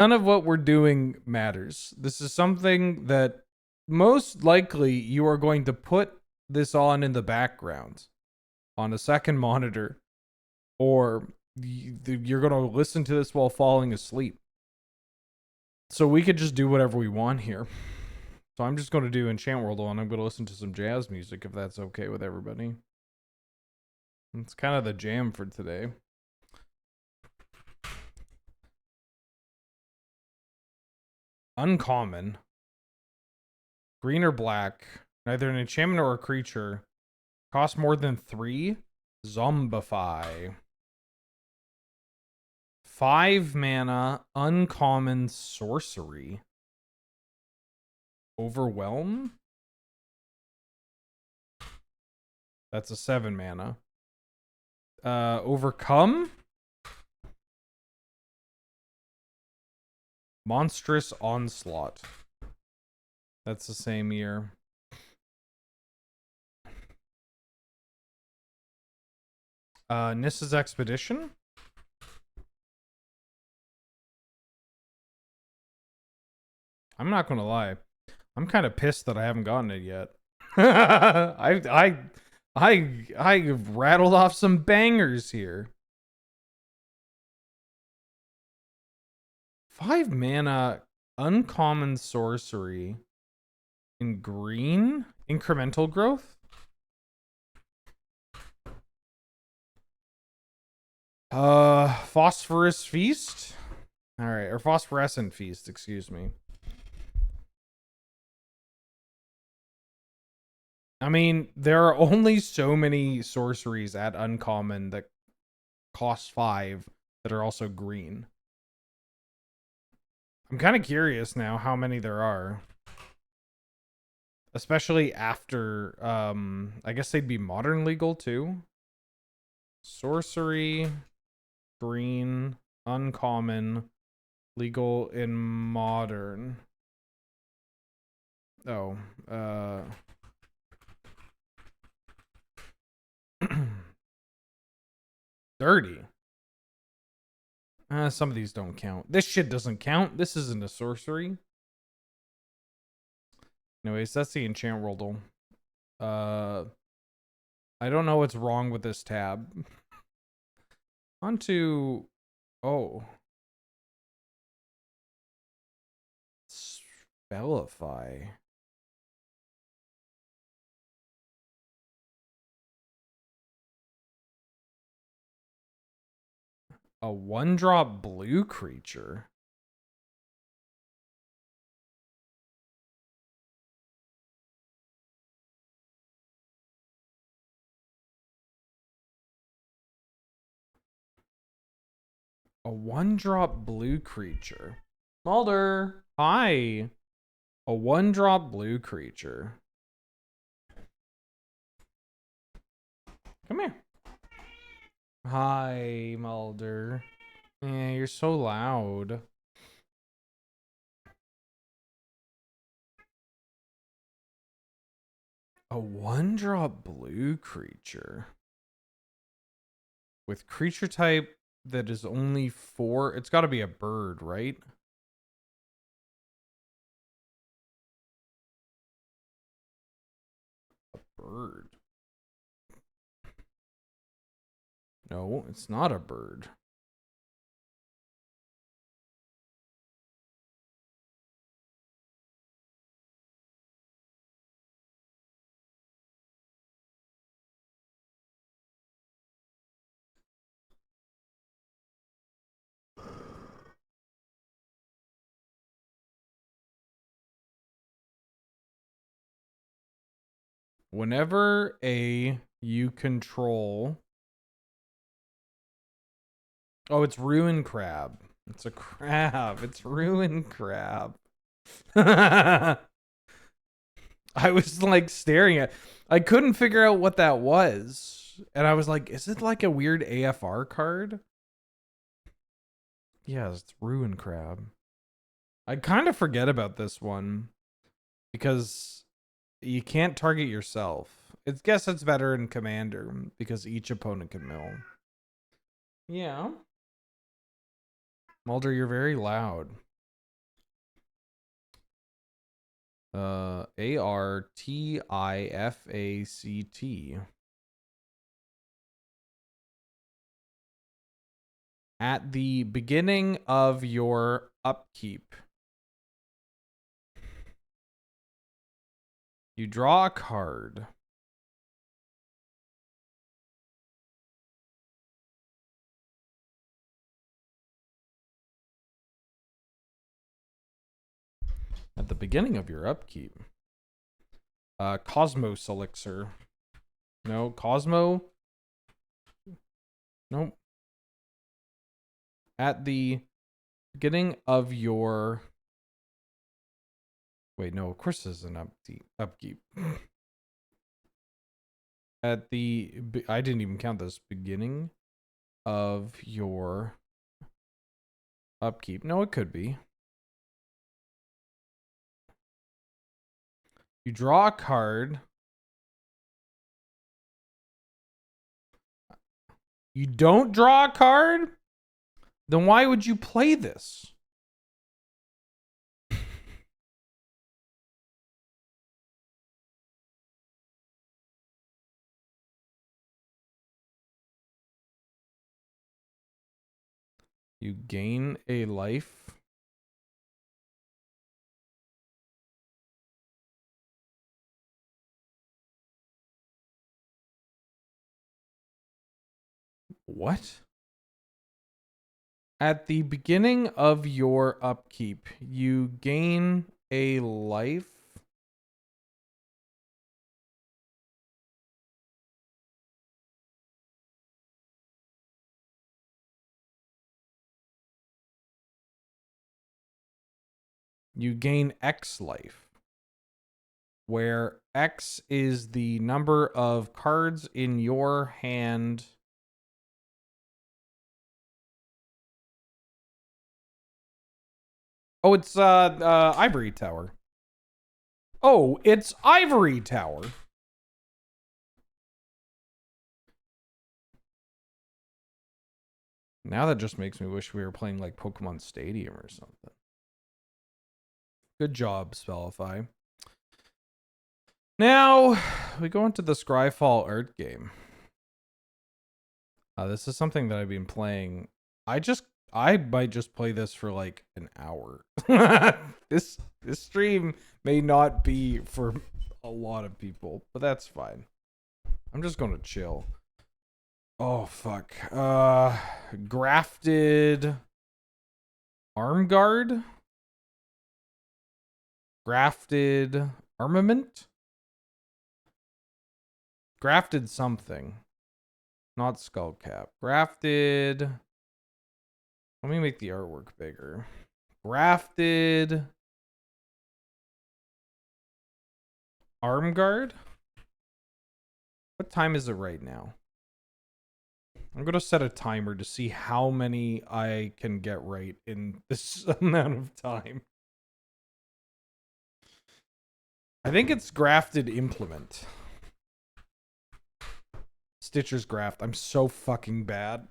None of what we're doing matters. This is something that most likely you are going to put this on in the background on a second monitor, or you're going to listen to this while falling asleep. So we could just do whatever we want here. So I'm just going to do Enchant Worldle, and I'm going to listen to some jazz music if that's okay with everybody. It's kind of the jam for today. Uncommon. Green or black. Neither an enchantment nor a creature. Cost more than 3. Zombify. 5 mana. Uncommon sorcery. Overwhelm? That's a 7 mana. Overcome? Monstrous Onslaught. That's the same year. Nissa's Expedition? I'm not gonna lie. I'm kind of pissed that I haven't gotten it yet. I rattled off some bangers here. 5 mana uncommon sorcery in green? Incremental growth? Phosphorus Feast? Alright, or Phosphorescent Feast, excuse me. I mean, there are only so many sorceries at uncommon that cost 5 that are also green. I'm kind of curious now how many there are. Especially after, I guess they'd be modern legal too. Sorcery, green, uncommon, legal in modern. Oh, 30. Some of these don't count. This shit doesn't count. This isn't a sorcery. Anyways, that's the Enchant Worldle. I don't know what's wrong with this tab. On to... Oh. Spellify. A 1-drop blue creature. A 1-drop blue creature. Mulder. Hi. A 1-drop blue creature. Come here. Hi, Mulder. Yeah, you're so loud. A 1-drop blue creature. With creature type that is only 4. It's got to be a bird, right? A bird. No, it's not a bird. Whenever you control... Oh, it's Ruin Crab. It's a crab. It's Ruin Crab. I was like staring at... I couldn't figure out what that was. And I was like, is it like a weird AFR card? Yes, it's Ruin Crab. I kind of forget about this one. Because you can't target yourself. I guess it's better in Commander. Because each opponent can mill. Yeah. Mulder, you're very loud. Artifact. At the beginning of your upkeep, you draw a card. At the beginning of your upkeep. Cosmos Elixir. No, Cosmo. Nope. At the beginning of your... Wait, no, of course this is an upkeep. At the... I didn't even count this. Beginning of your upkeep. No, it could be. You draw a card. You don't draw a card? Then why would you play this? You gain a life. What? At the beginning of your upkeep, you gain a life. You gain X life, where X is the number of cards in your hand. Oh, it's Ivory Tower. Oh, it's Ivory Tower. Now that just makes me wish we were playing like Pokemon Stadium or something. Good job, Spellify. Now, we go into the Scryfall Art Game. This is something that I've been playing. I might just play this for like an hour. This stream may not be for a lot of people, but that's fine. I'm just going to chill. Oh, fuck. Grafted Arm Guard? Grafted Armament? Grafted something. Not Skullcap. Grafted... Let me make the artwork bigger. Grafted... Arm Guard? What time is it right now? I'm going to set a timer to see how many I can get right in this amount of time. I think it's Grafted Implement. Stitcher's Graft. I'm so fucking bad.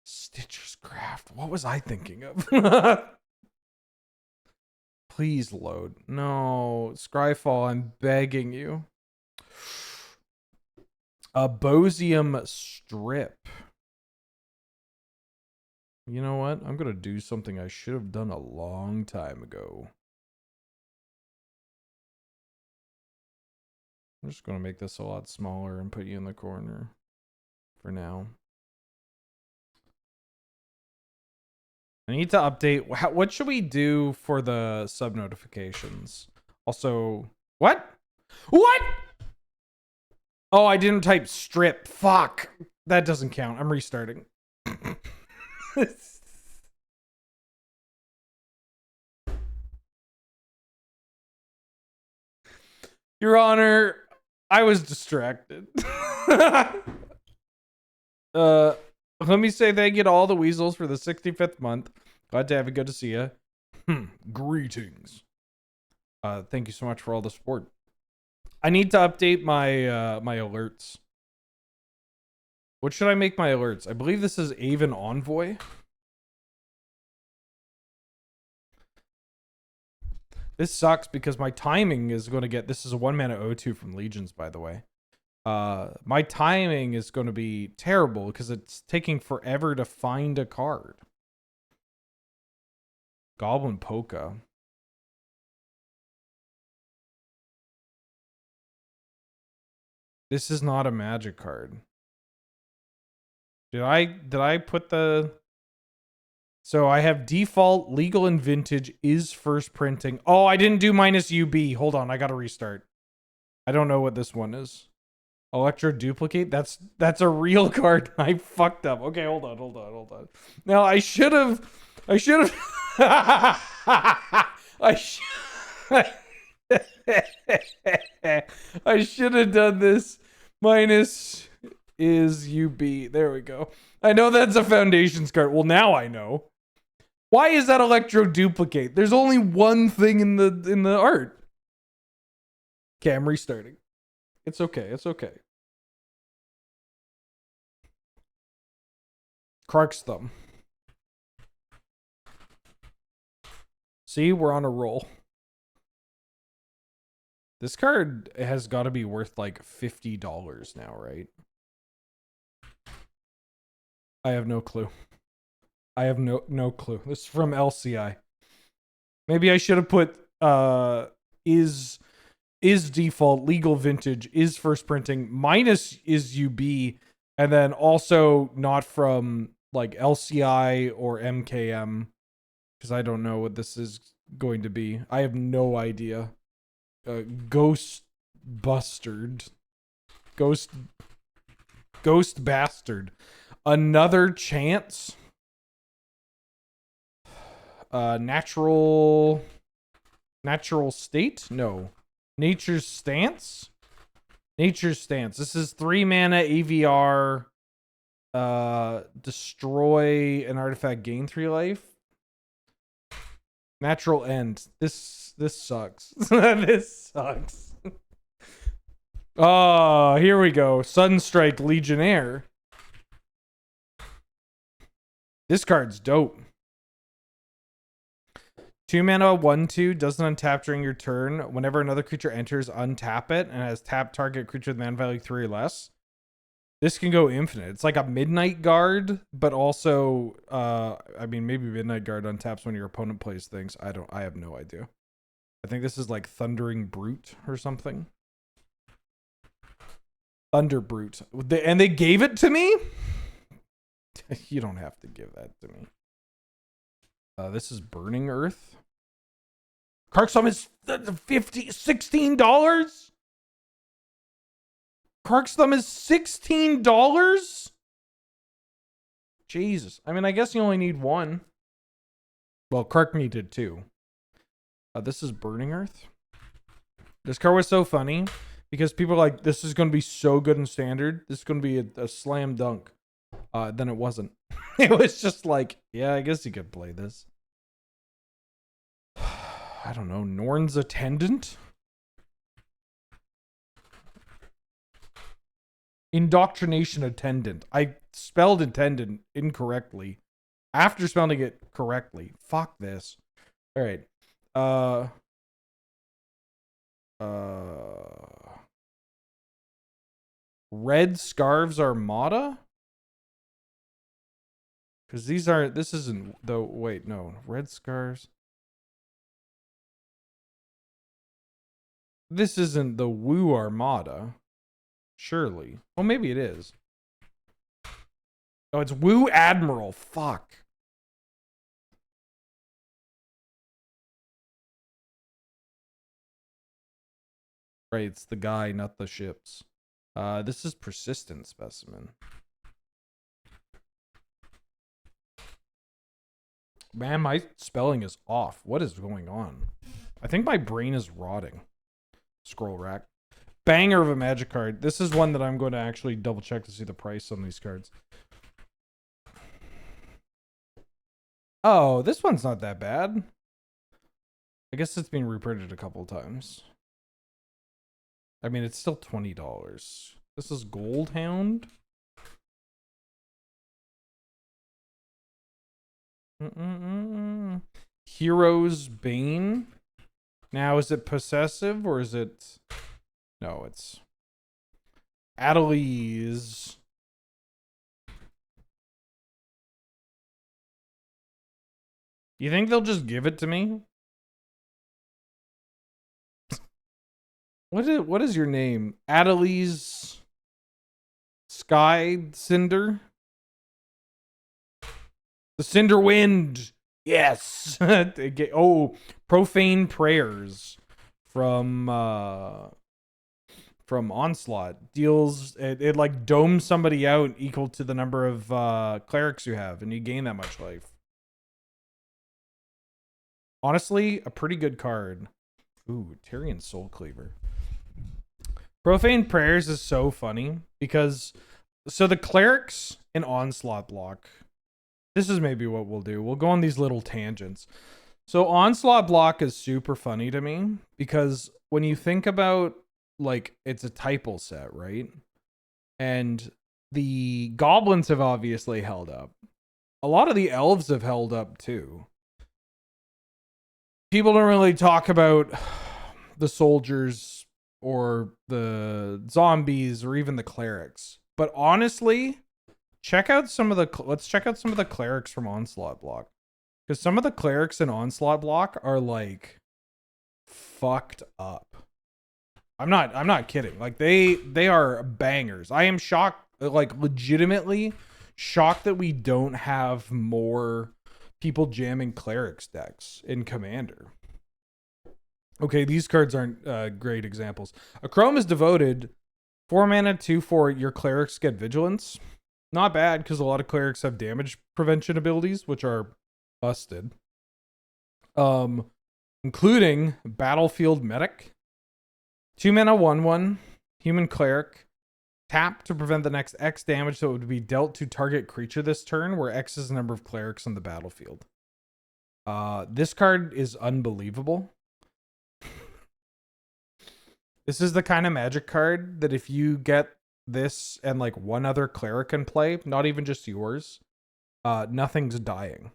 Stitcher's Graft. What was I thinking of? Please load. No. Scryfall, I'm begging you. A Bosium Strip. You know what? I'm going to do something I should have done a long time ago. I'm just going to make this a lot smaller and put you in the corner for now. I need to update. What should we do for the sub notifications? Also, what? What? Oh, I didn't type strip. Fuck. That doesn't count. I'm restarting. Your Honor, I was distracted. Let me say thank you to all the weasels for the 65th month. Glad to have you. Good to see you. Greetings. Thank you so much for all the support. I need to update my my alerts. What should I make my alerts? I believe this is Avon Envoy. This sucks because my timing is going to get... This is a 1-mana O2 from Legions, by the way. My timing is going to be terrible because it's taking forever to find a card. Goblin Polka. This is not a magic card. Did I put the... So I have default, legal, and vintage is first printing. Oh, I didn't do minus UB. Hold on, I gotta restart. I don't know what this one is. Electro Duplicate? That's a real card. I fucked up. Okay, hold on. Now I should have I should have done this. Minus is UB. There we go. I know that's a Foundations card. Well, now I know. Why is that Electro Duplicate? There's only one thing in the art. Okay, I'm restarting. It's okay. It's okay. Krark's Thumb. See, we're on a roll. This card has got to be worth like $50 now, right? I have no clue. I have no clue. This is from LCI. Maybe I should have put is default, legal, vintage, is first printing, minus is UB, and then also not from like LCI or MKM, because I don't know what this is going to be. I have no idea. Ghost Bastard. Ghost Bastard. Another Chance. Natural State? No. Nature's Stance? Nature's Stance. This is 3 mana AVR. Destroy an artifact, gain 3 life. Natural End. This sucks. This sucks. Oh, here we go. Sunstrike Legionnaire. This card's dope. 2 mana, 1/2, doesn't untap during your turn. Whenever another creature enters, untap it, and has tapped target creature with mana value 3 or less. This can go infinite. It's like a Midnight Guard, but also, I mean, maybe Midnight Guard untaps when your opponent plays things. I have no idea. I think this is like Thundering Brute or something. Thunder Brute. And they gave it to me? You don't have to give that to me. This is Burning Earth. Krark's Thumb is $16? Krark's Thumb is $16? Jesus. I mean, I guess you only need one. Well, Krark needed 2. This is Burning Earth. This card was so funny because people are like, this is going to be so good in Standard. This is going to be a slam dunk. Then it wasn't. It was just like, yeah, I guess you could play this. I don't know. Norn's Attendant? Indoctrination Attendant. I spelled attendant incorrectly. After spelling it correctly. Fuck this. Alright. Red Scarves Armada? Because this isn't the, wait, no. Red Scarves. This isn't the Woo Armada. Surely. Well, maybe it is. Oh, it's Woo Admiral. Fuck. Right, it's the guy, not the ships. This is Persistent Specimen. Man, my spelling is off. What is going on? I think my brain is rotting. Scroll Rack. Banger of a Magic card. This is one that I'm going to actually double check to see the price on these cards. Oh, this one's not that bad. I guess it's been reprinted a couple times. I mean, it's still $20. This is Gold Hound. Hero's Bane. Now, is it possessive or is it... No, it's... Adelies. You think they'll just give it to me? What is your name? Adelies Sky Cinder? The Cinder Wind. Yes. Oh, Profane Prayers from Onslaught deals it like domes somebody out equal to the number of clerics you have, and you gain that much life. Honestly, a pretty good card. Ooh, Tyrion Soul Cleaver. Profane Prayers is so funny because so the clerics in Onslaught block. This is maybe what we'll do. We'll go on these little tangents. So Onslaught block is super funny to me because when you think about like it's a typal set, right? And the goblins have obviously held up. A lot of the elves have held up too. People don't really talk about the soldiers or the zombies or even the clerics. But honestly, let's check out some of the clerics from Onslaught block. Because some of the clerics in Onslaught block are like fucked up. I'm not kidding. Like they are bangers. I am shocked, like legitimately shocked that we don't have more people jamming clerics decks in Commander. Okay, these cards aren't great examples. A Chrome is Devoted. 4 mana, 2/4. Your clerics get vigilance. Not bad because a lot of clerics have damage prevention abilities, which are busted. Including Battlefield Medic. 2 mana, 1/1. Human Cleric. Tap to prevent the next X damage that would be dealt to target creature this turn, where X is the number of clerics on the battlefield. This card is unbelievable. This is the kind of magic card that if you get this and like one other cleric in play, not even just yours, nothing's dying.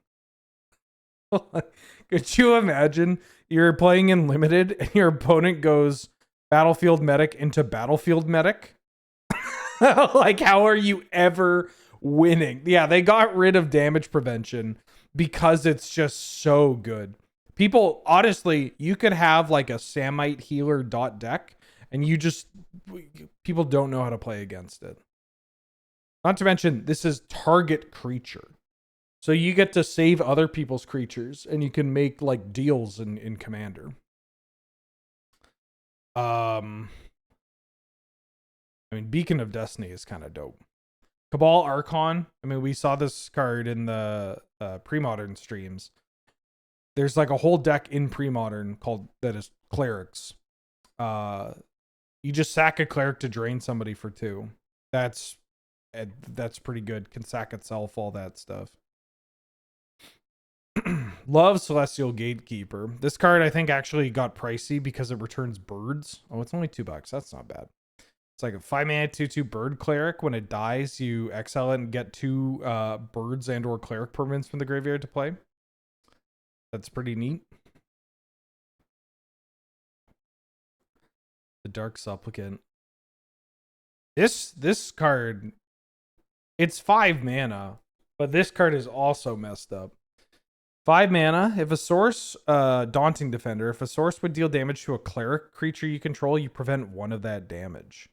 Could you imagine you're playing in limited and your opponent goes Battlefield Medic into Battlefield Medic? Like, how are you ever winning? Yeah, they got rid of damage prevention because it's just so good. People, honestly, you could have like a Samite healer deck and people don't know how to play against it. Not to mention, this is target creature. So you get to save other people's creatures and you can make like deals in Commander. I mean, Beacon of Destiny is kind of dope. Cabal Archon. I mean, we saw this card in the pre-modern streams. There's like a whole deck in pre-modern that is clerics. You just sack a cleric to drain somebody for 2. That's pretty good. Can sack itself, all that stuff. Love Celestial Gatekeeper. This card I think actually got pricey because it returns birds. Oh, it's only $2. That's not bad. It's like a 5 mana 2/2 bird cleric. When it dies, you exile it and get 2 birds and or cleric permanents from the graveyard to play. That's pretty neat. The Dark Supplicant. This card, it's 5 mana, but this card is also messed up. 5 mana. If a source, Daunting Defender, if a source would deal damage to a cleric creature you control, you prevent 1 of that damage.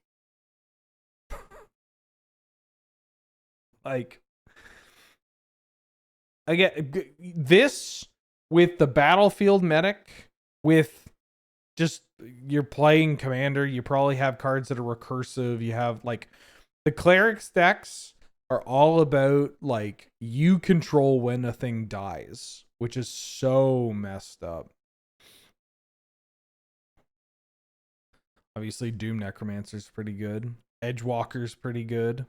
Like, again, this with the Battlefield Medic, with just you're playing Commander, you probably have cards that are recursive. You have like the clerics decks are all about like you control when a thing dies, which is so messed up. Obviously, Doom Necromancer's pretty good. Edgewalker's pretty good.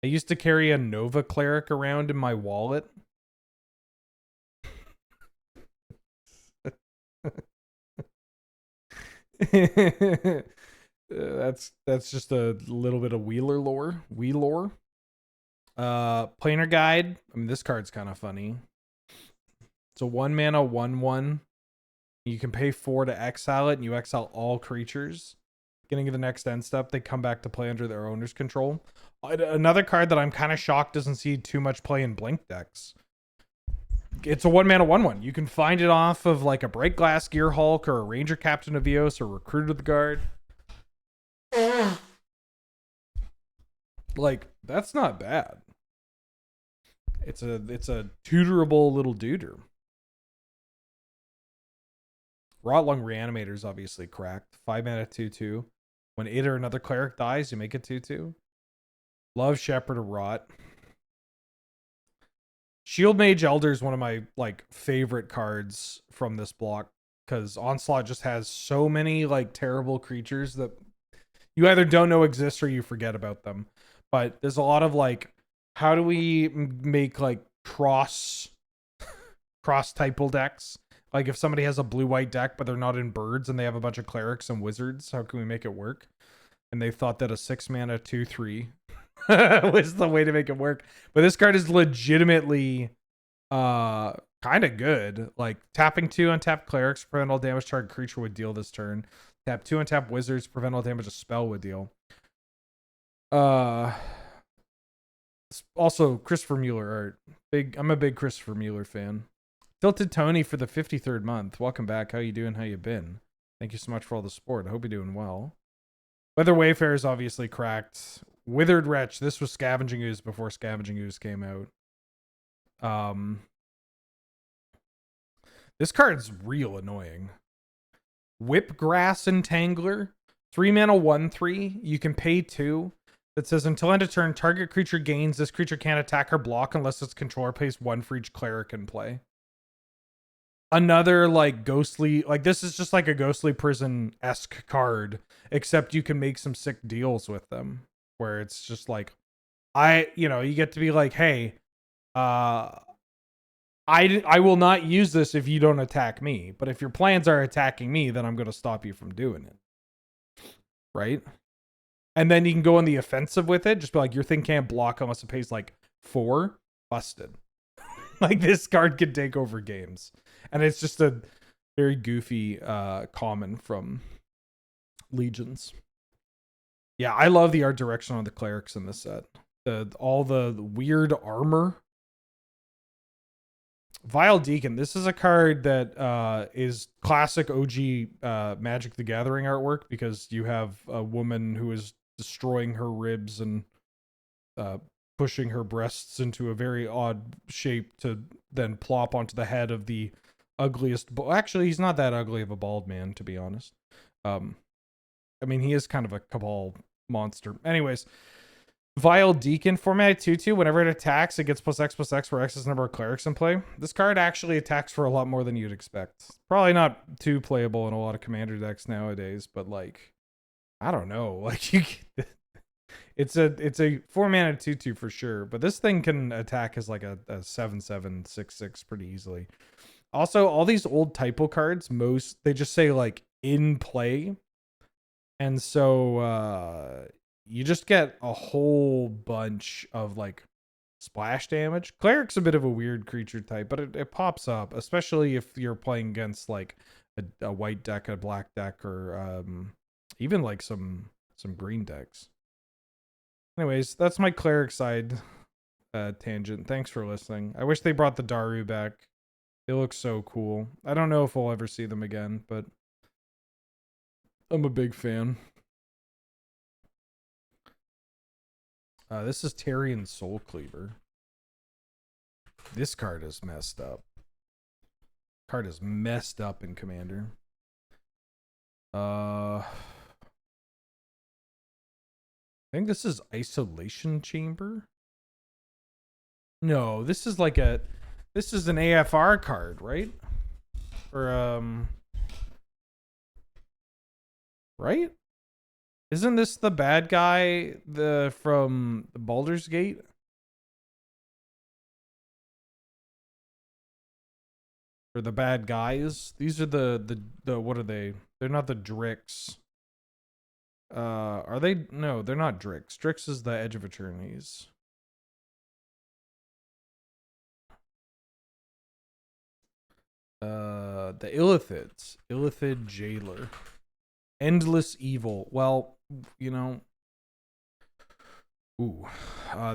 I used to carry a Nova Cleric around in my wallet. That's just a little bit of Wheeler lore. Planar Guide. I mean, this card's kind of funny. It's a 1 mana 1/1. You can pay 4 to exile it, and you exile all creatures. Getting to the next end step, they come back to play under their owner's control. Another card that I'm kind of shocked doesn't see too much play in Blink decks. It's a 1 mana 1/1. You can find it off of like a Bright Glass Gear Hulk or a Ranger Captain of Eos or Recruit of the Guard. Like, that's not bad. It's a tutorable little duder. Rotlung Reanimator is obviously cracked. 5 mana 2/2. When it or another cleric dies, you make it 2/2. Love Shepherd of Rot. Shield Mage Elder is one of my like favorite cards from this block because Onslaught just has so many like terrible creatures that you either don't know exist or you forget about them. But there's a lot of like, how do we make like cross typal decks? Like if somebody has a blue-white deck, but they're not in birds and they have a bunch of clerics and wizards, how can we make it work? And they thought that a 6 mana 2/3 was the way to make it work. But this card is legitimately kind of good. Like tapping 2 untapped clerics, prevent all damage target creature would deal this turn. Tap 2 untapped wizards, prevent all damage a spell would deal. Also Christopher Mueller art. I'm a big Christopher Mueller fan. Tilted Tony for the 53rd month. Welcome back. How you doing? How you been? Thank you so much for all the support. I hope you're doing well. Weather Wayfarer is obviously cracked. Withered Wretch. This was Scavenging Ooze before Scavenging Ooze came out. This card's real annoying. Whipgrass Entangler. 3 mana 1/3. You can pay 2. That says until end of turn, target creature gains. This creature can't attack or block unless its controller pays 1 for each cleric in play. Another like ghostly, like this is just like a Ghostly Prison-esque card, except you can make some sick deals with them where it's just like, you get to be like, hey, I will not use this if you don't attack me, but if your plans are attacking me, then I'm going to stop you from doing it. Right? And then you can go on the offensive with it. Just be like, your thing can't block unless it pays like 4. Busted. Like this card can take over games. And it's just a very goofy common from Legions. Yeah, I love the art direction on the clerics in this set. All the weird armor. Vile Deacon. This is a card that is classic OG Magic the Gathering artwork because you have a woman who is destroying her ribs and pushing her breasts into a very odd shape to then plop onto the head of the ugliest. Actually, he's not that ugly of a bald man, to be honest. I mean, he is kind of a cabal monster. Anyways, Vile Deacon, format 2/2. Whenever it attacks, it gets +X/+X for X is the number of clerics in play. This card actually attacks for a lot more than you'd expect. Probably not too playable in a lot of commander decks nowadays, but like, I don't know. Like it's a 4 mana 2/2 for sure. But this thing can attack as like a 7/7 6/6 pretty easily. Also, all these old typo cards, they just say like in play. And so you just get a whole bunch of like splash damage. Cleric's a bit of a weird creature type, but it pops up, especially if you're playing against like a white deck, a black deck, or even like some green decks. Anyways, that's my cleric side tangent. Thanks for listening. I wish they brought the Daru back. They look so cool. I don't know if we'll ever see them again, but I'm a big fan. This is Tarian Soul Cleaver. This card is messed up. Card is messed up in Commander. I think this is Isolation Chamber. No, this is like this is an AFR card, right? Or right? Isn't this the bad guy from the Baldur's Gate? Or the bad guys? These are the what are they? They're not the Drix. Are they? No, they're not Drix. Drix is the Edge of Eternities. The Illithids. Illithid Jailer. Endless Evil. Well, you know. Ooh.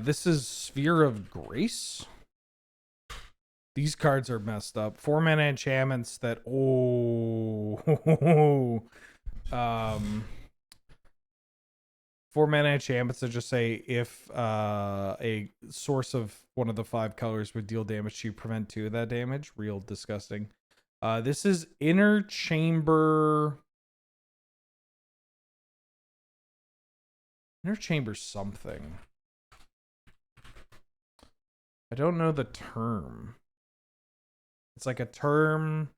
This is Sphere of Grace. These cards are messed up. 4-mana enchantments that 4-mana enchantments that just say if a source of one of the 5 colors would deal damage to you, prevent 2 of that damage. Real disgusting. This is Inner Chamber. Inner Chamber something. I don't know the term. It's like a term.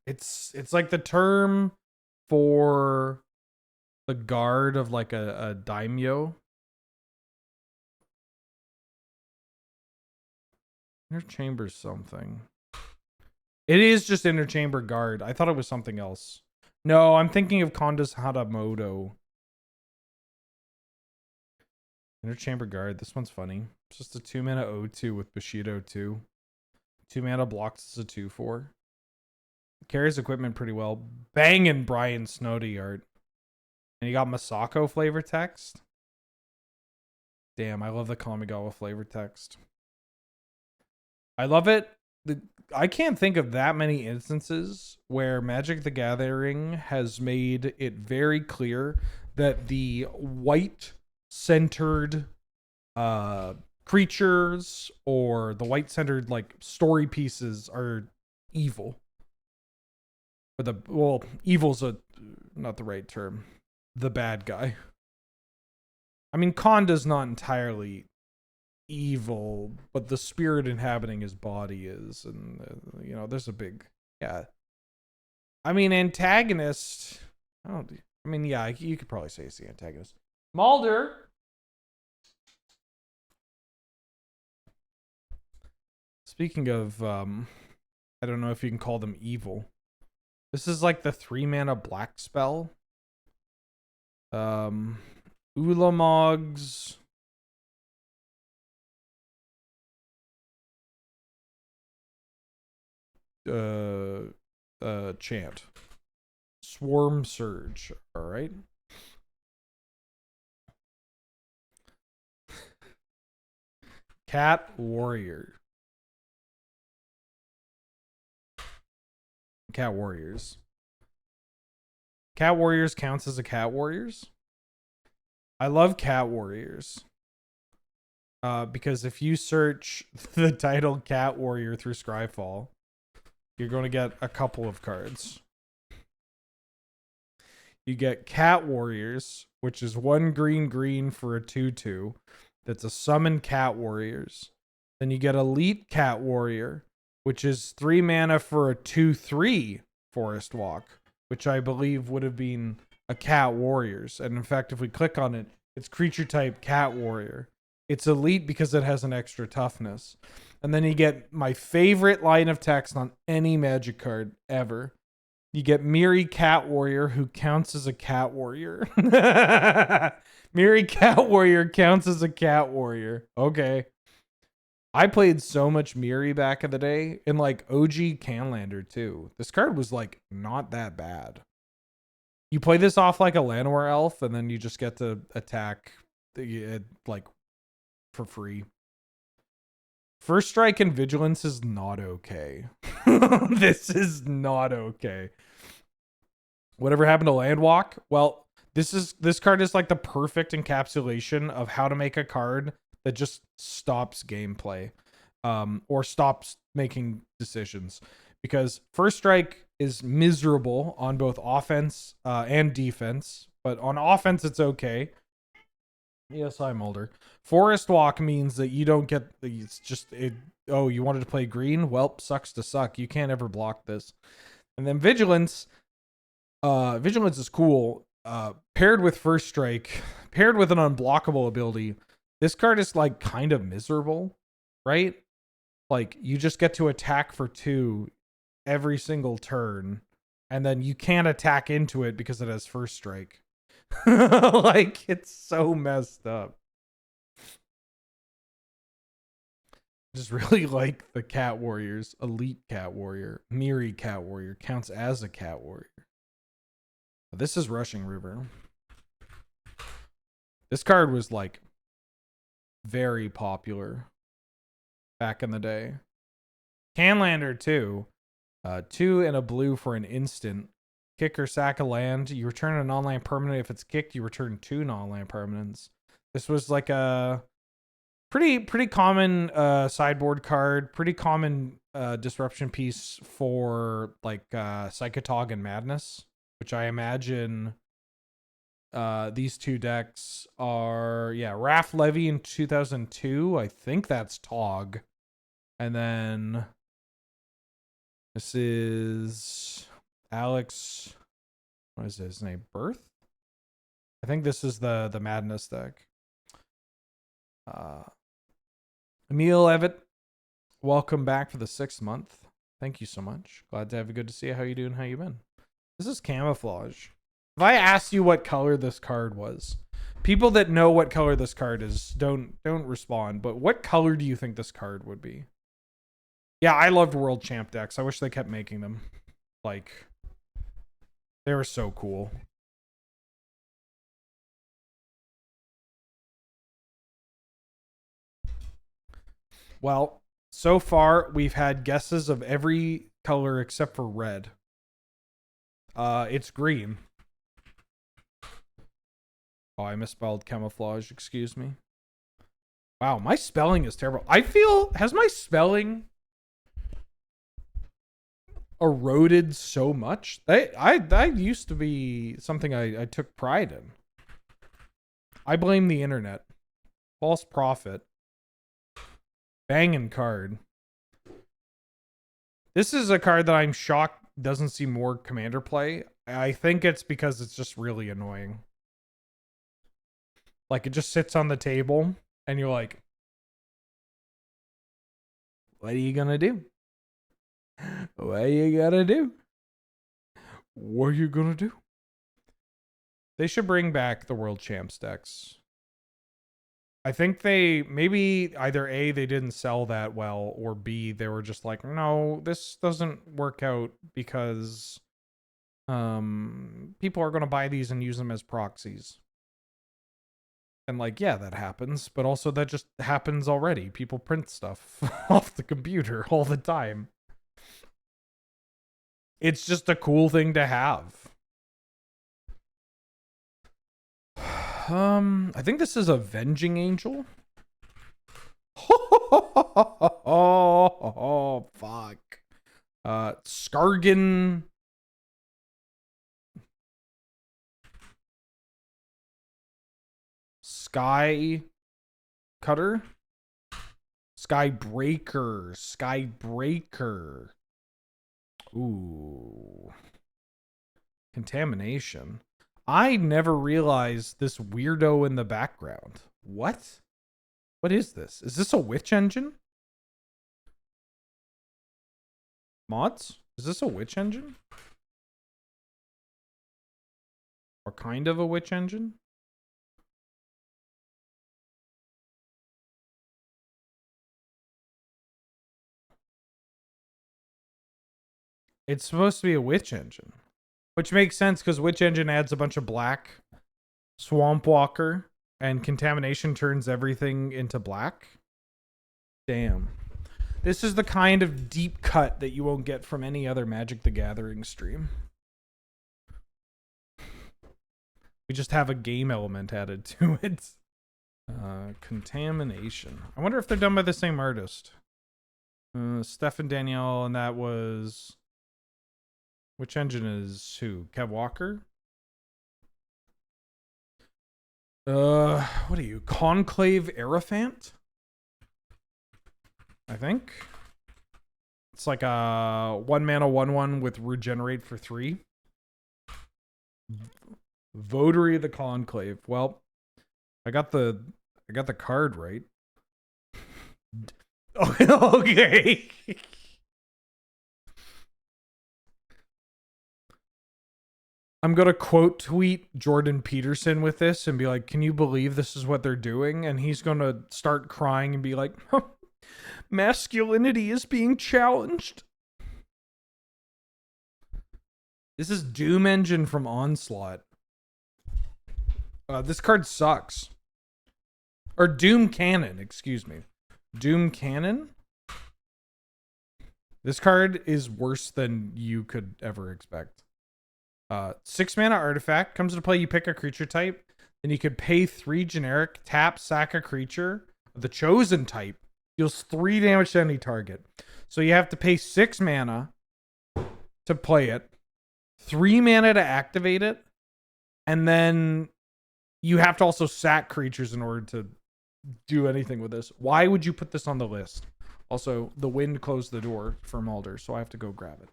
It's like the term for the guard of like a daimyo. Inner Chamber something. It is just Inner Chamber guard. I thought it was something else. No, I'm thinking of Konda's Hadamoto. Inner Chamber guard. This one's funny. It's just a 2-mana O2 with Bushido 2. 2-mana blocks as a 2/4. Carries equipment pretty well. Banging Brian Snowdy art. And you got Masako flavor text. Damn, I love the Kamigawa flavor text. I love it. I can't think of that many instances where Magic the Gathering has made it very clear that the white-centered creatures or the white-centered like story pieces are evil. Or evil's not the right term. The bad guy. I mean, Konda's not entirely evil, but the spirit inhabiting his body is, and there's a big, yeah. I mean, antagonist. You could probably say it's the antagonist. Mulder. Speaking of, I don't know if you can call them evil. This is like the 3-mana black spell. Ulamog's chant. Swarm Surge. All right. Cat Warrior. Cat Warriors. Cat Warriors counts as a Cat Warriors. I love Cat Warriors. Because if you search the title Cat Warrior through Scryfall, you're going to get a couple of cards. You get Cat Warriors, which is 1 green for a 2/2. That's a summon Cat Warriors. Then you get Elite Cat Warrior, which is 3 mana for a 2/3 Forest Walk, which I believe would have been a Cat Warriors. And in fact, if we click on it, it's creature type Cat Warrior. It's elite because it has an extra toughness. And then you get my favorite line of text on any Magic card ever. You get Miri Cat Warrior, who counts as a Cat Warrior. Miri Cat Warrior counts as a Cat Warrior. Okay. I played so much Miri back in the day, in like OG Canlander too. This card was like not that bad. You play this off like a Llanowar elf, and then you just get to attack like for free. First Strike and Vigilance is not okay. This is not okay. Whatever happened to Landwalk? Well, this card is like the perfect encapsulation of how to make a card that just stops gameplay, or stops making decisions. Because First Strike is miserable on both offense and defense, but on offense it's okay. Yes, I'm older. Forest Walk means that you don't get, it's just, oh, you wanted to play green? Well, sucks to suck. You can't ever block this. And then Vigilance. Vigilance is cool. Paired with First Strike, paired with an unblockable ability, this card is like kind of miserable, right? Like you just get to attack for 2 every single turn, and then you can't attack into it because it has First Strike. Like, it's so messed up. Just really like the cat warriors. Elite cat warrior. Miri cat warrior. Counts as a cat warrior. This is Rushing River. This card was like very popular back in the day. Canlander too. 2 and a blue for an instant. Kick or sack a land. You return an online permanent. If it's kicked, you return 2 non-land permanents. This was like a pretty common sideboard card. Pretty common disruption piece for like Psychotog and Madness, which I imagine these 2 decks are, yeah, Raph Levy in 2002. I think that's Tog. And then this is Alex, what is his name? Birth? I think this is the Madness deck. Emil Evett, welcome back for the 6th month. Thank you so much. Glad to have you. Good to see you. How you doing? How you been? This is Camouflage. If I asked you what color this card was, people that know what color this card is don't respond. But what color do you think this card would be? Yeah, I loved World Champ decks. I wish they kept making them. Like, they were so cool. Well, so far we've had guesses of every color except for red. It's green. Oh, I misspelled camouflage. Excuse me. Wow, my spelling is terrible. I feel, has my spelling eroded so much? I used to be something I took pride in. I blame the internet. False prophet. Banging card. This is a card that I'm shocked doesn't see more commander play. I think it's because it's just really annoying. Like, it just sits on the table and you're like, what are you gonna do? What are you gonna do? What are you gonna do? They should bring back the World Champs decks. I think they, maybe either A, they didn't sell that well, or B, they were just like, no, this doesn't work out because people are going to buy these and use them as proxies. And like, yeah, that happens, but also that just happens already. People print stuff off the computer all the time. It's just a cool thing to have. I think this is Avenging Angel. Oh, fuck. Skargan. Sky Cutter. Skybreaker. Skybreaker. Ooh. Contamination. I never realized this weirdo in the background. What? What is this? Is this a witch engine? Mods? Is this a witch engine? Or kind of a witch engine? It's supposed to be a witch engine. Which makes sense because Witch Engine adds a bunch of black. Swamp Walker and Contamination turns everything into black. Damn. This is the kind of deep cut that you won't get from any other Magic the Gathering stream. We just have a game element added to it. Contamination. I wonder if they're done by the same artist. Steph and Danielle, and that was... Which engine is who? Kev Walker? What are you? Conclave Aerophant? I think. It's like a 1-mana 1/1 with regenerate for 3. Votary of the Conclave. Well, I got the card right. Okay. I'm going to quote tweet Jordan Peterson with this and be like, can you believe this is what they're doing? And he's going to start crying and be like, huh, Masculinity is being challenged. This is Doom Engine from Onslaught. This card sucks. Or Doom Cannon, excuse me. Doom Cannon? This card is worse than you could ever expect. 6 mana artifact. Comes into play, you pick a creature type. Then you could pay 3 generic, tap, sack a creature of the chosen type. Deals 3 damage to any target. So you have to pay 6 mana to play it. 3 mana to activate it. And then you have to also sack creatures in order to do anything with this. Why would you put this on the list? Also, the wind closed the door for Mulder, so I have to go grab it.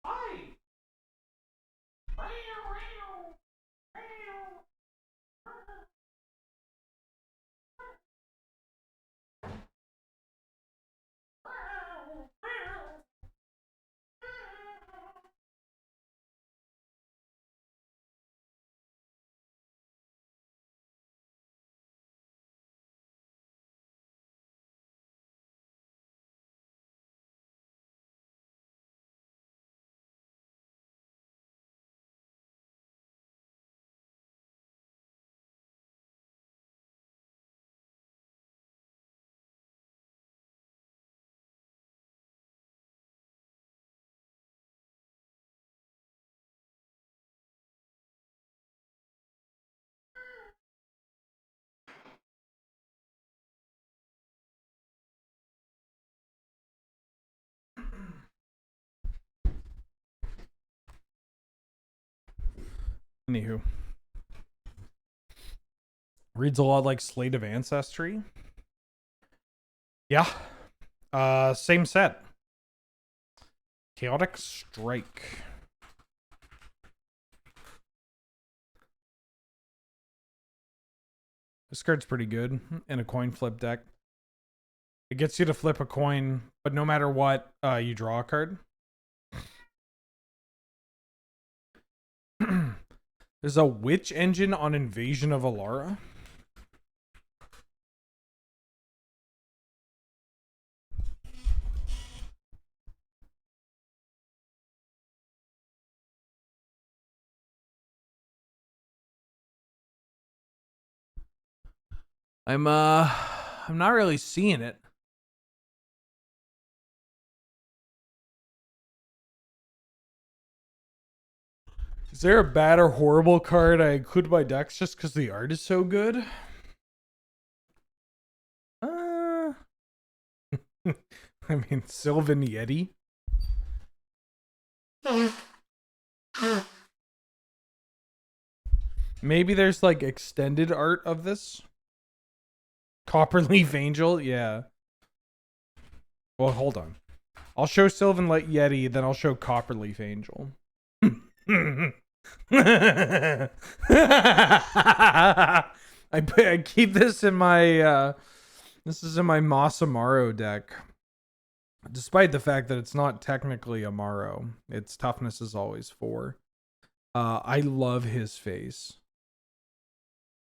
Hi. Anywho. Reads a lot like Slate of Ancestry. Yeah. Same set. Chaotic Strike. This card's pretty good in a coin flip deck. It gets you to flip a coin, but no matter what, you draw a card. There's a Witch Engine on Invasion of Alara. I'm not really seeing it. Is there a bad or horrible card I include in my decks just because the art is so good? I mean, Sylvan Yeti. Maybe there's like extended art of this. Copperleaf Angel, yeah. Well, hold on. I'll show Sylvan Yeti, then I'll show Copperleaf Angel. I keep this in my this is in my Masamaro deck. Despite the fact that it's not technically a Maro. Its toughness is always 4. I love his face.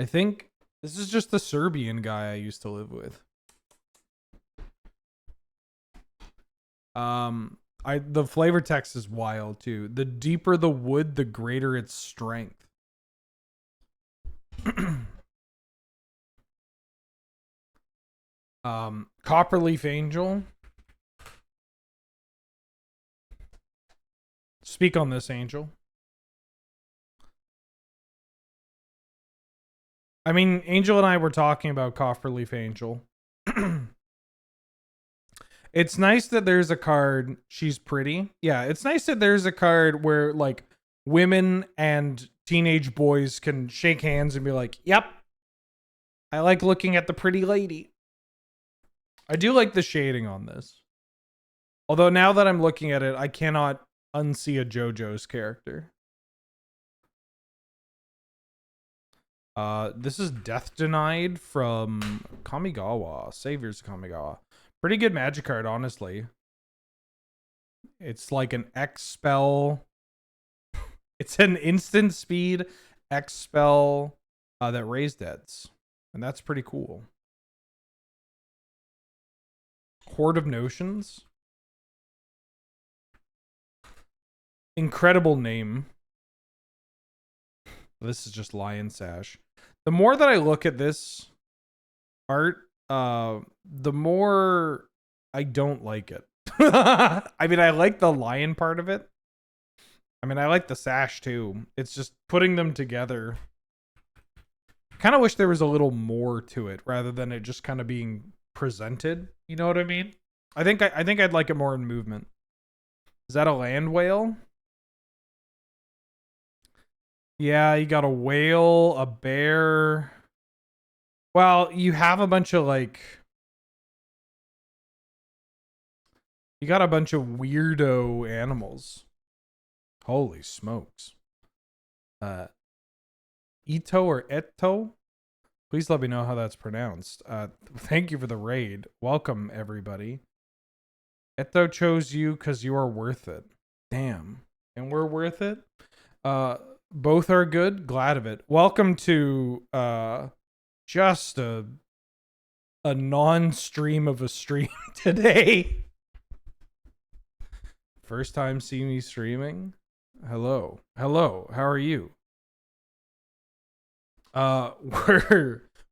I think this is just the Serbian guy I used to live with. The flavor text is wild too. The deeper the wood, the greater its strength. Copperleaf Angel. Speak on this, Angel. I mean, Angel and I were talking about Copperleaf Angel. It's nice that there's a card. She's pretty. Yeah, it's nice that there's a card where like women and teenage boys can shake hands and be like, "Yep, I like looking at the pretty lady." I do like the shading on this. Although now that I'm looking at it, I cannot unsee a JoJo's character. This is Death Denied from Kamigawa. Saviors Kamigawa. Pretty good magic card, honestly. It's like an X spell. It's an instant speed X spell that raised deads. And that's pretty cool. Horde of Notions. Incredible name. This is just Lion Sash. The more that I look at this art, the more I don't like it. I mean, I like the lion part of it. I mean, I like the sash too. It's just putting them together. Kind of wish there was a little more to it rather than it just kind of being presented. You know what I mean? I think I'd like it more in movement. Is that a land whale? Yeah, you got a whale, a bear. Well, you have a bunch of like... You got a bunch of weirdo animals. Holy smokes. Ito or Eto? Please let me know how that's pronounced. Thank you for the raid. Welcome, everybody. Eto chose you because you are worth it. Damn. And we're worth it? Both are good. Glad of it. Welcome to just a non-stream of a stream today. First time seeing me streaming? Hello. Hello. How are you?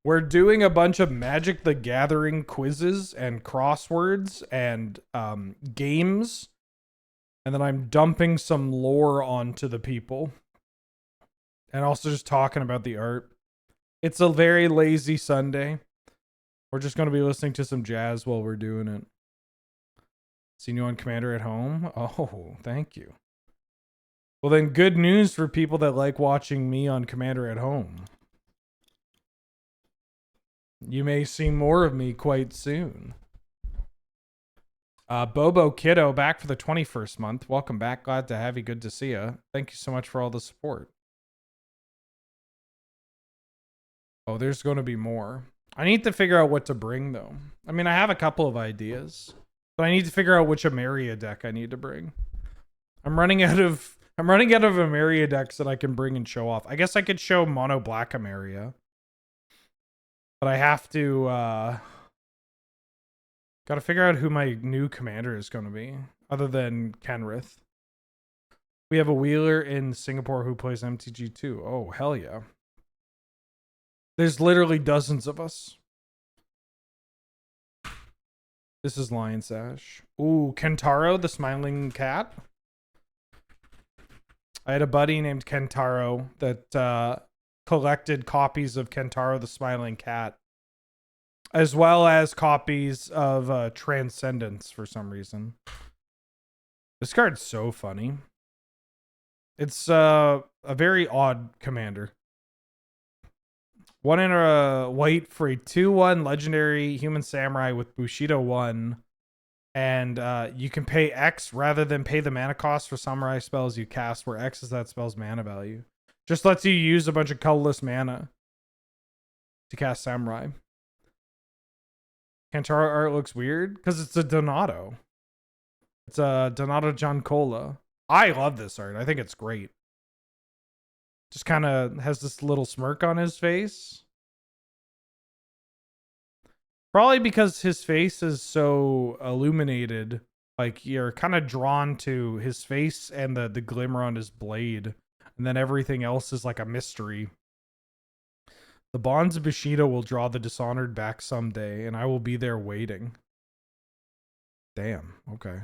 We're doing a bunch of Magic the Gathering quizzes and crosswords and games. And then I'm dumping some lore onto the people. And also just talking about the art. It's a very lazy Sunday. We're just going to be listening to some jazz while we're doing it. Seen you on Commander at Home? Oh, thank you. Well, then good news for people that like watching me on Commander at Home. You may see more of me quite soon. Bobo Kiddo back for the 21st month. Welcome back. Glad to have you. Good to see you. Thank you so much for all the support. Oh, there's going to be more. I need to figure out what to bring, though. I mean, I have a couple of ideas, but I need to figure out which Emeria deck I need to bring. I'm running out of Emeria decks that I can bring and show off. I guess I could show mono black Emeria, but I have to got to figure out who my new commander is going to be, other than Kenrith. We have a wheeler in Singapore who plays MTG too. Oh, hell yeah. There's literally dozens of us. This is Lion Sash. Ooh, Kentaro, the smiling cat. I had a buddy named Kentaro that collected copies of Kentaro, the smiling cat, as well as copies of Transcendence for some reason. This card's so funny. It's a very odd commander. 1 and a white for a 2/1 legendary human samurai with Bushido 1. And you can pay X rather than pay the mana cost for samurai spells you cast, where X is that spell's mana value. Just lets you use a bunch of colorless mana to cast samurai. Kantaro art looks weird because it's a Donato. It's a Donato Giancola. I love this art. I think it's great. Just kind of has this little smirk on his face. Probably because his face is so illuminated. Like, you're kind of drawn to his face and the glimmer on his blade. And then everything else is like a mystery. The bonds of Bushido will draw the dishonored back someday, and I will be there waiting. Damn, okay.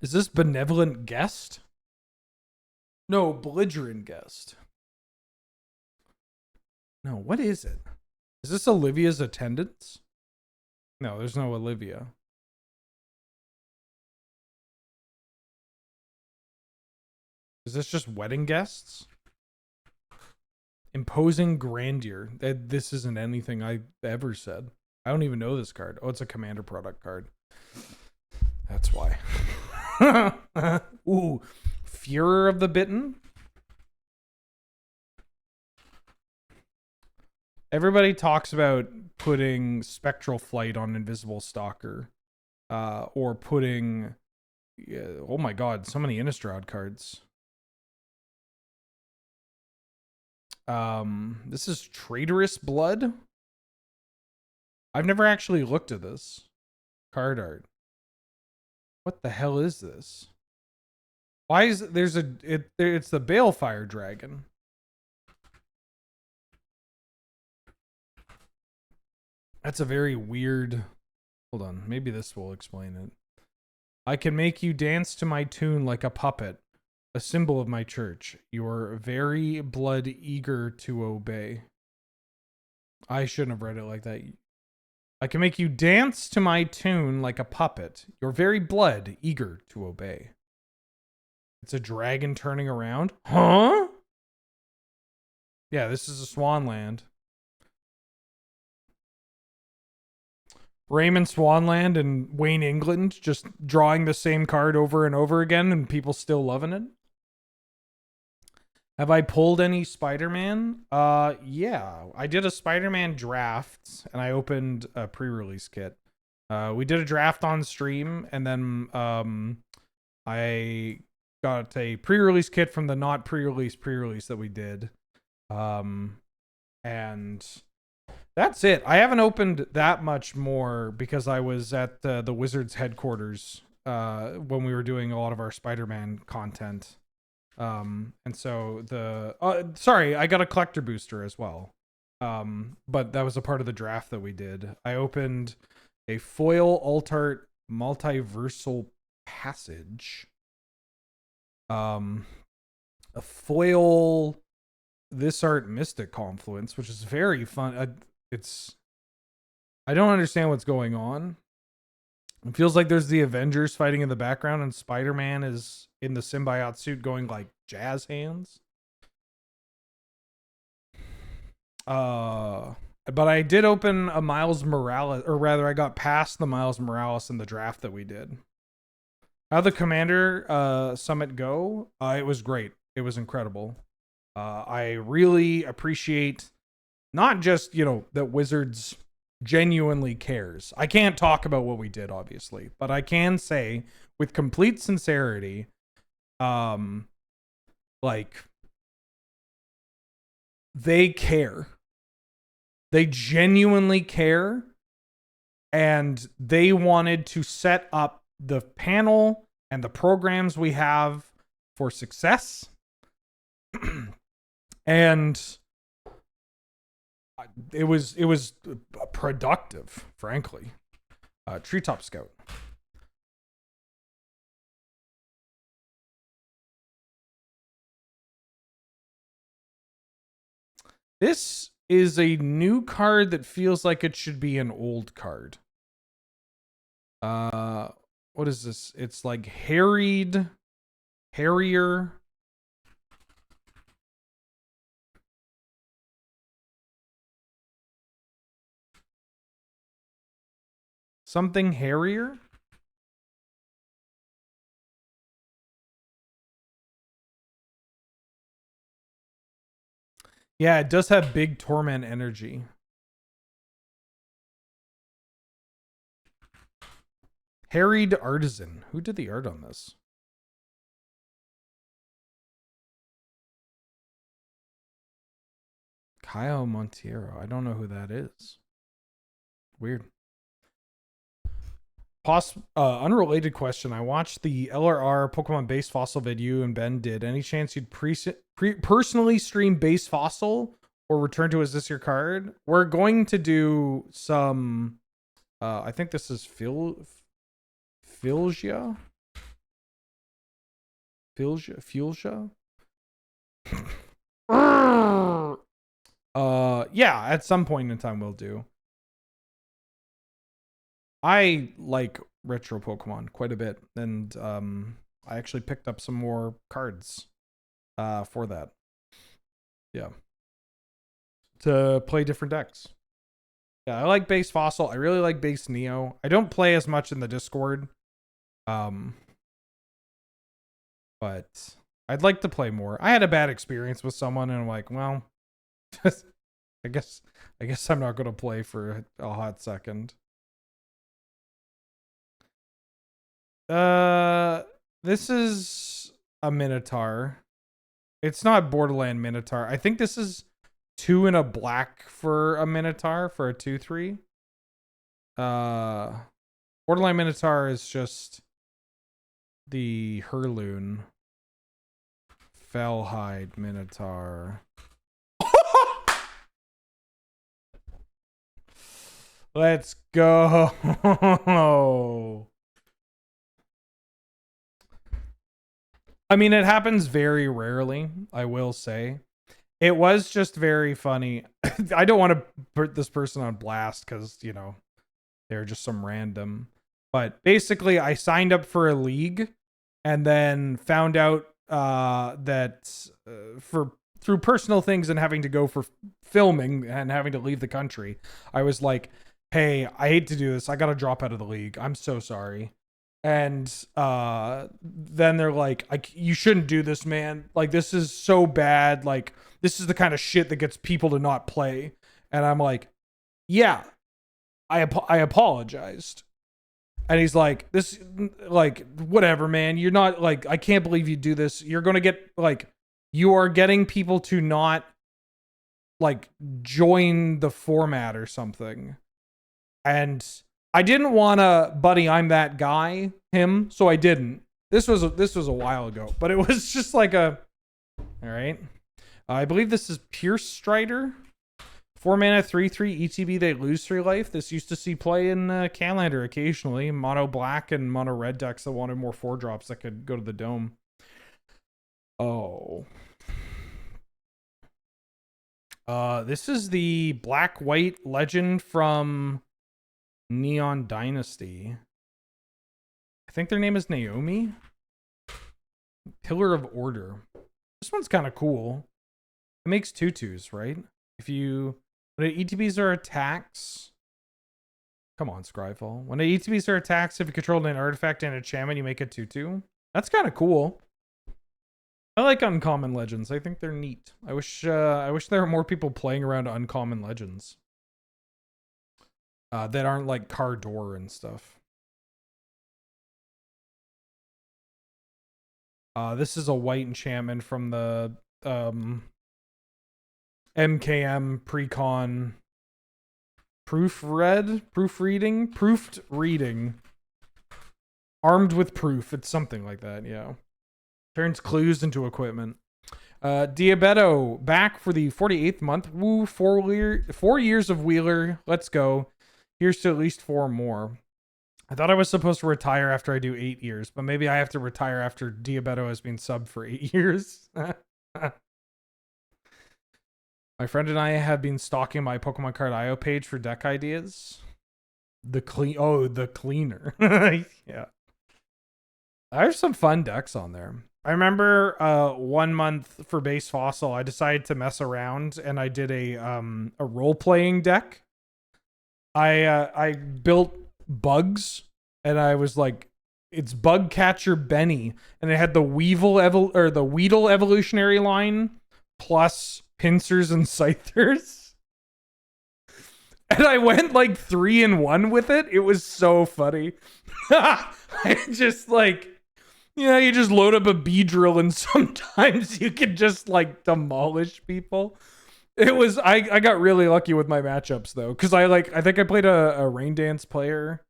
Is this benevolent guest? No, belligerent guest. No, what is it? Is this Olivia's attendance? No, there's no Olivia. Is this just wedding guests? Imposing grandeur. This isn't anything I ever said. I don't even know this card. Oh, it's a commander product card. That's why. Ooh, Furor of the Bitten. Everybody talks about putting Spectral Flight on Invisible Stalker, or putting, Yeah, oh my god, so many Innistrad cards. This is Traitorous Blood. I've never actually looked at this card art. What the hell is this? Why is it's the Balefire Dragon. That's a very weird. Hold on, maybe this will explain it. I can make you dance to my tune like a puppet, a symbol of my church. You're very blood eager to obey. I shouldn't have read it like that. I can make you dance to my tune like a puppet. You're very blood eager to obey. It's a dragon turning around. Huh? Yeah, this is a Swanland. Raymond Swanland and Wayne England just drawing the same card over and over again and people still loving it. Have I pulled any Spider-Man? Yeah. I did a Spider-Man draft and I opened a pre-release kit. We did a draft on stream and then I got a pre-release kit from the not pre-release that we did. And that's it. I haven't opened that much more because I was at the Wizards headquarters when we were doing a lot of our Spider-Man content. And so sorry, I got a collector booster as well. But that was a part of the draft that we did. I opened a foil Altart Multiversal Passage. A foil This Art Mystic Confluence, which is very fun. I don't understand what's going on. It feels like there's the Avengers fighting in the background and Spider-Man is in the symbiote suit going like jazz hands. But I did open a Miles Morales, or rather I got past the Miles Morales in the draft that we did. How'd the Commander Summit go? It was great. It was incredible. I really appreciate not just, that Wizards genuinely cares. I can't talk about what we did, obviously, but I can say with complete sincerity, like, they care. They genuinely care. And they wanted to set up the panel and the programs we have for success. And it was productive, frankly. Treetop Scout. This is a new card that feels like it should be an old card. What is this? It's like Harrier. Something Harrier? Yeah, it does have big torment energy. Harried Artisan. Who did the art on this? Kyle Montiero. I don't know who that is. Weird. Unrelated question. I watched the LRR Pokemon Base Fossil video and Ben did. Any chance you'd personally stream Base Fossil or return to Is This Your Card? We're going to do some... I think this is Filgia? Yeah, at some point in time we'll do. I like retro Pokemon quite a bit, and I actually picked up some more cards for that. Yeah. To play different decks. Yeah, I like Base Fossil. I really like Base Neo. I don't play as much in the Discord. But I'd like to play more. I had a bad experience with someone and I'm like, well, I guess I'm not going to play for a hot second. This is a Minotaur. It's not Borderland Minotaur. I think this is 2 and a black for a Minotaur for a 2/3. Borderland Minotaur is just the Hurloon. Fellhide Minotaur. Let's go. I mean, it happens very rarely, I will say. It was just very funny. I don't want to put this person on blast because, you know, they're just some random. But basically, I signed up for a league and then found out that through personal things and having to go for filming and having to leave the country, I was like, hey, I hate to do this. I got to drop out of the league. I'm so sorry. And then they're like, you shouldn't do this, man. Like, this is so bad. Like, this is the kind of shit that gets people to not play. And I'm like, yeah, I apologized. And he's like, this, like, whatever, man. You're not, like, I can't believe you do this. You're going to get, like, you are getting people to not, like, join the format or something. And I didn't want to, buddy, I'm that guy, him, so I didn't. This was a while ago, but it was just like a, all right. I believe this is Pierce Strider. 4 mana, 3/3 ETB. They lose 3 life. This used to see play in Canlander occasionally. Mono black and mono red decks that wanted more 4-drops that could go to the dome. Oh. This is the black-white legend from Neon Dynasty. I think their name is Naomi. Pillar of Order. This one's kind of cool. It makes 2/2s, right? If you... When ETBs are attacks... Come on, Scryfall. When ETBs are attacks, if you control an artifact and a enchantment, you make it 2/2. That's kind of cool. I like uncommon legends. I think they're neat. I wish there were more people playing around uncommon legends. That aren't like Cardor and stuff. This is a white enchantment from the MKM Precon Proofed Reading. Armed with Proof. It's something like that, yeah. Turns clues into equipment. Diabeto back for the 48th month. Woo, 4 years of Wheeler. Let's go. Here's to at least 4 more. I thought I was supposed to retire after I do 8 years, but maybe I have to retire after Diabeto has been subbed for 8 years. My friend and I have been stalking my Pokemon Card IO page for deck ideas. The cleaner. Yeah. There's some fun decks on there. I remember 1 month for base fossil, I decided to mess around and I did a role-playing deck. I built bugs and I was like, it's Bug Catcher Benny, and it had the Weedle evolutionary line plus pincers and scythers. And I went like 3-in-1 with it. It was so funny. I just like, yeah, you just load up a Beedrill and sometimes you can just like demolish people. It was, I got really lucky with my matchups though, because I think I played a Rain Dance player.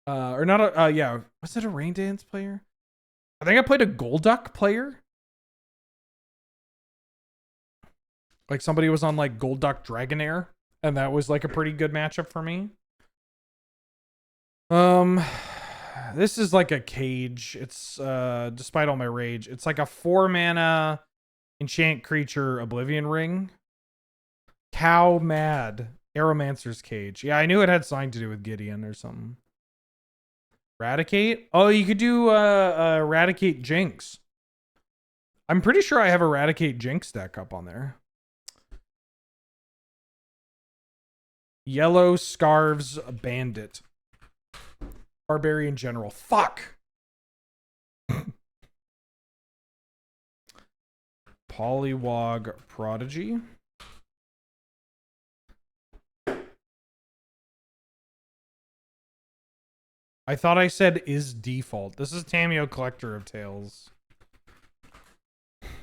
Or not a, yeah, was it a Rain Dance player? I think I played a Golduck player. Like somebody was on like Golduck Dragonair, and that was like a pretty good matchup for me. This is like a cage. It's despite all my rage, it's like a 4 mana enchant creature Oblivion Ring. Cow Mad. Aeromancer's Cage. Yeah, I knew it had something to do with Gideon or something. Eradicate? Oh, you could do Eradicate Jinx. I'm pretty sure I have Eradicate Jinx deck up on there. Yellow Scarves Bandit. Barbarian General. Fuck! Polywog Prodigy. I thought I said is default. This is Tameo Collector of Tales.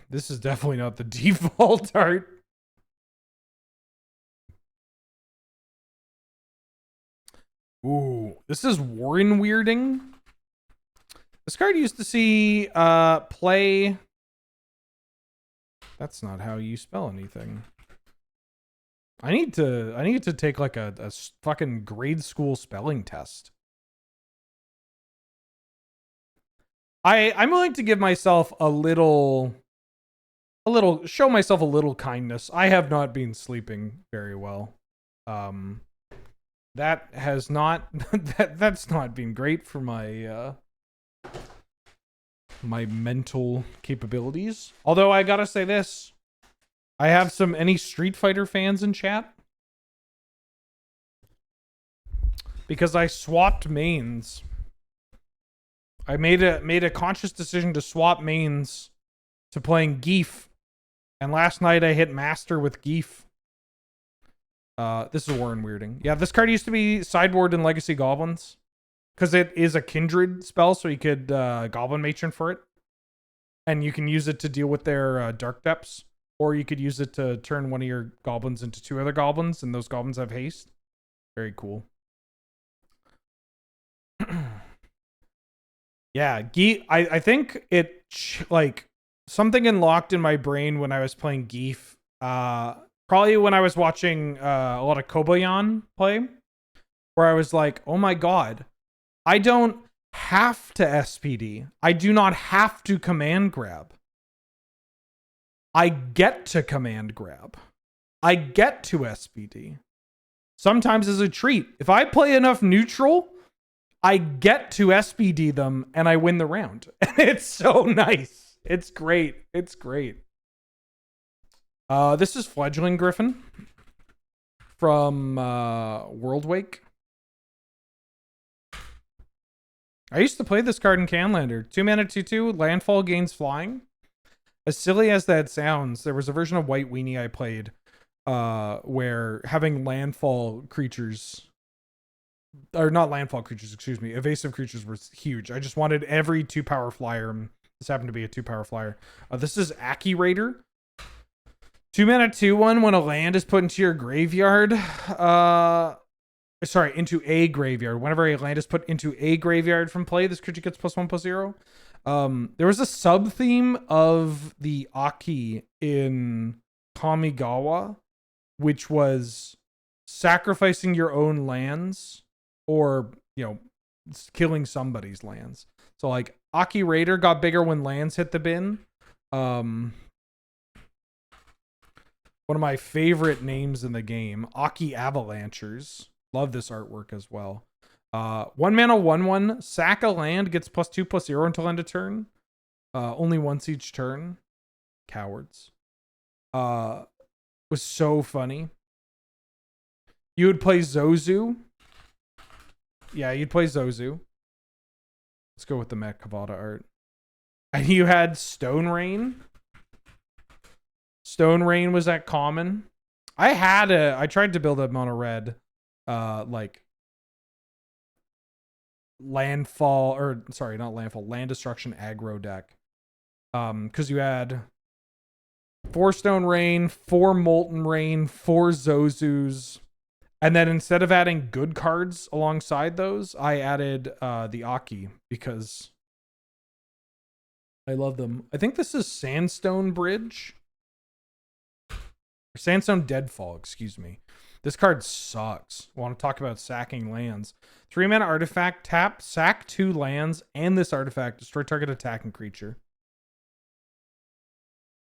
This is definitely not the default art. Ooh, this is Warren Weirding. This card used to see play. That's not how you spell anything. I need to take like a fucking grade school spelling test. I'm willing to give myself a little show myself a little kindness. I have not been sleeping very well. That has not that's not been great for my my mental capabilities. Although I gotta say this, I have any Street Fighter fans in chat, because I swapped mains. I made a conscious decision to swap mains to playing Geef, and last night I hit master with Geef. This is Warren Weirding. Yeah, this card used to be sideboard in Legacy Goblins, because it is a kindred spell, so you could Goblin Matron for it, and you can use it to deal with their Dark Depths, or you could use it to turn one of your goblins into two other goblins, and those goblins have haste. Very cool. Yeah, I think it like something unlocked in my brain when I was playing Geef. Probably when I was watching a lot of Kobayan play, where I was like, oh my god, I don't have to SPD. I do not have to command grab. I get to command grab. I get to SPD. Sometimes as a treat. If I play enough neutral, I get to SPD them and I win the round. It's so nice. It's great. It's great. This is Fledgling Griffin from Worldwake. I used to play this card in Canlander. 2-mana 2/2, landfall gains flying. As silly as that sounds, there was a version of White Weenie I played where having landfall creatures, or not landfall creatures, excuse me, evasive creatures was huge. I just wanted every 2-power flyer. This happened to be a 2-power flyer. This is Aki Raider. 2-mana 2/1 when a land is put into your graveyard. Sorry, into a graveyard. Whenever a land is put into a graveyard from play, this creature gets +1/+0. There was a sub theme of the Aki in Kamigawa, which was sacrificing your own lands or, you know, killing somebody's lands. So like Aki Raider got bigger when lands hit the bin. One of my favorite names in the game, Aki Avalanchers. Love this artwork as well. 1-mana 1/1, sack a land, gets +2/+0 until end of turn. Only once each turn. Cowards. Was so funny. You would play Zozu. Yeah, you'd play Zozu. Let's go with the Matt Cavada art. And you had Stone Rain. Stone Rain was at common. I tried to build a mono red like landfall, or sorry, not landfall, land destruction aggro deck. Because you had 4 Stone Rain, 4 Molten Rain, 4 Zozus. And then instead of adding good cards alongside those, I added the Aki because I love them. I think this is Sandstone Bridge. Sandstone Deadfall, excuse me. This card sucks. I want to talk about sacking lands. 3-mana artifact, tap, sack 2 lands, and this artifact, destroy target attacking creature.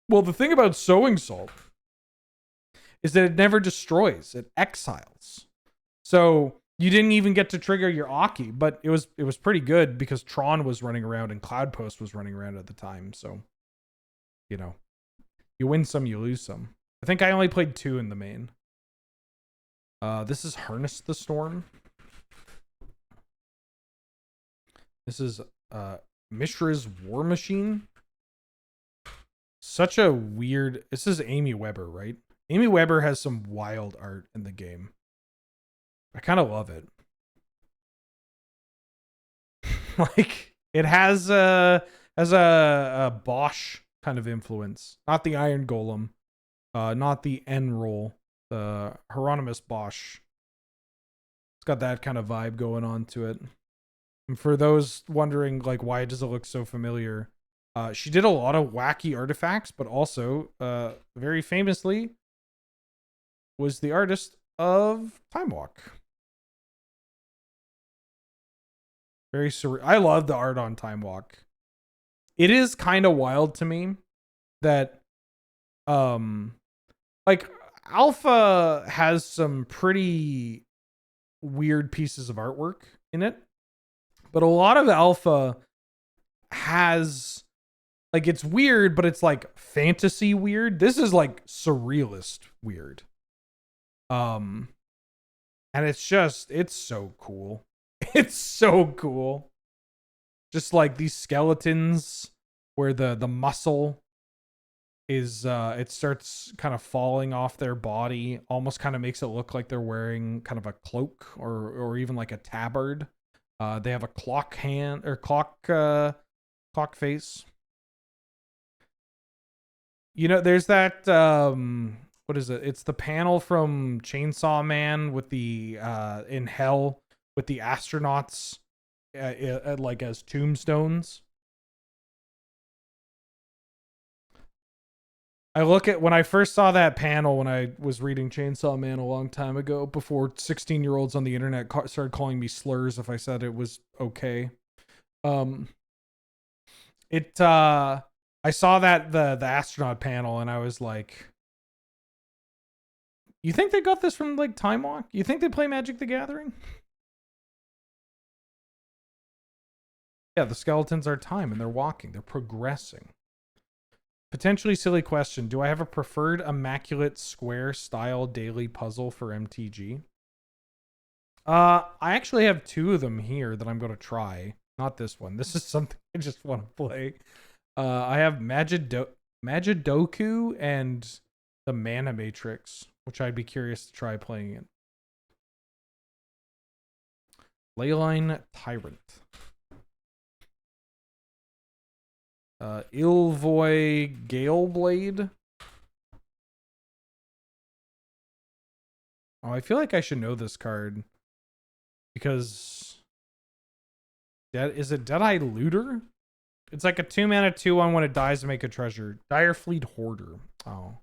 Well, the thing about Sowing Salt is that it never destroys, it exiles. So you didn't even get to trigger your Aki, but it was pretty good because Tron was running around and Cloudpost was running around at the time. So, you know, you win some, you lose some. I think I only played 2 in the main. This is Harness the Storm. This is Mishra's War Machine. Such a weird... This is Amy Weber, right? Amy Weber has some wild art in the game. I kind of love it. Like it has a Bosch kind of influence, not the Iron Golem, not the N roll, the Hieronymus Bosch. It's got that kind of vibe going on to it. And for those wondering, like, why does it look so familiar? She did a lot of wacky artifacts, but also, very famously, was the artist of Time Walk. Very surreal. I love the art on Time Walk. It is kind of wild to me that, like, Alpha has some pretty weird pieces of artwork in it, but a lot of Alpha has, like, it's weird, but it's like fantasy weird. This is like surrealist weird. And it's so cool. It's so cool. Just like these skeletons where the muscle is it starts kind of falling off their body, almost kind of makes it look like they're wearing kind of a cloak or even like a tabard. They have a clock hand or clock face. You know, there's that what is it? It's the panel from Chainsaw Man with the in hell with the astronauts like as tombstones. I look at when I first saw that panel when I was reading Chainsaw Man a long time ago, before 16-year-olds on the internet started calling me slurs if I said it was okay. I saw that the astronaut panel and I was like, you think they got this from like Time Walk? You think they play Magic the Gathering? Yeah, the skeletons are time and they're walking, they're progressing. Potentially silly question. Do I have a preferred immaculate square style daily puzzle for MTG? I actually have two of them here that I'm going to try. Not this one. This is something I just want to play. I have Magidoku and the Mana Matrix, which I'd be curious to try playing it. Leyline Tyrant. Ilvoy Galeblade. Oh, I feel like I should know this card. Because... is it Deadeye Looter? It's like a 2-mana 2/1 when it dies to make a treasure. Direfleet Hoarder. Oh.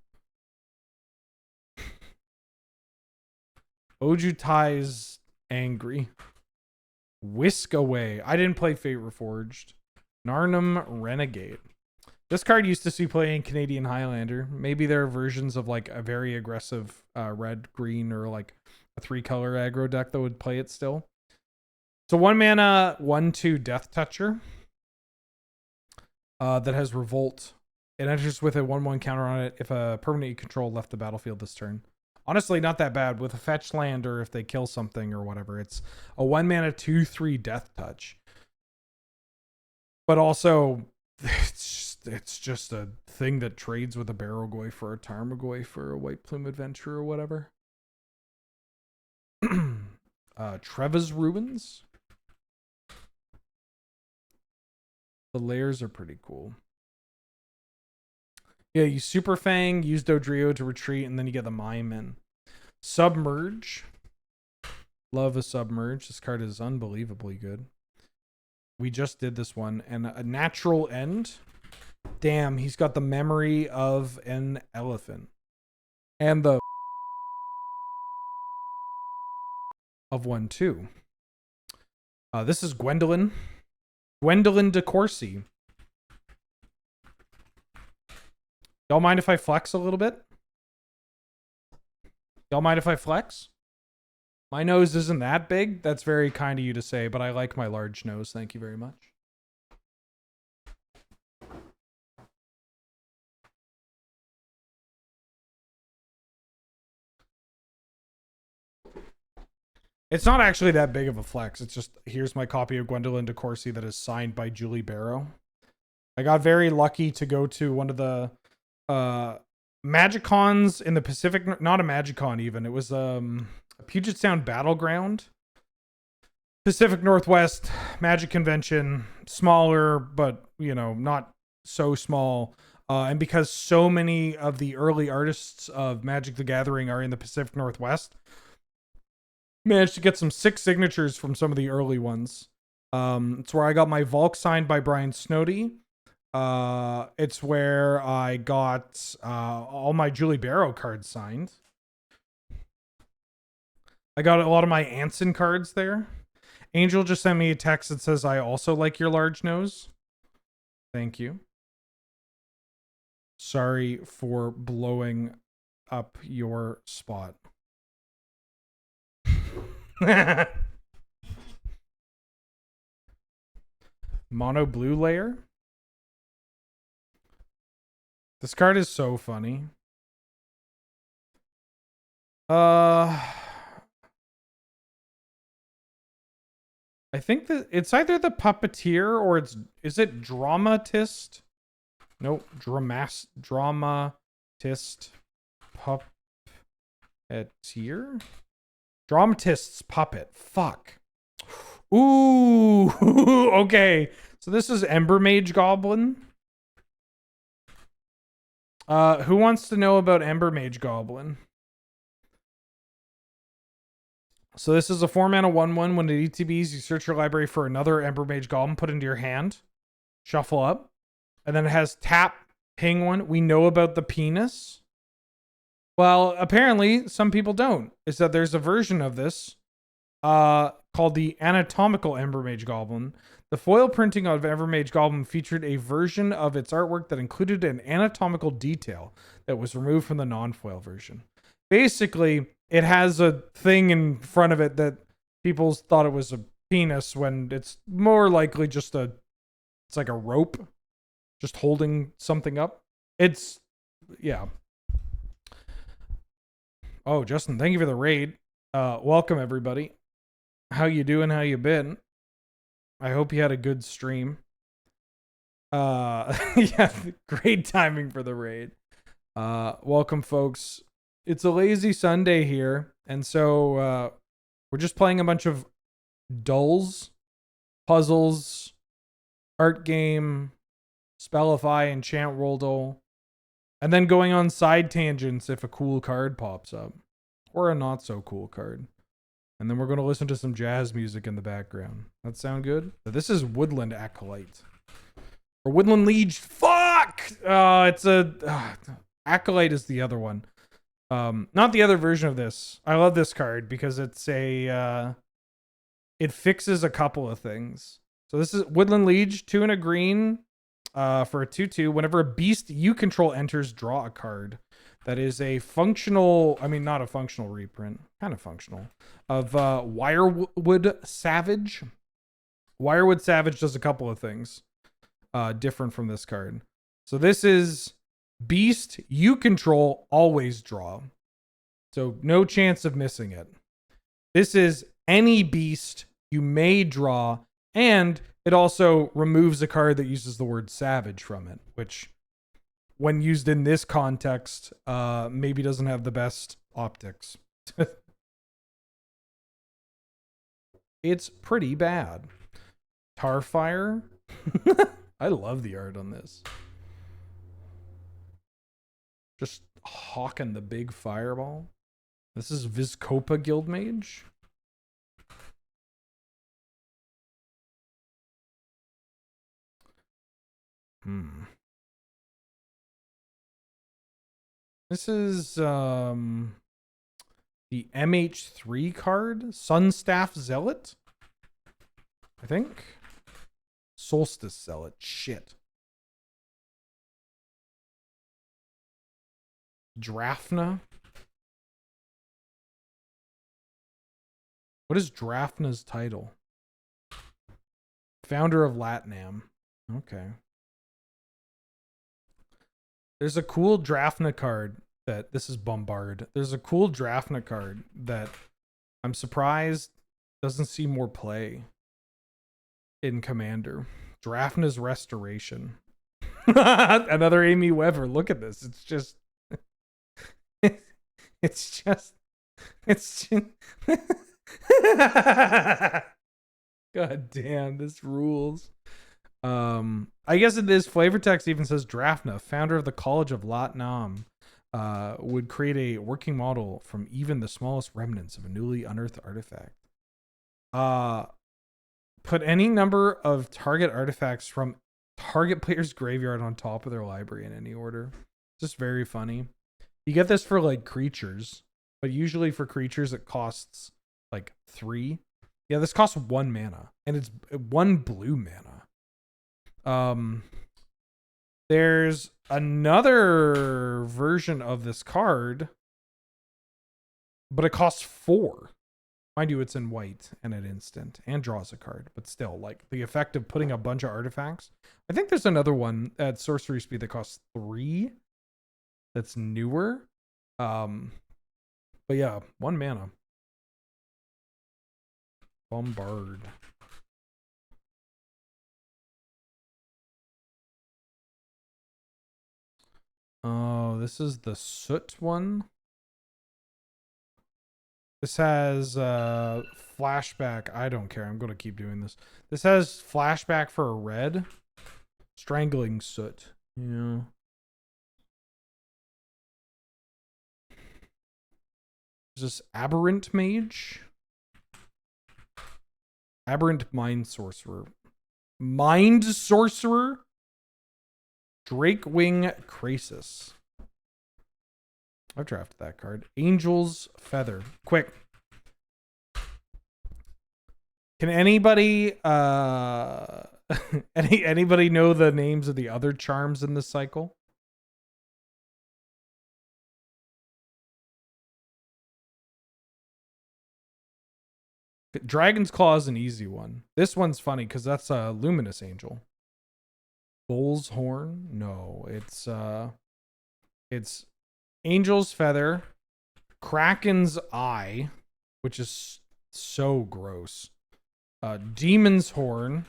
Ojutai's Angry. Whisk Away. I didn't play Fate Reforged. Narnum Renegade. This card used to see play in Canadian Highlander. Maybe there are versions of like a very aggressive red, green, or like a 3-color aggro deck that would play it still. It's a 1-mana 1/2 Death Toucher that has Revolt. It enters with a 1/1 counter on it if a permanent you control left the battlefield this turn. Honestly, not that bad with a fetch land or if they kill something or whatever. It's a 1-mana 2/3 Death Touch. But also, it's just a thing that trades with a Barrowgoyf or a Tarmogoyf or a White Plume Adventure or whatever. Treva's Ruins. The layers are pretty cool. Yeah, you Super Fang, use Dodrio to retreat, and then you get the Mime in. Submerge. Love a Submerge. This card is unbelievably good. We just did this one. And a Natural End. Damn, he's got the Memory of an Elephant. And the of one too. This is Gwendolyn. Gwendolyn DeCourcy. Y'all mind if I flex a little bit? Y'all mind if I flex? My nose isn't that big. That's very kind of you to say, but I like my large nose. Thank you very much. It's not actually that big of a flex. It's just, here's my copy of Gwendolyn DeCourcy that is signed by Julie Barrow. I got very lucky to go to one of the Magicons in the Pacific, not a Magicon even. It was a Puget Sound Battleground. Pacific Northwest Magic Convention, smaller, but not so small. And because so many of the early artists of Magic the Gathering are in the Pacific Northwest, managed to get some sick signatures from some of the early ones. It's where I got my Volk signed by Brian Snowdy. It's where I got all my Julie Barrow cards signed. I got a lot of my Anson cards there. Angel just sent me a text that says, I also like your large nose. Thank you. Sorry for blowing up your spot. Mono blue layer. This card is so funny. I think that it's either the puppeteer or is it dramatist? Nope, dramatist puppeteer? Dramatist's puppet. Fuck. Ooh, okay. So this is Ember Mage Goblin. Who wants to know about Ember Mage Goblin? So this is a 4-mana 1/1. When it ETBs, you search your library for another Ember Mage Goblin, put into your hand, shuffle up, and then it has tap, ping one. We know about the penis. Well, apparently some people don't. Is that there's a version of this called the Anatomical Ember Mage Goblin. The foil printing of Ember Mage Goblin featured a version of its artwork that included an anatomical detail that was removed from the non-foil version. Basically, it has a thing in front of it that people thought it was a penis when it's more likely just it's like a rope just holding something up. Yeah. Oh, Justin, thank you for the raid. Welcome everybody. How you doing? How you been? I hope you had a good stream. Yeah, great timing for the raid. Welcome folks. It's a lazy Sunday here, and so we're just playing a bunch of dulls, puzzles, art game, Spellify, Enchant, Worldle, and then going on side tangents if a cool card pops up, or a not so cool card. And then we're going to listen to some jazz music in the background. That sound good? This is Woodland Acolyte. Or Woodland Liege. Fuck! It's a... Acolyte is the other one. Not the other version of this. I love this card because it's a... it fixes a couple of things. So this is Woodland Liege, 2 and a green for a 2/2. Whenever a beast you control enters, draw a card. That is a functional, I mean, not a functional reprint, kind of functional, of Wirewood Savage. Wirewood Savage does a couple of things different from this card. So this is beast you control, always draw. So no chance of missing it. This is any beast you may draw, and it also removes a card that uses the word savage from it, which, when used in this context, maybe doesn't have the best optics. It's pretty bad. Tarfire. I love the art on this. Just hawking the big fireball. This is Vizkopa Guildmage. This is the MH3 card, Sunstaff Zealot, I think. Solstice Zealot, shit. Drafna. What is Drafna's title? Founder of Latnam. Okay. There's a cool Drafna card that, this is Bombard. There's a cool Drafna card that I'm surprised doesn't see more play in Commander. Drafna's Restoration. Another Amy Weber. Look at this. It's just God damn, this rules. I guess in this flavor text even says Drafna, founder of the College of Lat Nam, would create a working model from even the smallest remnants of a newly unearthed artifact. Put any number of target artifacts from target player's graveyard on top of their library in any order. Just very funny. You get this for like creatures, but usually for creatures it costs like 3. Yeah, this costs 1 mana, and it's 1 blue mana. There's another version of this card, but it costs 4. Mind you, it's in white and an instant and draws a card, but still, like the effect of putting a bunch of artifacts. I think there's another one at sorcery speed that costs 3. That's newer. But yeah, 1 mana. Bombard. Oh, this is the soot one. This has flashback. I don't care. I'm going to keep doing this. This has flashback for a red. Strangling soot. Yeah. Is this Aberrant Mage? Aberrant Mind Sorcerer. Mind Sorcerer? Drakewing Krasis. I've drafted that card. Angel's Feather. Quick. Can anybody anybody know the names of the other charms in this cycle? Dragon's Claw is an easy one. This one's funny because that's a Luminous Angel. Bull's Horn? No, it's Angel's Feather, Kraken's Eye, which is so gross. Demon's Horn,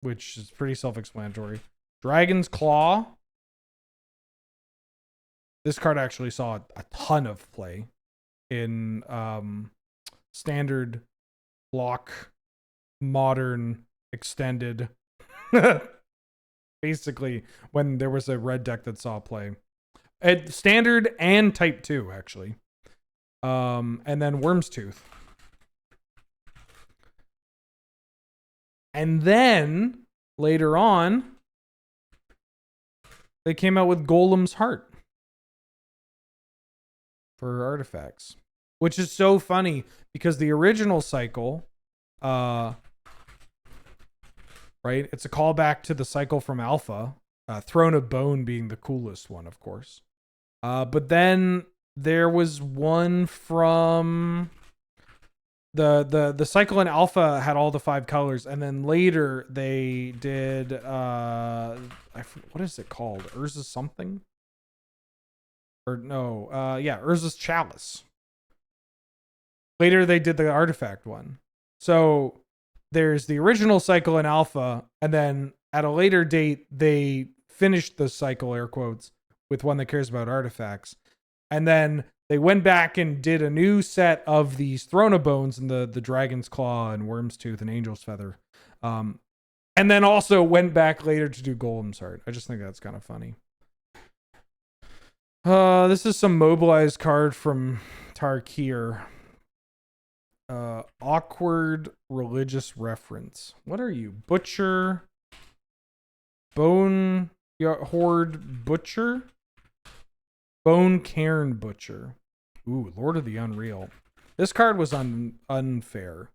which is pretty self-explanatory. Dragon's Claw. This card actually saw a ton of play in standard, block, modern, extended. Basically, when there was a red deck that saw play. At standard and type 2, actually. And then Worm's Tooth. And then, later on, they came out with Golem's Heart for artifacts. Which is so funny, because the original cycle, right? It's a callback to the cycle from Alpha. Throne of Bone being the coolest one, of course. But then there was one from the cycle in Alpha had all the 5 colors, and then later they did what is it called? Urza's something? Or no, yeah, Urza's Chalice. Later they did the artifact one. So there's the original cycle in Alpha, and then at a later date they finished the cycle, air quotes, with one that cares about artifacts. And then they went back and did a new set of these Throne of Bones and the Dragon's Claw and Worm's Tooth and Angel's Feather. And then also went back later to do Golem's Heart. I just think that's kind of funny. This is some mobilized card from Tarkir. Awkward religious reference. What are you? Butcher? Bone Horde Butcher? Bone Cairn Butcher. Ooh, Lord of the Unreal. This card was unfair.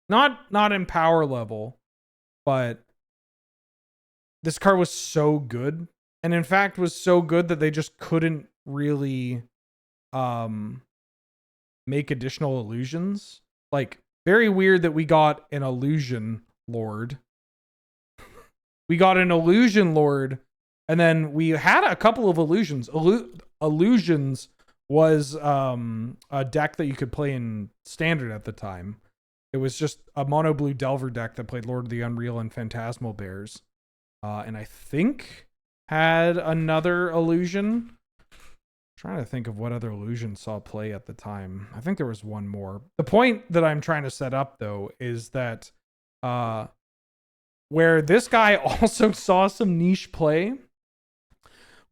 Not in power level, but this card was so good. And in fact was so good that they just couldn't really make additional illusions. Like, very weird that we got an Illusion Lord. We got an Illusion Lord, and then we had a couple of illusions. Illusions was a deck that you could play in Standard at the time. It was just a mono blue Delver deck that played Lord of the Unreal and Phantasmal Bears. And I think had another illusion. Trying to think of what other illusion saw play at the time. I think there was one more. The point that I'm trying to set up, though, is that where this guy also saw some niche play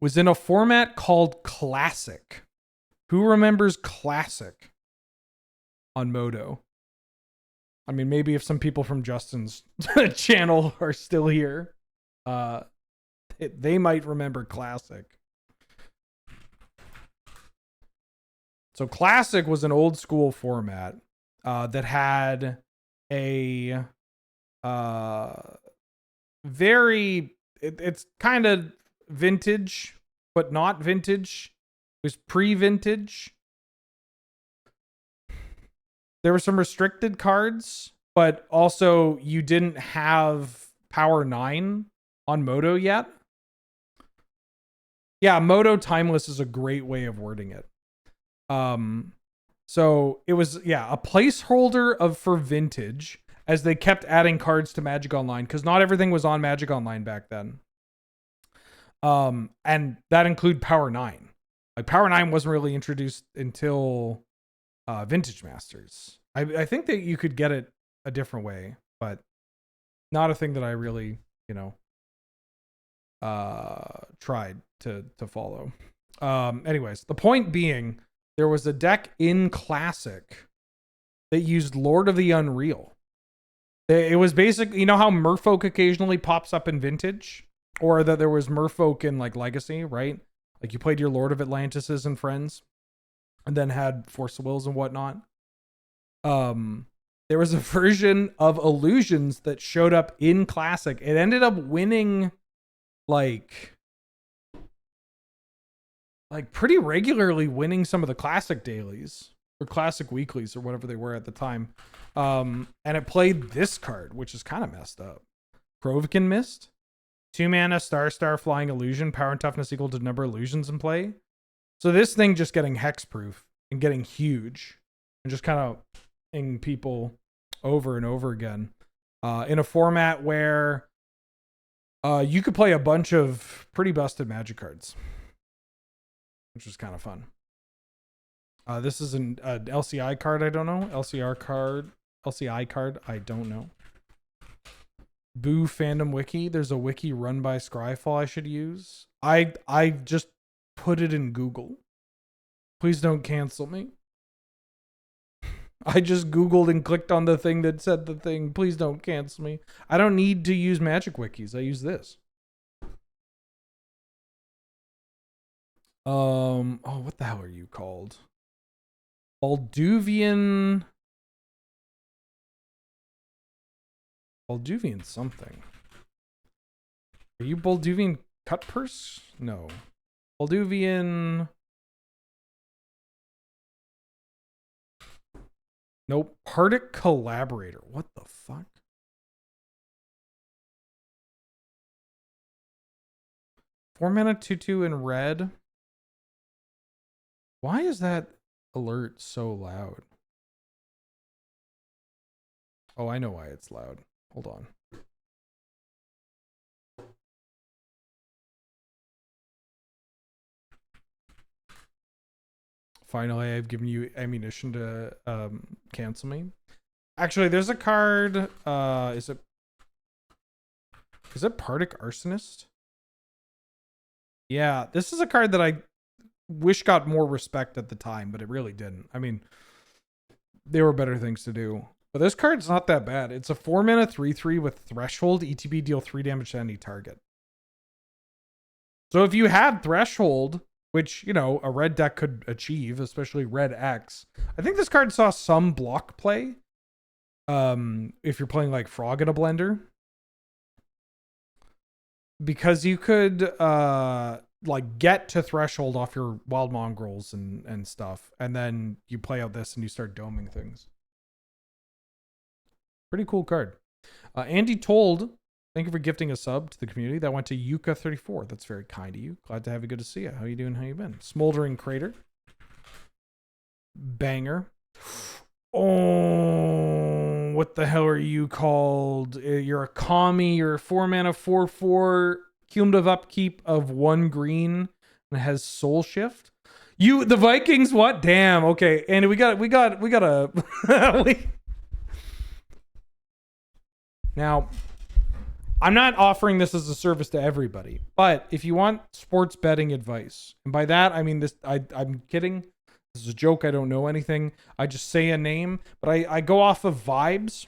was in a format called Classic. Who remembers Classic on Modo? I mean, maybe if some people from Justin's channel are still here, they might remember Classic. So Classic was an old school format that had a it's kind of vintage, but not vintage. It was pre-vintage. There were some restricted cards, but also you didn't have Power 9 on Modo yet. Yeah, Modo Timeless is a great way of wording it. So it was, a placeholder for vintage as they kept adding cards to Magic Online, because not everything was on Magic Online back then. And that include Power 9. Like Power 9 wasn't really introduced until Vintage Masters. I think that you could get it a different way, but not a thing that I really, tried to follow. Anyways, the point being, there was a deck in Classic that used Lord of the Unreal. It was basically, you know how Merfolk occasionally pops up in Vintage? Or that there was Merfolk in like Legacy, right? Like you played your Lord of Atlantises and friends, and then had Force of Wills and whatnot. There was a version of Illusions that showed up in Classic. It ended up winning like pretty regularly, winning some of the Classic dailies or Classic weeklies or whatever they were at the time. And it played this card, which is kind of messed up. Krovikan Mist. 2 mana, star, flying illusion, power and toughness equal to number of illusions in play. So this thing just getting hexproof and getting huge and just kind of ing people over and over again in a format where you could play a bunch of pretty busted Magic cards, which was kind of fun. This is an LCI card. I don't know. LCI card. I don't know. Boo fandom wiki. There's a wiki run by Scryfall I should use. I just put it in Google. Please don't cancel me. I just Googled and clicked on the thing that said the thing. Please don't cancel me. I don't need to use Magic wikis. I use this. Oh, what the hell are you called? Balduvian something. Are you Balduvian Cutpurse? No. Balduvian. Nope. Partick Collaborator. What the fuck? Four mana 2/2 in red. Why is that alert so loud? Oh, I know why it's loud. Hold on. Finally, I've given you ammunition to cancel me. Actually, there's a card. Is it Partick Arsonist? Yeah, this is a card that I wish got more respect at the time, but it really didn't. I mean, there were better things to do. But this card's not that bad. It's a 4 mana 3/3 with Threshold. ETB, deal 3 damage to any target. So if you had Threshold, which, you know, a red deck could achieve, especially red X, I think this card saw some block play. If you're playing like Frog in a Blender. Because you could like get to Threshold off your Wild Mongrels and stuff, and then you play out this and you start doming things. Pretty cool card. Andy Told, thank you for gifting a sub to the community. That went to Yuka34. That's very kind of you. Glad to have you. Good to see you. How you doing? How you been? Smoldering Crater. Banger. Oh, what the hell are you called? You're a commie. You're a 4 mana 4/4 cumulative upkeep of 1 green and it has Soul Shift. The Vikings, what? Damn. Okay. And we got a, now, I'm not offering this as a service to everybody, but if you want sports betting advice, and by that, I mean this, I'm kidding. This is a joke. I don't know anything. I just say a name, but I go off of vibes.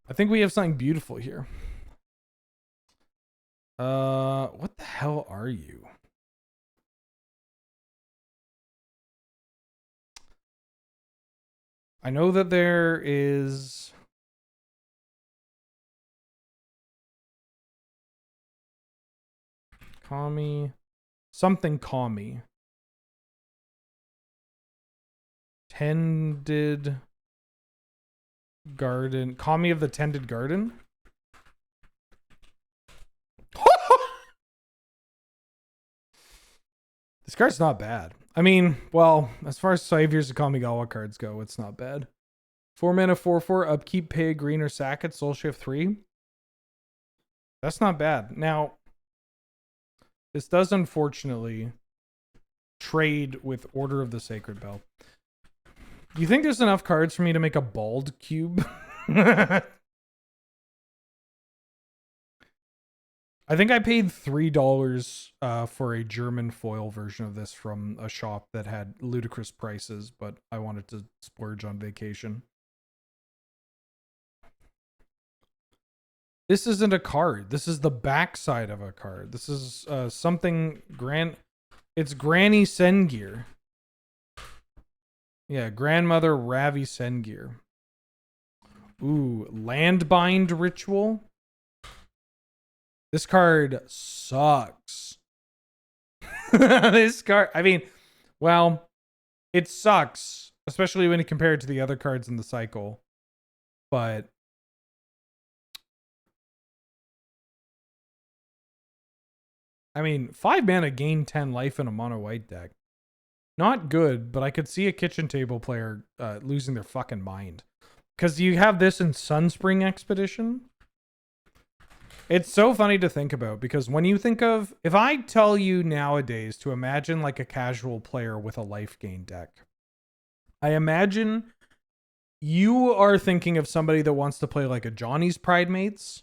I think we have something beautiful here. What the hell are you? I know that there is... Kami. Something Kami. Tended Garden. Kami of the Tended Garden? This card's not bad. I mean, well, as far as Saviors of Kamigawa cards go, it's not bad. 4 mana, 4/4, upkeep, pay a green or sack it, soul shift 3. That's not bad. Now, this does unfortunately trade with Order of the Sacred Bell. Do you think there's enough cards for me to make a bald cube? I think I paid $3 for a German foil version of this from a shop that had ludicrous prices, but I wanted to splurge on vacation. This isn't a card. This is the backside of a card. This is something It's Granny Sengir. Yeah, Grandmother Ravi Sengir. Ooh, Landbind Ritual. This card sucks. This card, I mean, well, it sucks, especially when you compare it to the other cards in the cycle. But I mean, 5 mana gain 10 life in a mono white deck. Not good, but I could see a kitchen table player losing their fucking mind. Because you have this in Sunspring Expedition. It's so funny to think about, because when you think of... If I tell you nowadays to imagine like a casual player with a life gain deck, I imagine you are thinking of somebody that wants to play like a Johnny's Pridemates,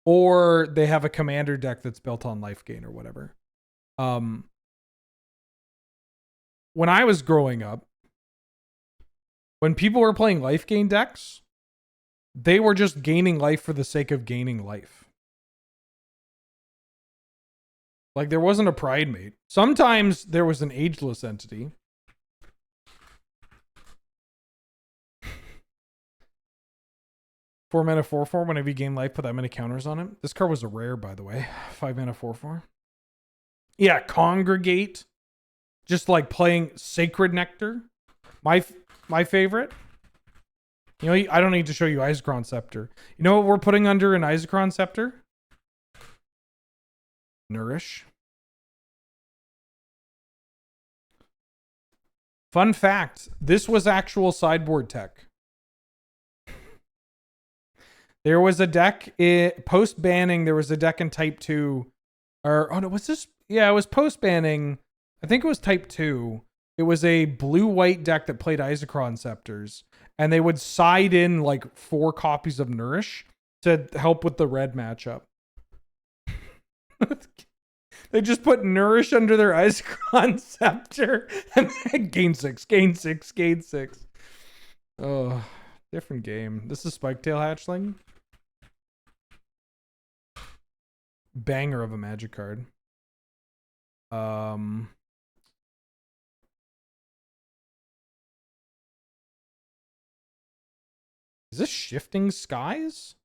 or they have a commander deck that's built on life gain or whatever. When I was growing up, when people were playing life gain decks, they were just gaining life for the sake of gaining life. Like, there wasn't a Pridemate. Sometimes there was an ageless entity. Four mana, 4/4. Whenever you gain life, put that many counters on it. This card was a rare, by the way. 5 mana, 4/4. Yeah, Congregate. Just like playing Sacred Nectar. My favorite. You know, I don't need to show you Isochron Scepter. You know what we're putting under an Isochron Scepter? Nourish. Fun fact, this was actual sideboard tech. There was a deck, post-banning, there was a deck in Type 2. Or, oh no, what's this? Yeah, it was post-banning. I think it was Type 2. It was a blue-white deck that played Isochron Scepters. And they would side in like 4 copies of Nourish to help with the red matchup. They just put Nourish under their Isochron Scepter and then gain 6, gain 6, gain 6. Oh, different game. This is Spiketail Hatchling. Banger of a Magic card. Is this Shifting Skies?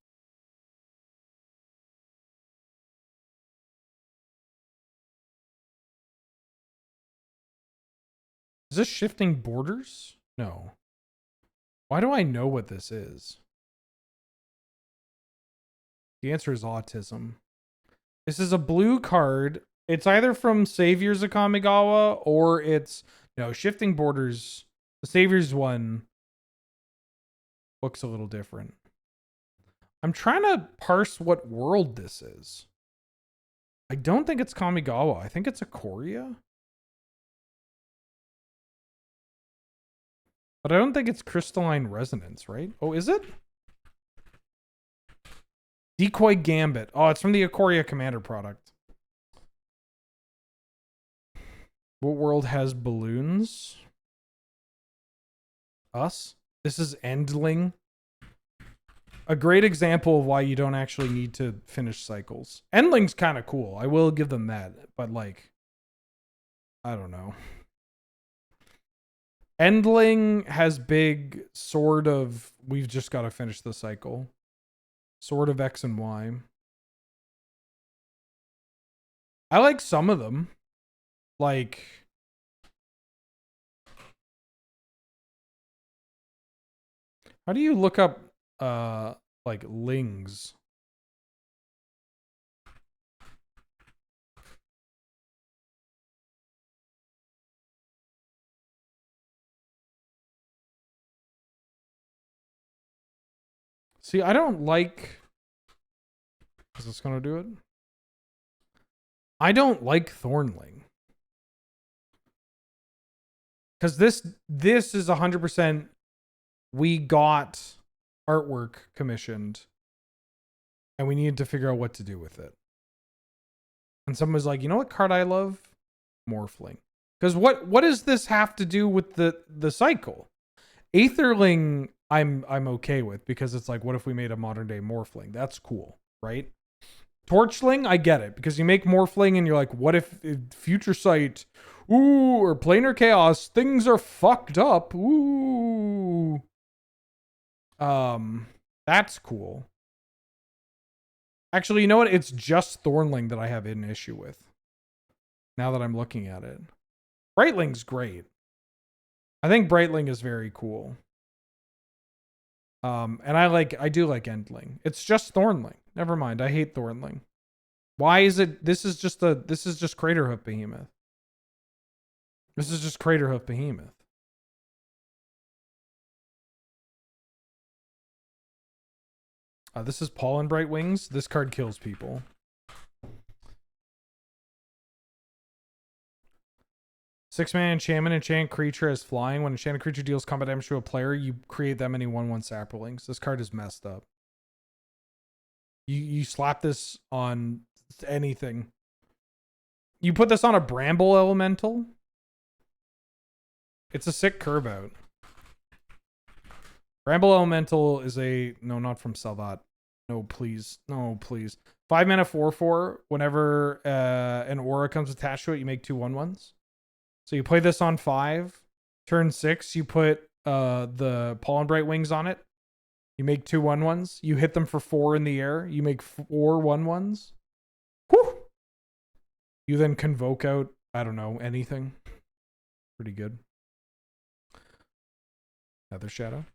Is this Shifting Borders? No. Why do I know what this is? The answer is autism. This is a blue card. It's either from Saviors of Kamigawa or it's... No, Shifting Borders. The Saviors one looks a little different. I'm trying to parse what world this is. I don't think it's Kamigawa. I think it's Ikoria. But I don't think it's Crystalline Resonance, right? Oh, is it? Decoy Gambit. Oh, it's from the Ikoria Commander product. What world has balloons? Us? This is Endling. A great example of why you don't actually need to finish cycles. Endling's kind of cool. I will give them that. But, like, I don't know. Endling has big sort of, we've just got to finish the cycle. Sort of X and Y. I like some of them. Like, how do you look up like lings? See, I don't like, is this gonna do it? I don't like Thornling. Because this is 100%, we got artwork commissioned and we needed to figure out what to do with it. And someone was like, you know what card I love? Morphling. Because what does this have to do with the cycle? Aetherling I'm okay with, because it's like, what if we made a modern day Morphling? That's cool, right? Torchling, I get it, because you make Morphling and you're like, what if Future Sight, ooh, or Planar Chaos, things are fucked up, ooh. That's cool. Actually, you know what? It's just Thornling that I have an issue with. Now that I'm looking at it. Brightling's great. I think Brightling is very cool. And I do like Endling. It's just Thornling. Never mind. I hate Thornling. Why is it? This is just Craterhoof Behemoth. This is just Craterhoof Behemoth. This is Pollen Bright Wings. This card kills people. Six-man enchantment. Enchant creature as flying. When enchanted creature deals combat damage to a player, you create that many 1/1 saplings. This card is messed up. You slap this on anything. You put this on a Bramble Elemental. It's a sick curve out. Bramble Elemental is a... No, not from Salvat. No, please. No, please. 5 mana 4/4. Whenever an aura comes attached to it, you make 2 1/1s. So you play this on 5. Turn 6, you put the Pollen Bright Wings on it. You make 2 1/1s. You hit them for 4 in the air. You make 4 1/1s. Whew! You then convoke out, I don't know, anything. Pretty good. Nether Shadow.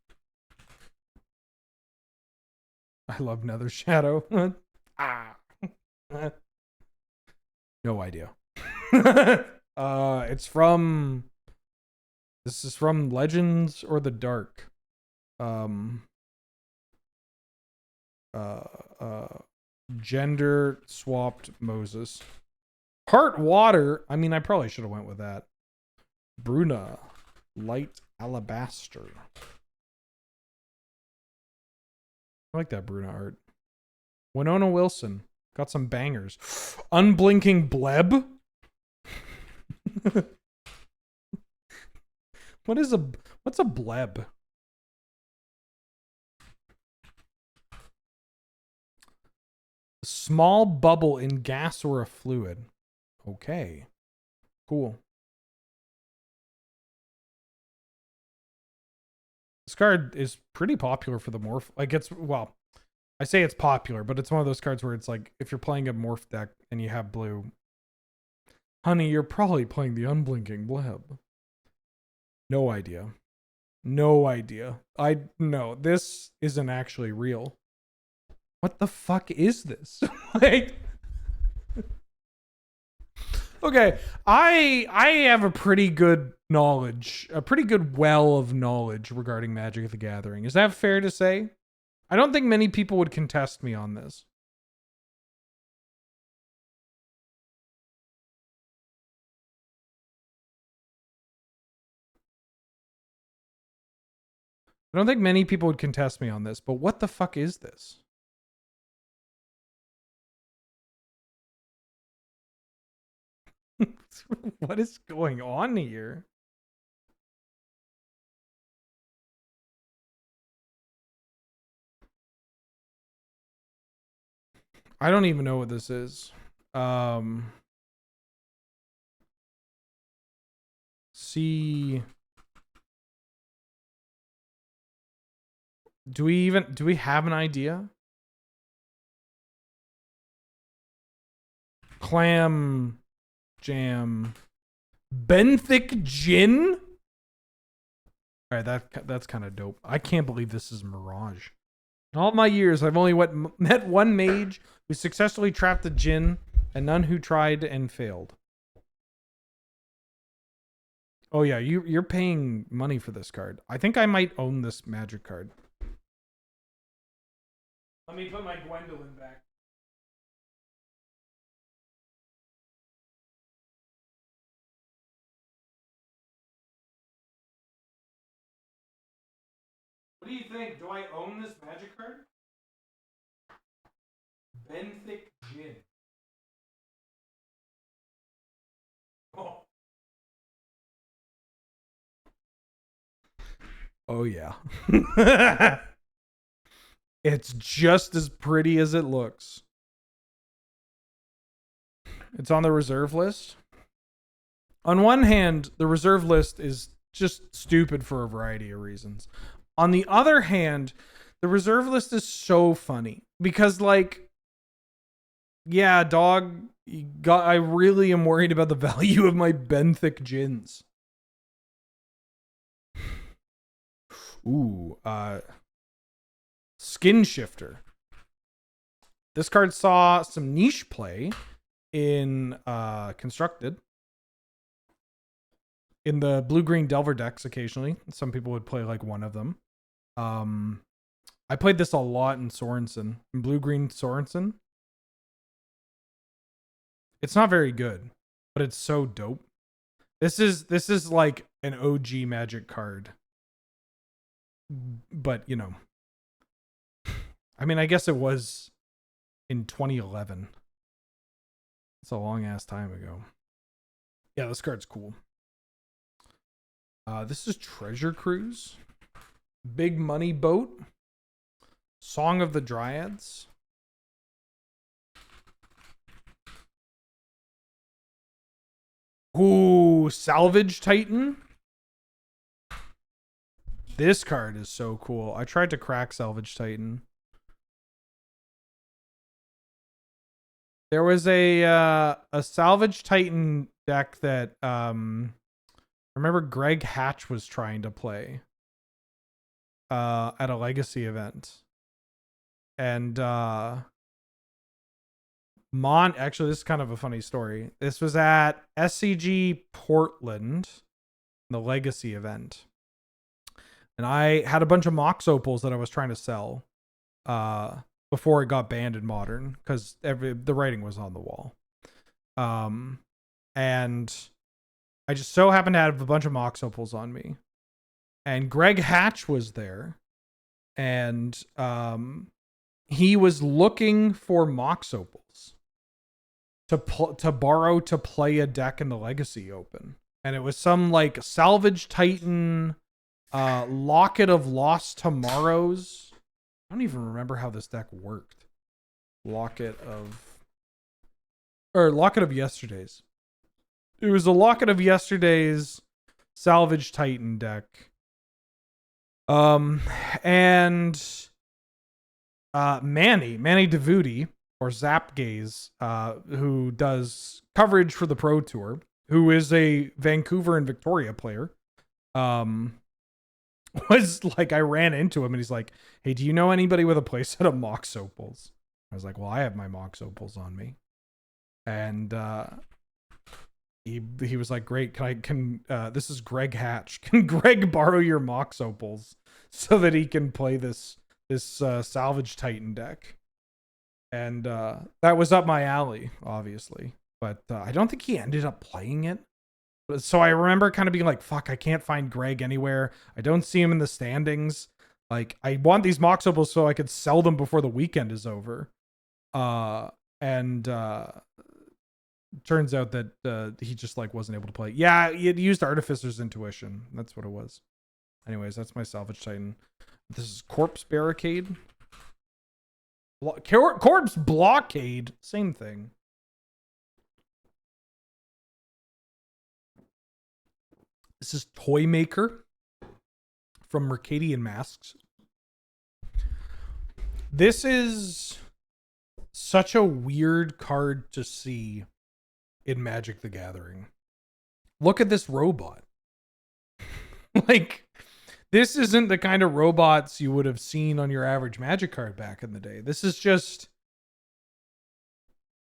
I love Nether Shadow. Ah. No idea. It's from... This is from Legends or the Dark. Gender swapped Moses. Heart Water. I mean, I probably should have went with that. Bruna. Light Alabaster. I like that Bruna art. Winona Wilson. Got some bangers. Unblinking Bleb. What's a bleb? A small bubble in gas or a fluid. Okay. Cool. This card is pretty popular for the morph. Like, it's, well, I say it's popular, but it's one of those cards where it's like, if you're playing a morph deck and you have blue, honey, you're probably playing the Unblinking Bleb. No idea. No idea. No, this isn't actually real. What the fuck is this? Like, okay, I have a pretty good knowledge, a pretty good well of knowledge regarding Magic the Gathering. Is that fair to say? I don't think many people would contest me on this. I don't think many people would contest me on this, but what the fuck is this? What is going on here? I don't even know what this is. See, do we have an idea? Clam jam, benthic gin. All right, that's kind of dope. I can't believe this is Mirage. In all my years, I've only met one mage who successfully trapped a djinn, and none who tried and failed. Oh yeah, you're paying money for this card. I think I might own this magic card. Let me put my Gwendolyn back. What do you think? Do I own this magic card? Benthic Gin. Oh. Oh yeah. It's just as pretty as it looks. It's on the reserve list. On one hand, the reserve list is just stupid for a variety of reasons. On the other hand, the reserve list is so funny because, like, yeah, dog, I really am worried about the value of my benthic gins. Ooh, Skin Shifter. This card saw some niche play in Constructed. In the blue-green Delver decks occasionally. Some people would play like one of them. I played this a lot in Sorensen. In blue-green Sorensen. It's not very good, but it's so dope. This is like an OG Magic card. But, you know. I mean, I guess it was in 2011. It's a long-ass time ago. Yeah, this card's cool. This is Treasure Cruise. Big Money Boat. Song of the Dryads. Ooh, Salvage Titan. This card is so cool. I tried to crack Salvage Titan. There was a Salvage Titan deck that I remember Greg Hatch was trying to play at a Legacy event. And actually, this is kind of a funny story. This was at SCG Portland, the Legacy event. And I had a bunch of Mox Opals that I was trying to sell before it got banned in Modern, because the writing was on the wall. And I just so happened to have a bunch of Mox Opals on me. And Greg Hatch was there. And he was looking for Mox Opals to borrow to play a deck in the Legacy Open. And it was some like Salvage Titan, Locket of Lost Tomorrows. I don't even remember how this deck worked. Locket of Yesterdays. It was a Locket of Yesterday's Salvage Titan deck. And Manny Devuti, or Zapgaze, who does coverage for the Pro Tour, who is a Vancouver and Victoria player, was like, I ran into him and he's like, hey, do you know anybody with a playset of Mox Opals? I was like, well, I have my Mox Opals on me. And he was like, great, this is Greg Hatch. Can Greg borrow your Mox Opals so that he can play this Salvage Titan deck? And that was up my alley, obviously. But I don't think he ended up playing it. So I remember kind of being like, fuck, I can't find Greg anywhere. I don't see him in the standings. Like, I want these mox opals so I could sell them before the weekend is over. And turns out that he just like wasn't able to play. Yeah, it used Artificer's Intuition. That's what it was. Anyways, that's my Salvage Titan. This is Corpse Barricade. Corpse Blockade. Same thing. This is Toy Maker from Mercadian Masks. This is such a weird card to see in Magic the Gathering. Look at this robot. Like, this isn't the kind of robots you would have seen on your average Magic card back in the day. This is just,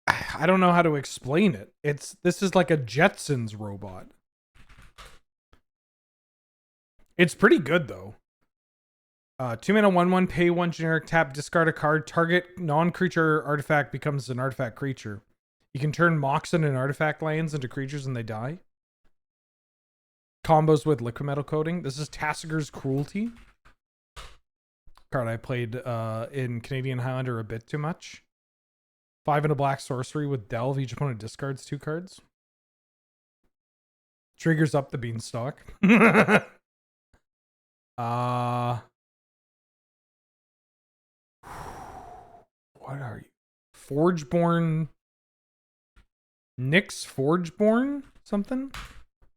I don't know how to explain it. This is like a Jetsons robot. It's pretty good though. 2 mana 1/1, pay 1 generic, tap, discard a card, target non-creature artifact becomes an artifact creature. You can turn Moxen and artifact lands into creatures and they die. Combos with liquid metal coating. This is Tassiger's Cruelty. Card I played in Canadian Highlander a bit too much. 5 and a black sorcery with Delve. Each opponent discards 2 cards. Triggers up the Beanstalk. What are you? Forgeborn. Nyx Forgeborn? Something?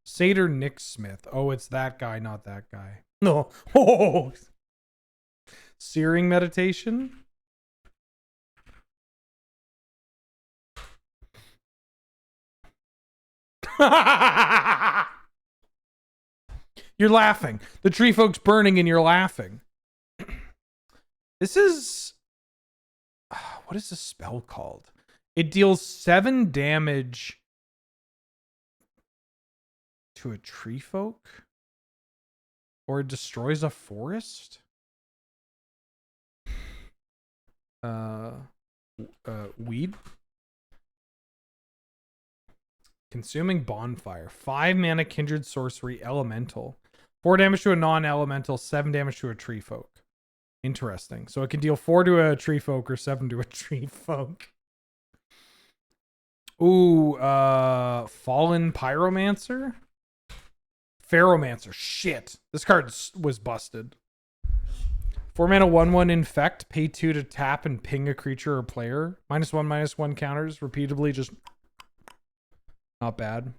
Satyr Nyx Smith. Oh, it's that guy, not that guy. No. Oh. Searing Meditation. You're laughing. The tree folk's burning and you're laughing. This is... what is this spell called? It deals 7 damage to a tree folk? Or it destroys a forest? Weed? Consuming Bonfire. 5 mana Kindred Sorcery Elemental. 4 damage to a non-elemental, 7 damage to a tree folk. Interesting. So it can deal 4 to a tree folk or 7 to a tree folk. Ooh, Fallen Pyromancer? Ferromancer. Shit. This card was busted. 4 mana 1/1 Infect. Pay 2 to tap and ping a creature or player. -1/-1 counters. Repeatedly just... not bad.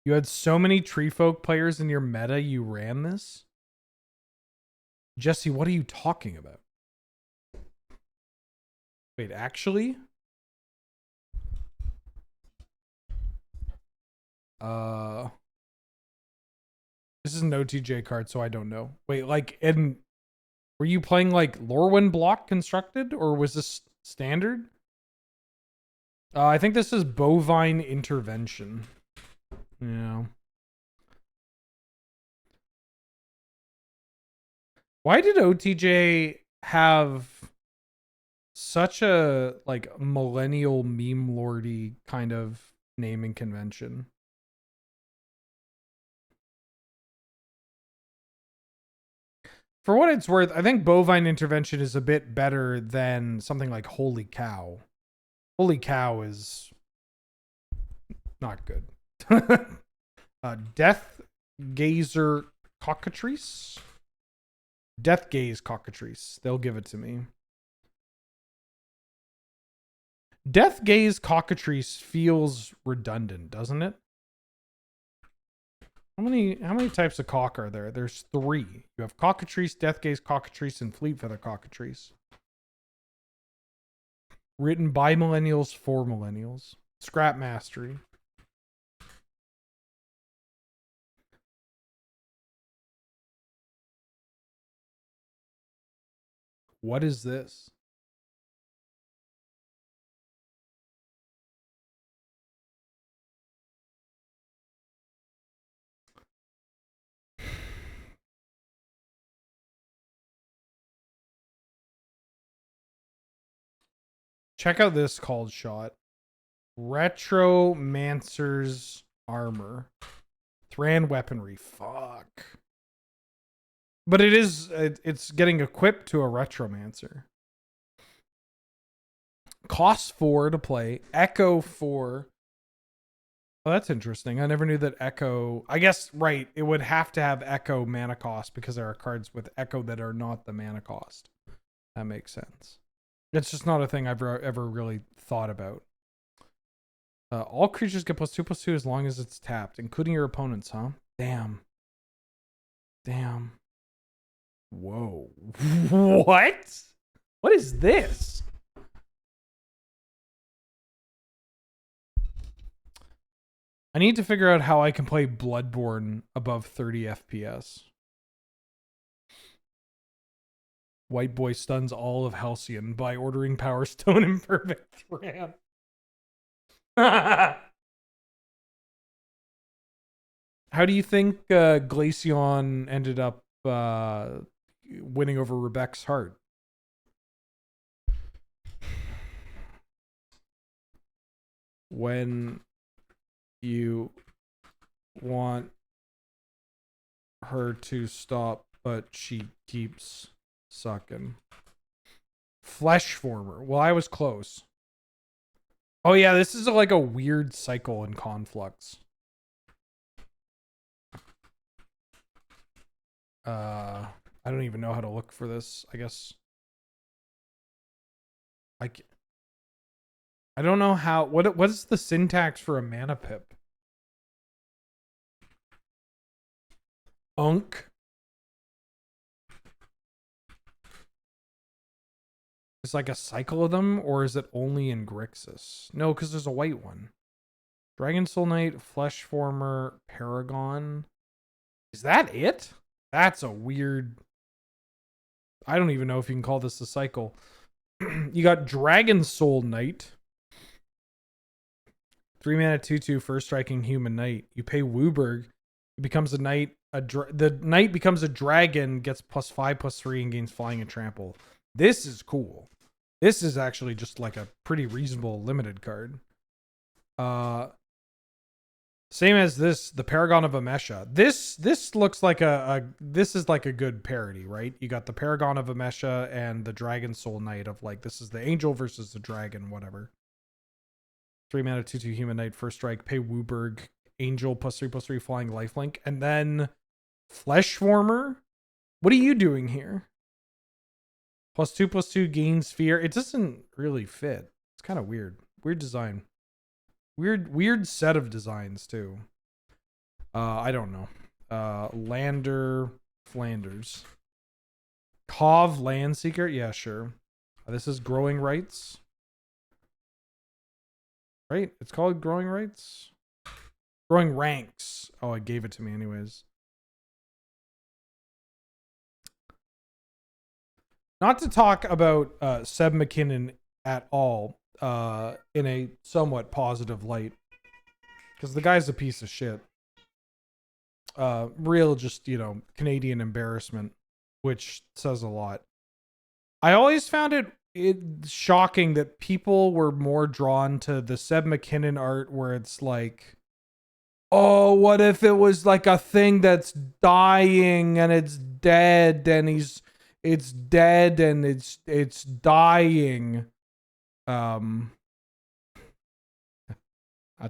You had so many tree folk players in your meta, you ran this? Jesse, what are you talking about? Wait, actually? This is an OTJ card, so I don't know. Wait, like, were you playing like Lorwyn block constructed, or was this standard? I think this is Bovine Intervention. Yeah. Why did OTJ have such a like millennial meme lordy kind of naming convention? For what it's worth, I think Bovine Intervention is a bit better than something like Holy Cow. Holy Cow is not good. Death Gazer Cockatrice? Death Gaze Cockatrice. They'll give it to me. Death Gaze Cockatrice feels redundant, doesn't it? How many types of cock are there? There's 3. You have Cockatrice, Death Gaze Cockatrice, and Fleet Feather Cockatrice. Written by millennials for millennials. Scrap Mastery. What is this? Check out this called shot. Retromancer's Armor. Thran Weaponry. Fuck. But it's getting equipped to a Retromancer. Costs 4 to play. Echo 4. Oh, that's interesting. I never knew that Echo... I guess, right, it would have to have Echo mana cost because there are cards with Echo that are not the mana cost. That makes sense. It's just not a thing I've ever really thought about. All creatures get +2/+2 as long as it's tapped, including your opponents, huh? Damn. Damn. Whoa. What? What is this? I need to figure out how I can play Bloodborne above 30 FPS. White boy stuns all of Halcyon by ordering Power Stone in Perfect Ram. How do you think Glaceon ended up winning over Rebecca's heart? When you want her to stop, but she keeps sucking. Flesh former. Well, I was close. Oh yeah, this is like a weird cycle in Conflux. I don't even know how to look for this. I guess I don't know how. What is the syntax for a mana pip? Unk. It's like a cycle of them, or is it only in Grixis? No, because there's a white one. Dragon Soul Knight, Flesh Former, Paragon. Is that it? That's a weird... I don't even know if you can call this a cycle. You got Dragon Soul Knight. 3 mana 2/2 first striking human knight. You pay Wooburg. It becomes a knight. The knight becomes a dragon, gets +5/+3 and gains flying and trample. This is cool. This is actually just like a pretty reasonable limited card. Same as this, the Paragon of Amesha. This looks like this is like a good parody, right? You got the Paragon of Amesha and the Dragon Soul Knight of like, this is the angel versus the dragon, whatever. 3 mana 2/2 human knight, first strike, pay Wooburg, angel +3/+3 flying lifelink, and then Flesh Former. What are you doing here? +2/+2 gains fear. It doesn't really fit. It's kind of weird. Weird design. Weird set of designs too. I don't know. Lander Flanders. Cov Landseeker? Yeah, sure. This is Growing Rights. Right? It's called Growing Rights? Growing Ranks. Oh, it gave it to me anyways. Not to talk about Seb McKinnon at all in a somewhat positive light, because the guy's a piece of shit. Real just, Canadian embarrassment, which says a lot. I always found it shocking that people were more drawn to the Seb McKinnon art where it's like, oh, what if it was like a thing that's dying and it's dead and it's dead and it's dying. Not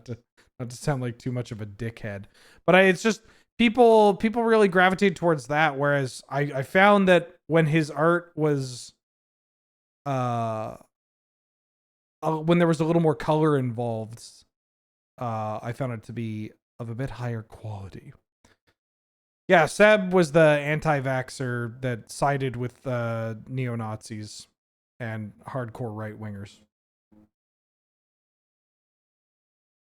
to sound like too much of a dickhead, but it's just people really gravitate towards that. Whereas I found that when his art was, when there was a little more color involved, I found it to be of a bit higher quality. Yeah, Seb was the anti-vaxxer that sided with neo-Nazis and hardcore right-wingers.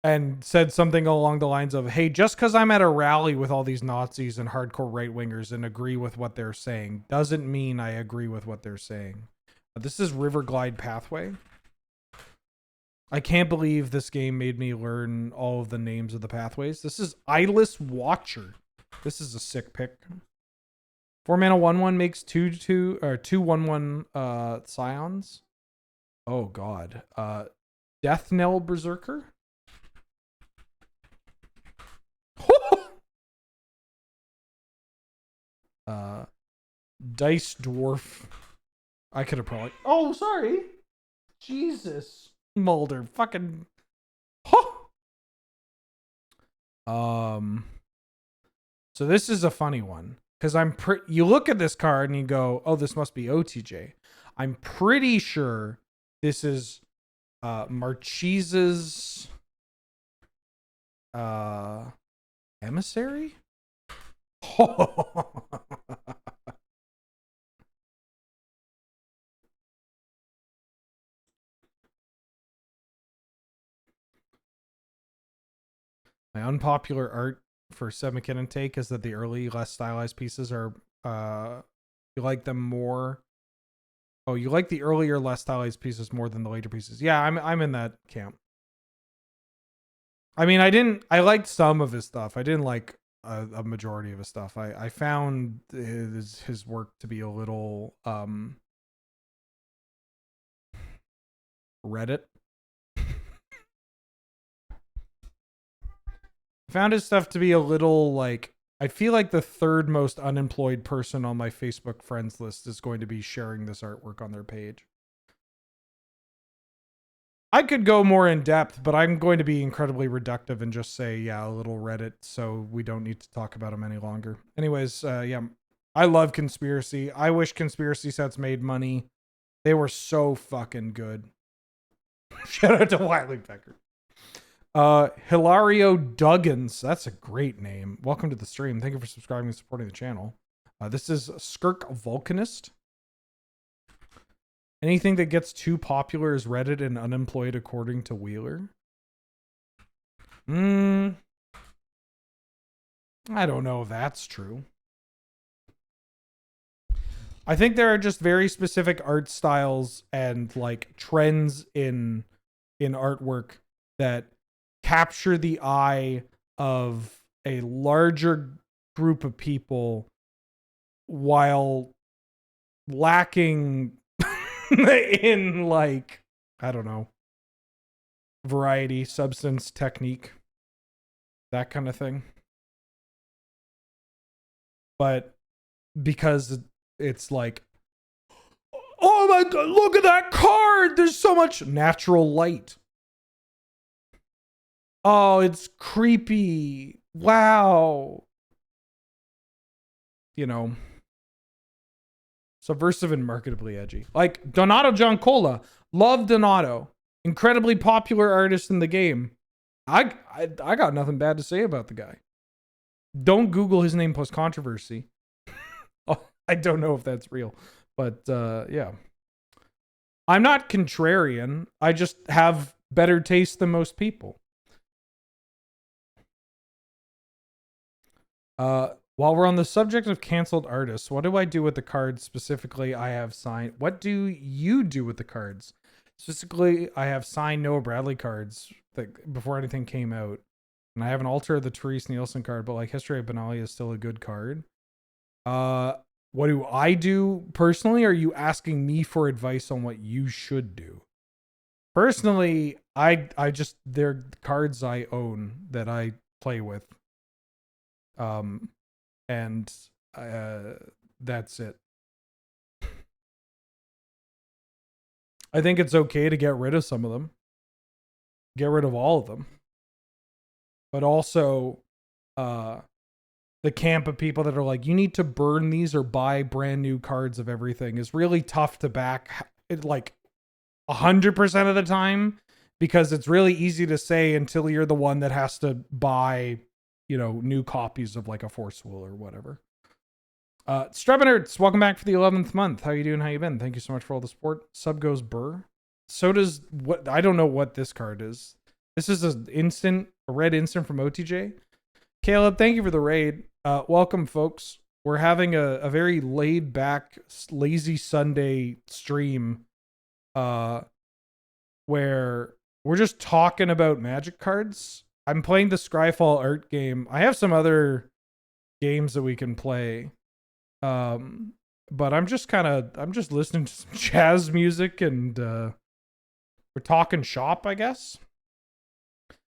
And said something along the lines of, hey, just because I'm at a rally with all these Nazis and hardcore right-wingers and agree with what they're saying doesn't mean I agree with what they're saying. This is Riverglide Pathway. I can't believe this game made me learn all of the names of the pathways. This is Eyeless Watcher. This is a sick pick. 4 mana 1/1 makes 2/1/1 scions. Oh god. Death Knell Berserker. Dice Dwarf. I could have probably. Oh, sorry. Jesus. Mulder. Fucking. Huh. So this is a funny one. Because you look at this card and you go, oh, this must be OTJ. I'm pretty sure this is Marchise's emissary? My unpopular art for 7 McKinnon take is that the early, less stylized pieces are you like them more. Oh, you like the earlier, less stylized pieces more than the later pieces. Yeah, I'm in that camp. I mean, I liked some of his stuff. I didn't like a majority of his stuff. I found his work to be a little Reddit. I found his stuff to be a little like, I feel like the third most unemployed person on my Facebook friends list is going to be sharing this artwork on their page. I could go more in depth, but I'm going to be incredibly reductive and just say, yeah, a little Reddit, so we don't need to talk about him any longer. Anyways, yeah, I love Conspiracy. I wish Conspiracy sets made money. They were so fucking good. Shout out to Wiley Pecker. Hilario Duggins. That's a great name. Welcome to the stream. Thank you for subscribing and supporting the channel. This is Skirk Vulcanist. Anything that gets too popular is Reddit and unemployed, according to Wheeler. I don't know if that's true. I think there are just very specific art styles and like trends in artwork that capture the eye of a larger group of people while lacking in, like, I don't know, variety, substance, technique, that kind of thing. But because it's like, oh my god, look at that card, there's so much natural light. Oh, it's creepy. Wow. You know, subversive and marketably edgy. Like Donato Giancola. Love Donato. Incredibly popular artist in the game. I got nothing bad to say about the guy. Don't Google his name plus controversy. Oh, I don't know if that's real. But yeah. I'm not contrarian. I just have better taste than most people. While we're on the subject of canceled artists, what do I do with the cards specifically I have signed? What do you do with the cards? Specifically, I have signed Noah Bradley cards that before anything came out. And I have an Altar of the Therese Nielsen card, but like History of Benalia is still a good card. What do I do personally? Are you asking me for advice on what you should do? Personally, I just, they're cards I own that I play with. And that's it. I think it's okay to get rid of some of them. Get rid of all of them. But also, the camp of people that are like, you need to burn these or buy brand new cards of everything is really tough to back it like 100% of the time, because it's really easy to say until you're the one that has to buy, you know, new copies of like a Force Will or whatever. Strebenerts, welcome back for the 11th month. How you doing? How you been? Thank you so much for all the support. Sub goes Burr. So does what? I don't know what this card is. This is a red instant from OTJ. Caleb, thank you for the raid. Welcome, folks. We're having a very laid back, lazy Sunday stream, where we're just talking about Magic cards. I'm playing the Scryfall Art Game. I have some other games that we can play. But I'm just listening to some jazz music and we're talking shop, I guess.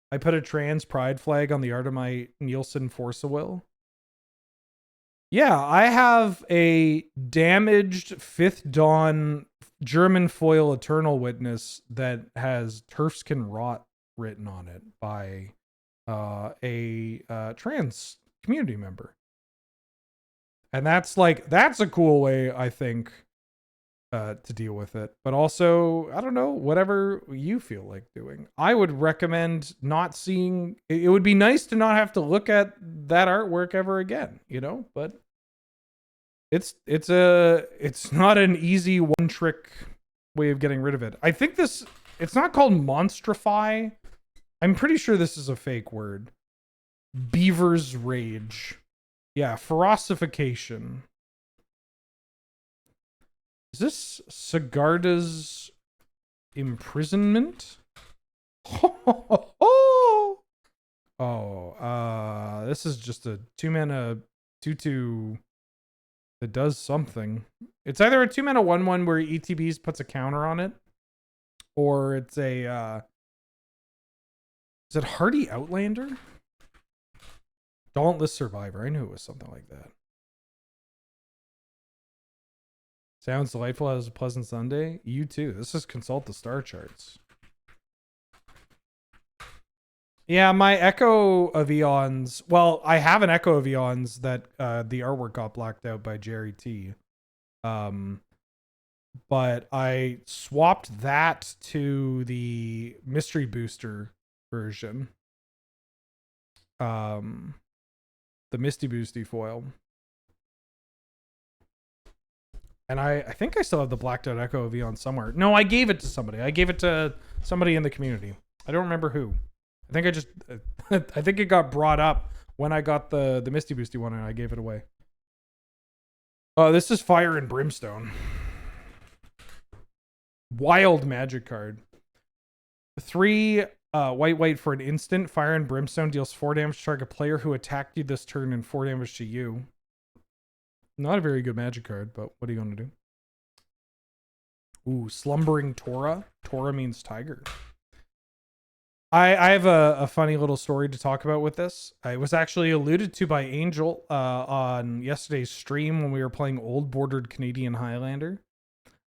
I put a trans pride flag on the Artemite Nielsen Force of Will. Yeah, I have a damaged 5th Dawn German foil Eternal Witness that has Turfs Can Rot written on it by a trans community member. And that's a cool way, I think, to deal with it. But also, I don't know, whatever you feel like doing. I would recommend not seeing. It would be nice to not have to look at that artwork ever again, you know. But it's not an easy one trick way of getting rid of it. I think it's not called monstrify. I'm pretty sure this is a fake word. Beaver's Rage. Yeah, ferocification. Is this Sigarda's imprisonment? This is just a 2-mana 2/2 that does something. It's either a 2-mana 1/1 where ETBs puts a counter on it, or it's a is it Hardy Outlander? Dauntless Survivor. I knew it was something like that. Sounds delightful. Has a pleasant Sunday. You too. This is Consult the Star Charts. Yeah, my Echo of Eons. Well, I have an Echo of Eons that the artwork got blacked out by Jerry T. But I swapped that to the Mystery Booster version. The Misty Boosty foil. And I think I still have the blacked out Echo of Eon somewhere. No, I gave it to somebody. I gave it to somebody in the community. I don't remember who. I think I think it got brought up when I got the Misty Boosty one and I gave it away. Oh, this is Fire and Brimstone. Wild magic card. 3 white for an instant. Fire and Brimstone deals 4 damage to target player who attacked you this turn and 4 damage to you. Not a very good magic card, but what are you going to do? Ooh, Slumbering Tora. Tora means tiger. I have a funny little story to talk about with this. It was actually alluded to by Angel on yesterday's stream when we were playing Old Bordered Canadian Highlander.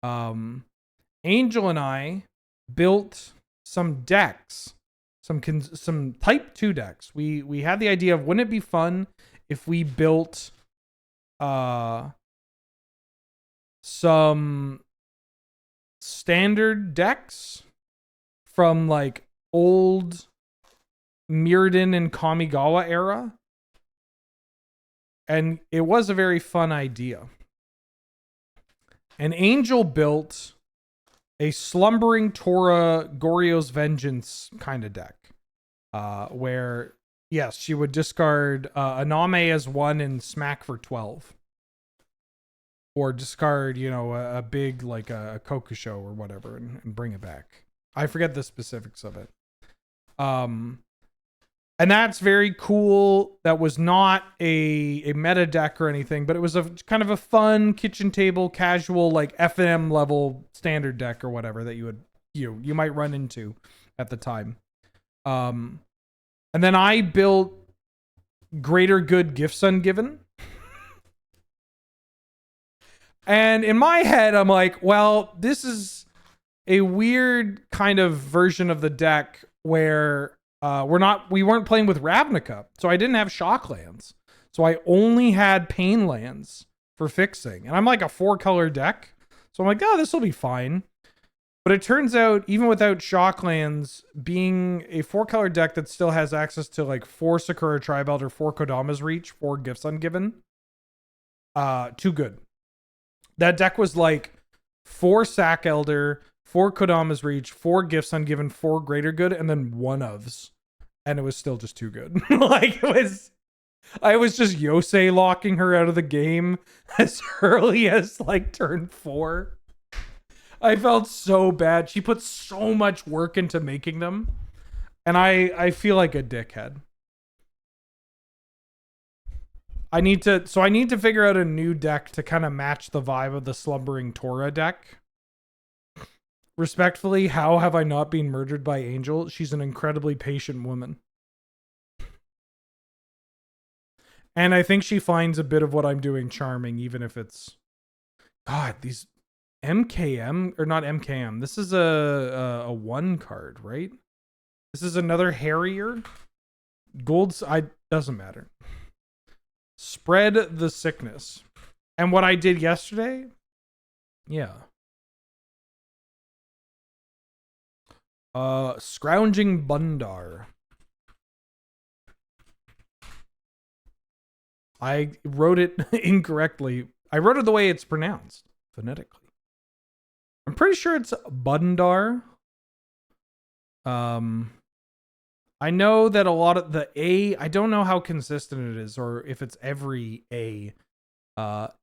Angel and I built some decks, some Type 2 decks. We had the idea of, wouldn't it be fun if we built some standard decks from like old Mirrodin and Kamigawa era. And it was a very fun idea. And Angel built a Slumbering Tora Goryo's Vengeance kind of deck. Where, yes, she would discard Aname as 1 and smack for 12. Or discard, a big, like a Kokusho or whatever and bring it back. I forget the specifics of it. And that's very cool. That was not a meta deck or anything, but it was a kind of a fun kitchen table, casual, like FNM level standard deck or whatever that you might run into at the time. And then I built Greater Good Gifts Ungiven. And in my head, I'm like, well, this is a weird kind of version of the deck where we weren't playing with Ravnica, so I didn't have shock lands. So I only had pain lands for fixing. And I'm like a 4-color deck. So I'm like, oh, this will be fine. But it turns out, even without shock lands, being a 4-color deck that still has access to like 4 Sakura Tribe Elder, 4 Kodama's Reach, 4 Gifts Ungiven, too good. That deck was like 4 Sack Elder, 4 Kodama's Reach, 4 Gifts Ungiven, 4 Greater Good, and then 1 ofs. And it was still just too good. I was just Yosei locking her out of the game as early as like turn 4. I felt so bad. She put so much work into making them. And I feel like a dickhead. I need to figure out a new deck to kind of match the vibe of the Slumbering Tora deck. Respectfully, how have I not been murdered by Angel? She's an incredibly patient woman. And I think she finds a bit of what I'm doing charming, even if it's God, these MKM or not MKM. This is a one card, right? This is another Harrier. Gold's I doesn't matter. Spread the sickness. And what I did yesterday, yeah. Scrounging Bundar. I wrote it incorrectly. I wrote it the way it's pronounced, phonetically. I'm pretty sure it's Bundar. I know that a lot of the A, I don't know how consistent it is or if it's every A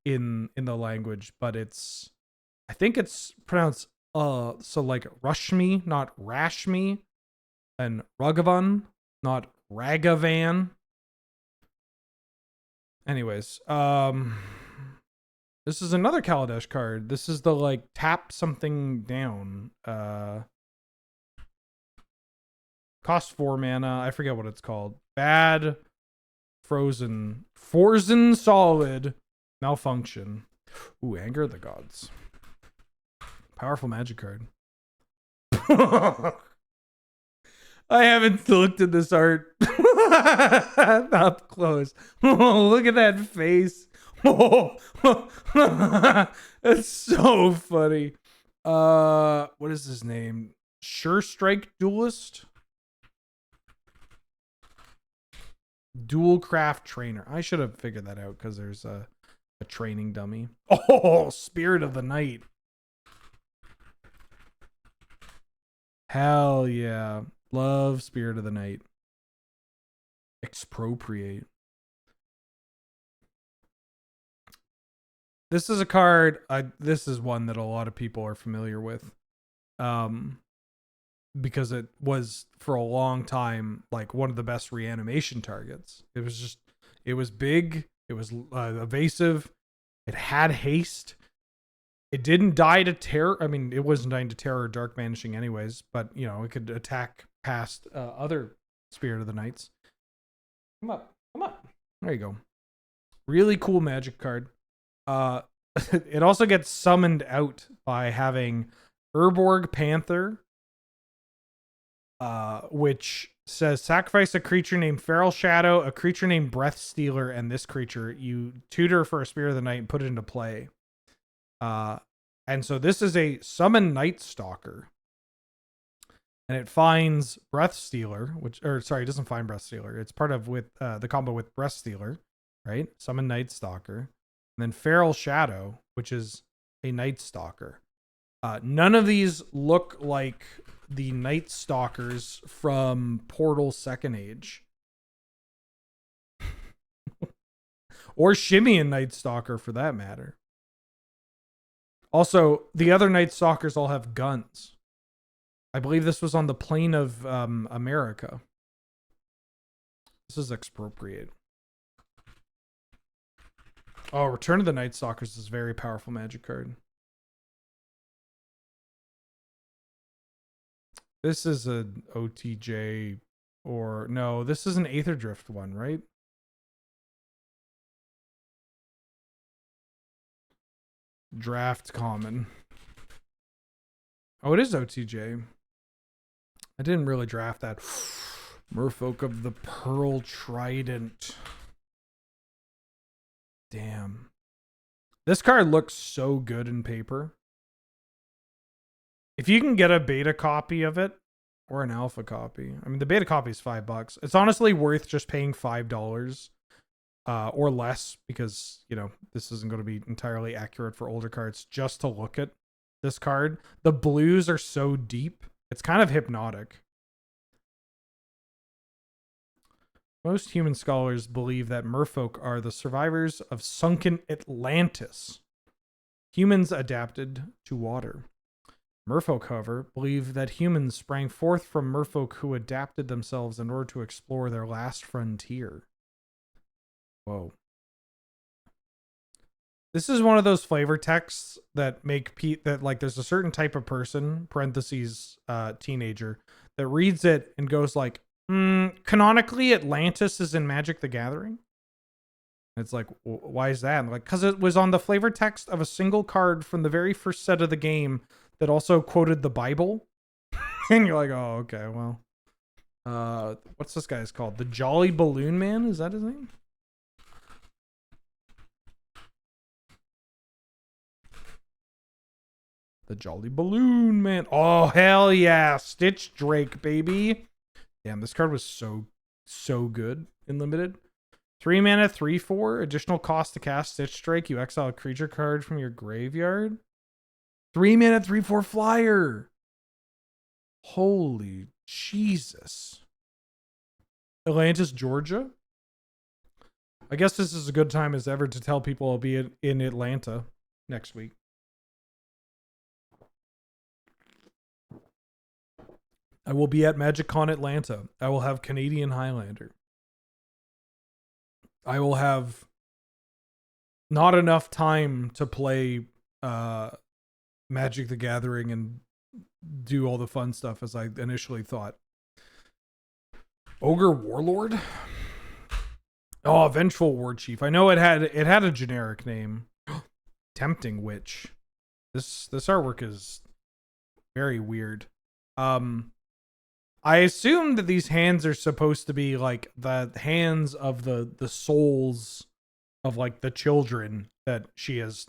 in the language, but it's I think it's pronounced so like Rushmi, not Rashmi, and Ragavan, not Ragavan. Anyways, this is another Kaladesh card. This is the like tap something down. Cost 4 mana. I forget what it's called. Bad Frozen Solid Malfunction. Ooh, Anger of the Gods. Powerful magic card. I haven't looked at this art up close. Look at that face. That's so funny. What is his name? Sure Strike Duelist? Dual Craft Trainer. I should have figured that out because there's a training dummy. Oh, Spirit of the Night. Hell yeah. Love Spirit of the Night. Expropriate. This is a card. This is one that a lot of people are familiar with. Because it was for a long time like one of the best reanimation targets. It was big, it was evasive, it had haste, it didn't die to terror. I mean, it wasn't dying to terror or dark vanishing anyways, but you know, it could attack past other Spirit of the Nights. Come up. There you go. Really cool magic card. It also gets summoned out by having Urborg Panther, which says sacrifice a creature named Feral Shadow, a creature named Breath Stealer, and this creature you tutor for a Spirit of the Night and put it into play. And so this is a summon Night Stalker. And it finds Breath Stealer, it doesn't find Breath Stealer. It's part of the combo with Breath Stealer, right? Summon Night Stalker. And then Feral Shadow, which is a Night Stalker. None of these look like the Night Stalkers from Portal Second Age. Or Shimmy and Night Stalker for that matter. Also, the other Night Stalkers all have guns. I believe this was on the plane of America. This is Expropriate. Oh, Return of the Night Stalkers is a very powerful magic card. This is an OTJ or no, this is an Aether Drift one, right? Draft common. Oh, it is OTJ. I didn't really draft that. Merfolk of the Pearl Trident. Damn. This card looks so good in paper. If you can get a beta copy of it or an alpha copy, I mean, the beta copy is $5. It's honestly worth just paying $5 or less because, you know, this isn't going to be entirely accurate for older cards just to look at this card. The blues are so deep. It's kind of hypnotic. Most human scholars believe that merfolk are the survivors of sunken Atlantis. Humans adapted to water. Merfolk, however, believe that humans sprang forth from merfolk who adapted themselves in order to explore their last frontier. Whoa. This is one of those flavor texts that make that like there's a certain type of person, parentheses, teenager, that reads it and goes like, canonically Atlantis is in Magic the Gathering. It's like, why is that? I'm like, because it was on the flavor text of a single card from the very first set of the game that also quoted the Bible. And you're like, oh, okay, well. What's this guy's called? The Jolly Balloon Man? Is that his name? The Jolly Balloon Man. Oh, hell yeah. Stitch Drake, baby. Damn, this card was so good in limited. 3 mana, 3/4. Additional cost to cast Stitch Drake. You exile a creature card from your graveyard. 3 mana, 3/4 flyer. Holy Jesus. Atlantis, Georgia. I guess this is a good time as ever to tell people I'll be in Atlanta next week. I will be at MagicCon Atlanta. I will have Canadian Highlander. I will have not enough time to play Magic the Gathering and do all the fun stuff as I initially thought. Ogre Warlord? Oh, Vengeful War Chief. I know it had a generic name. Tempting Witch. This artwork is very weird. I assume that these hands are supposed to be like the hands of the souls of like the children that she has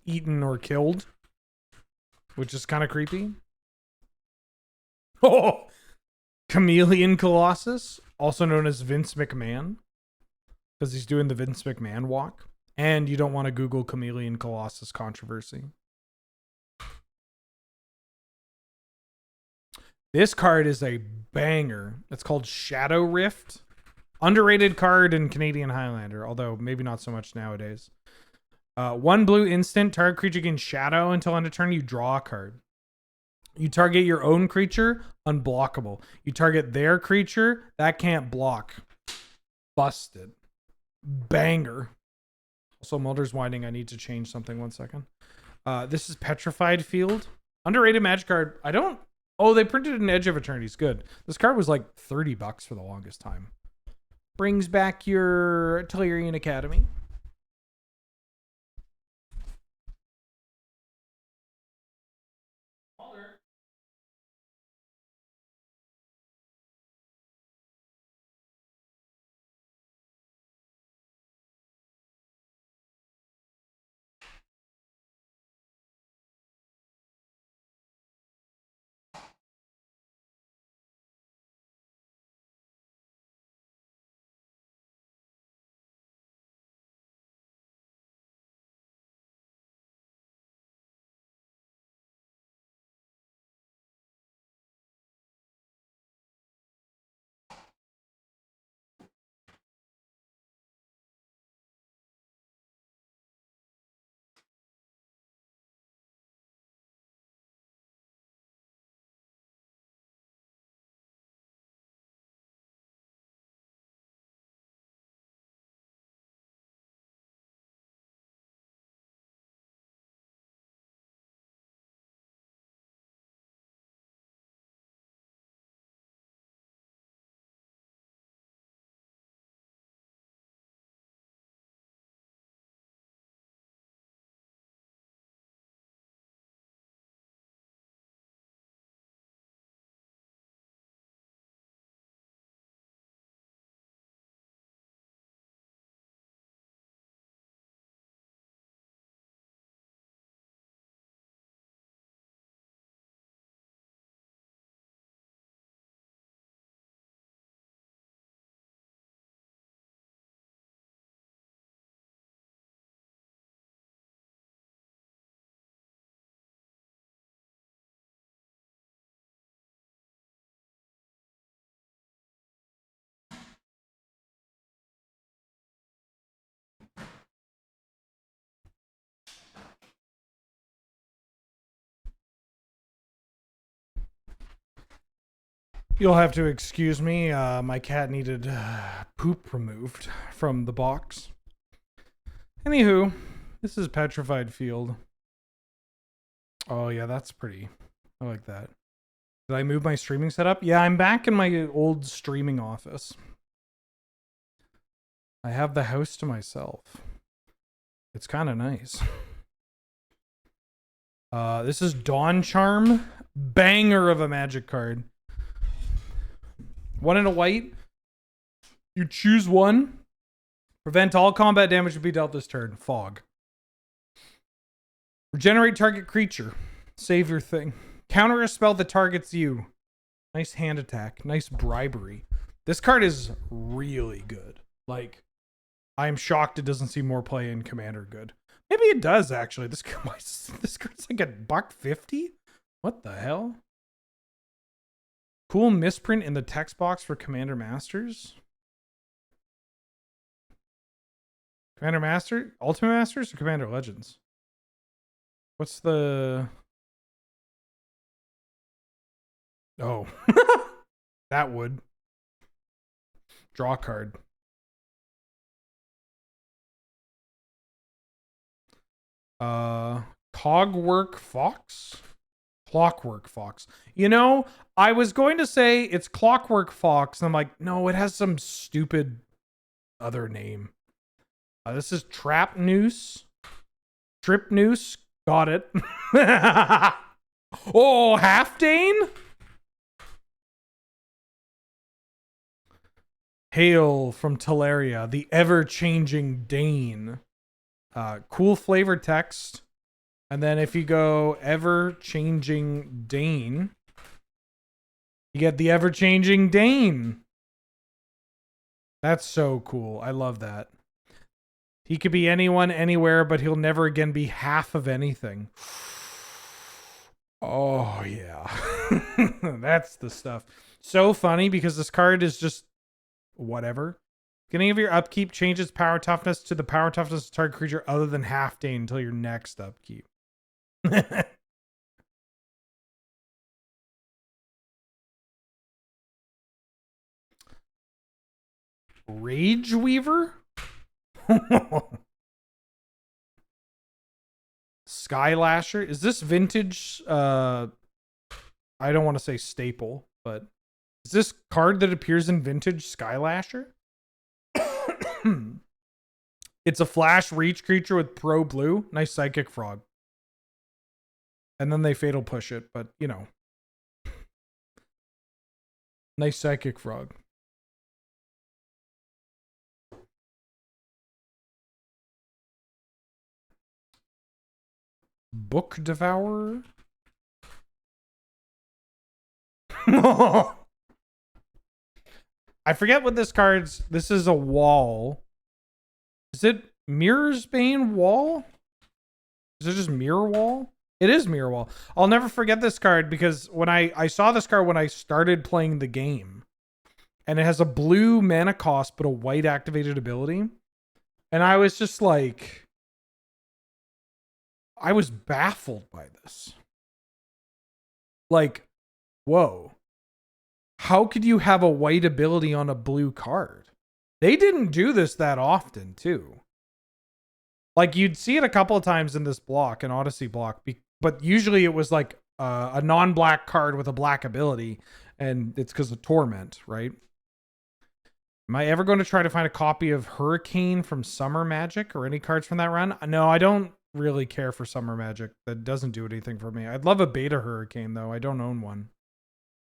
eaten or killed, which is kind of creepy. Oh, Chameleon Colossus, also known as Vince McMahon, because he's doing the Vince McMahon walk. And you don't want to Google Chameleon Colossus controversy. This card is a banger. It's called Shadow Rift. Underrated card in Canadian Highlander, although maybe not so much nowadays. 1 blue instant. Target creature gains shadow until end of turn. You draw a card. You target your own creature. Unblockable. You target their creature. That can't block. Busted. Banger. Also, Mulder's whining. I need to change something. 1 second. This is Petrified Field. Underrated magic card. I don't... Oh, they printed an Edge of Eternity's good. This card was like $30 for the longest time. Brings back your Tellurian Academy. You'll have to excuse me. My cat needed poop removed from the box. Anywho, this is Petrified Field. Oh, yeah, that's pretty. I like that. Did I move my streaming setup? Yeah, I'm back in my old streaming office. I have the house to myself. It's kind of nice. This is Dawn Charm. Banger of a magic card. 1 and a white. You choose one. Prevent all combat damage to be dealt this turn. Fog. Regenerate target creature. Save your thing. Counter a spell that targets you. Nice hand attack. Nice bribery. This card is really good. Like, I am shocked it doesn't see more play in Commander good. Maybe it does, actually. This card's like $150? What the hell? Cool misprint in the text box for Commander Masters. Commander Master? Ultimate Masters or Commander Legends? What's the... Oh. That would. Draw card. Cogwork Fox? Clockwork Fox. You know, I was going to say it's Clockwork Fox, and I'm like, no, it has some stupid other name. This is Trap Noose. Trip Noose. Got it. Oh, Halfdane? Hail from Teleria, the ever-changing Dane. Cool flavor text. And then if you go ever-changing Dane, you get the ever-changing Dane. That's so cool. I love that. He could be anyone, anywhere, but he'll never again be half of anything. Oh, yeah. That's the stuff. So funny because this card is just whatever. Beginning of your upkeep changes power toughness to the power toughness of target creature other than Halfdane until your next upkeep. Rage Weaver? Skylasher? Is this vintage? I don't want to say staple, but is this card that appears in vintage Skylasher? It's a flash reach creature with pro blue. Nice psychic frog. And then they fatal push it, but you know. Nice psychic frog. Book Devourer. I forget what this card's. This is a wall. Is it Mirror's Bane Wall? Is it just Mirror Wall? It is Mirror Wall. I'll never forget this card because when I saw this card when I started playing the game. And it has a blue mana cost but a white activated ability. And I was just like... I was baffled by this. Like, whoa. How could you have a white ability on a blue card? They didn't do this that often, too. Like, you'd see it a couple of times in this block, an Odyssey block, but usually it was like a non-black card with a black ability, and it's because of Torment, right? Am I ever going to try to find a copy of Hurricane from Summer Magic or any cards from that run? No, I don't really care for Summer Magic. That doesn't do anything for me. I'd love a Beta Hurricane, though. I don't own one.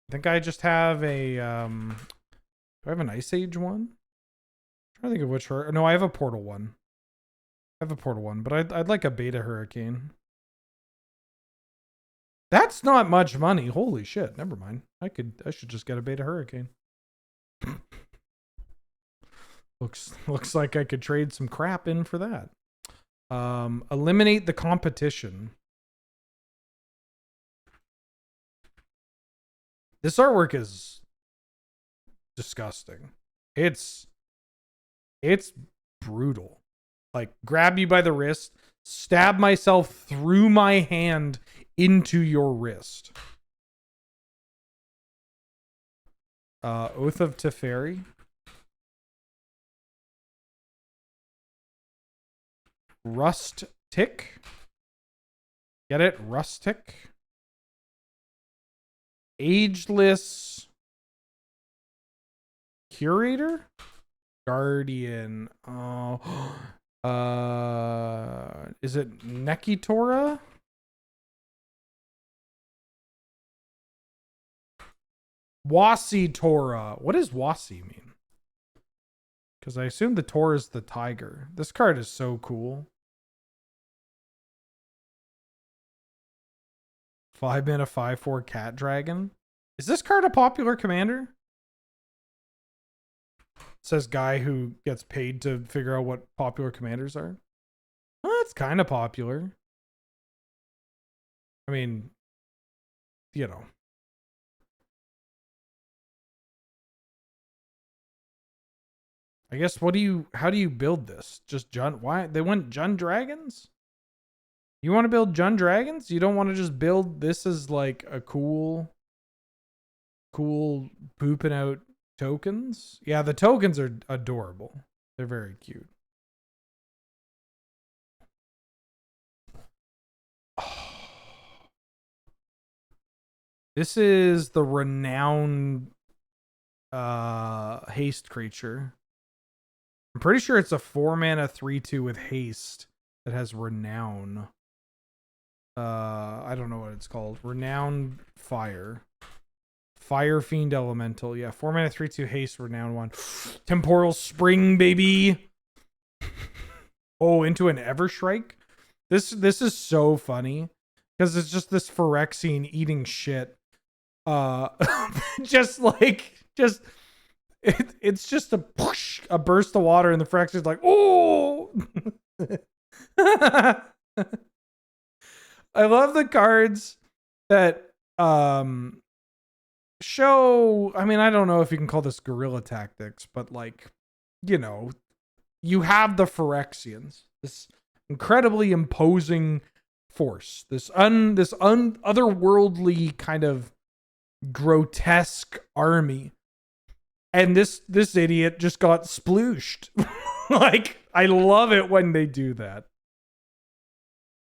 I think I just have a... do I have an Ice Age one? I'm trying to think of which... No, I have a Portal one. I have a Portal one, but I'd like a Beta Hurricane. That's not much money. Holy shit. Never mind. I should just get a Beta Hurricane. Looks like I could trade some crap in for that. Eliminate the competition. This artwork is disgusting. It's brutal. Like, grab you by the wrist, stab myself through my hand into your wrist. Oath of Teferi. Rustic. Get it? Rustic. Ageless Curator? Guardian. Oh, is it Nekitora? Wasi Tora. What does Wasi mean? Because I assume the Tora is the tiger. This card is so cool. 5-mana 5/4 cat dragon. Is this card a popular commander? It says guy who gets paid to figure out what popular commanders are. Well, it's kind of popular. I mean, you know. I guess how do you build this? Just Jund, why they went Jund Dragons? You want to build Jund Dragons? You don't want to just build this as like a cool pooping out tokens? Yeah, the tokens are adorable. They're very cute. This is the renowned haste creature. I'm pretty sure it's a 4-mana 3/2 with haste that has renown. I don't know what it's called. Renown Fire. Fire Fiend Elemental. Yeah, 4-mana 3/2 haste, renown 1. Temporal Spring, baby. Oh, into an Everstrike. This is so funny because it's just this Phyrexian eating shit. Just it's just a push, a burst of water, and the Phyrexian's like, oh. I love the cards that show, I mean, I don't know if you can call this guerrilla tactics, but like, you know, you have the Phyrexians, this incredibly imposing force, this otherworldly kind of grotesque army. And this idiot just got splooshed. Like, I love it when they do that.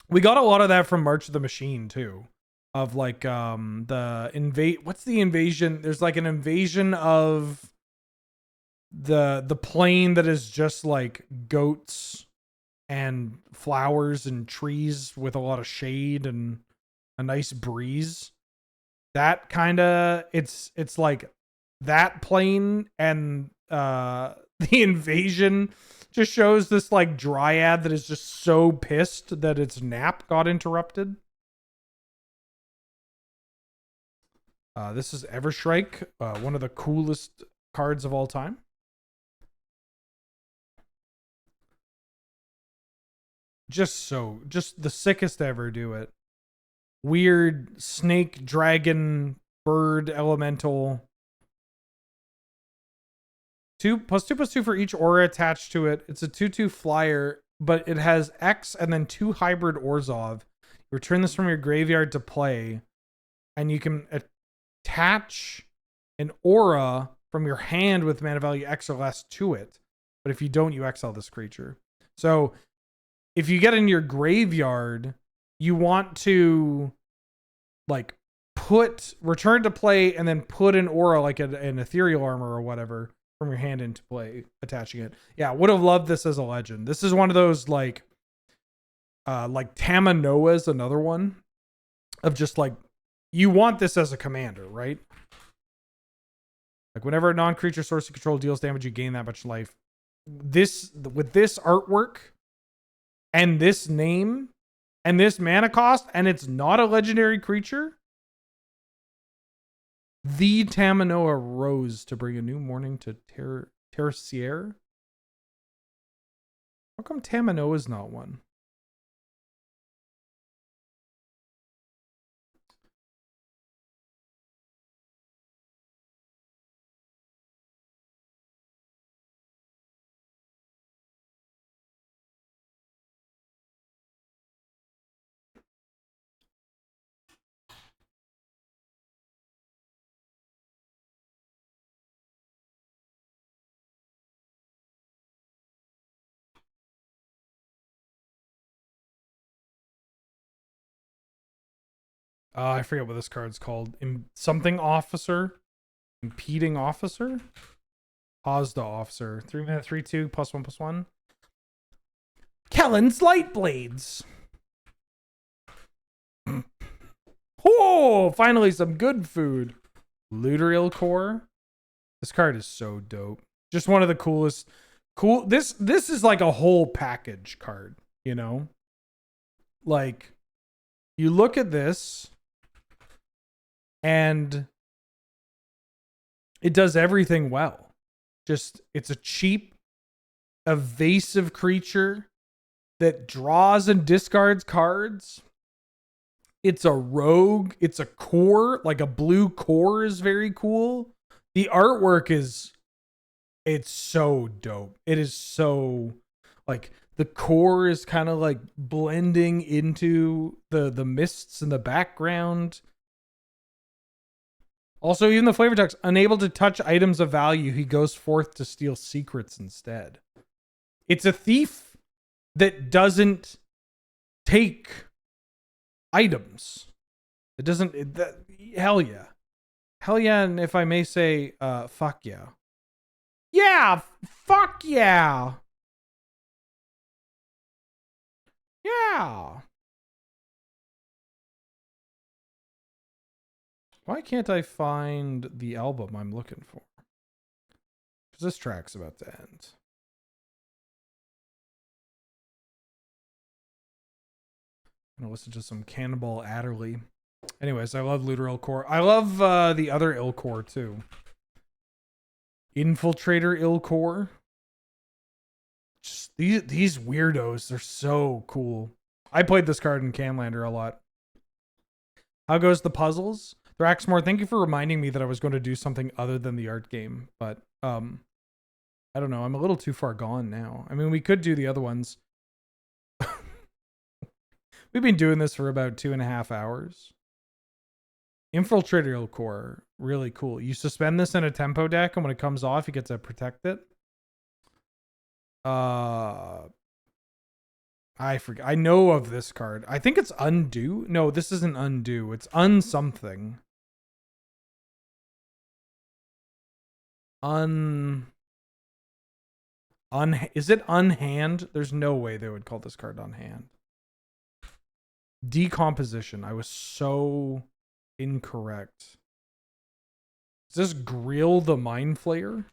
We got a lot of that from March of the Machine too. Of like what's the invasion? There's like an invasion of the plane that is just like goats and flowers and trees with a lot of shade and a nice breeze. That kind of it's like that plane, and the invasion just shows this like dryad that is just so pissed that its nap got interrupted. This is Everstrike, one of the coolest cards of all time. Just the sickest ever. Do it. Weird snake, dragon, bird, elemental. 2+2/+2 for each aura attached to it. It's a 2/2 flyer, but it has X and then 2 hybrid Orzhov. You return this from your graveyard to play, and you can attach an aura from your hand with mana value X or less to it. But if you don't, you exile this creature. So if you get in your graveyard, you want to like return to play and then put an aura like an ethereal armor or whatever from your hand into play, attaching it. Yeah, would have loved this as a legend. This is one of those like Tamanoa is another one of just like, you want this as a commander, right? Like whenever a non-creature source you control deals damage, you gain that much life. With this artwork and this name and this mana cost, and it's not a legendary creature, the Tamanoa rose to bring a new morning to Tertiaire. How come Tamanoa is not one? I forget what this card's called. Something officer? Impeding officer? Ozda officer. 3-mana 3/2 +1/+1. Kellen's Light Blades. Oh, finally some good food. Looteril Core. This card is so dope. Just one of the coolest. This is like a whole package card, you know? Like, you look at this and it does everything well. Just, it's a cheap, evasive creature that draws and discards cards. It's a rogue. It's a core. Like a blue core is very cool. The artwork is, it's so dope. It is so, like, the core is kind of like blending into the mists in the background. Also, even the flavor text, unable to touch items of value, he goes forth to steal secrets instead. It's a thief that doesn't take items. It doesn't, hell yeah. Hell yeah, and if I may say, fuck yeah. Yeah, fuck yeah. Yeah. Why can't I find the album I'm looking for? Because this track's about to end. I'm gonna listen to some Cannonball Adderley. Anyways, I love Looter Ilcore. I love the other Ilcore too. Infiltrator Ilcore. Just these weirdos, they're so cool. I played this card in Canlander a lot. How goes the puzzles? Thraxmore, thank you for reminding me that I was going to do something other than the art game, but I don't know. I'm a little too far gone now. I mean, we could do the other ones. We've been doing this for about 2.5 hours. Infiltrator Core, really cool. You suspend this in a tempo deck, and when it comes off, you get to protect it. I forget. I know of this card. I think it's Undo. No, this isn't Undo. It's Unsomething. Is it Unhand? There's no way they would call this card Unhand. Decomposition. I was so incorrect. Is this Grill the Mind Flayer?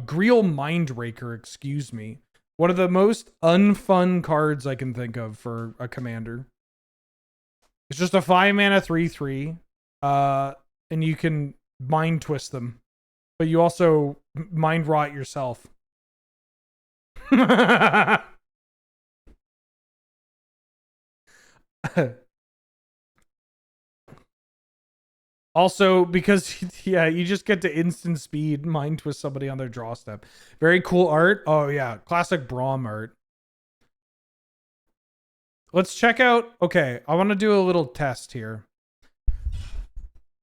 Grill Mindraker, excuse me. One of the most unfun cards I can think of for a commander. It's just a 5-mana 3/3. And you can mind twist them. But you also mind rot yourself. Also, because, yeah, you just get to instant speed mind twist somebody on their draw step. Very cool art. Oh, yeah. Classic Braum art. Let's check out. Okay, I want to do a little test here.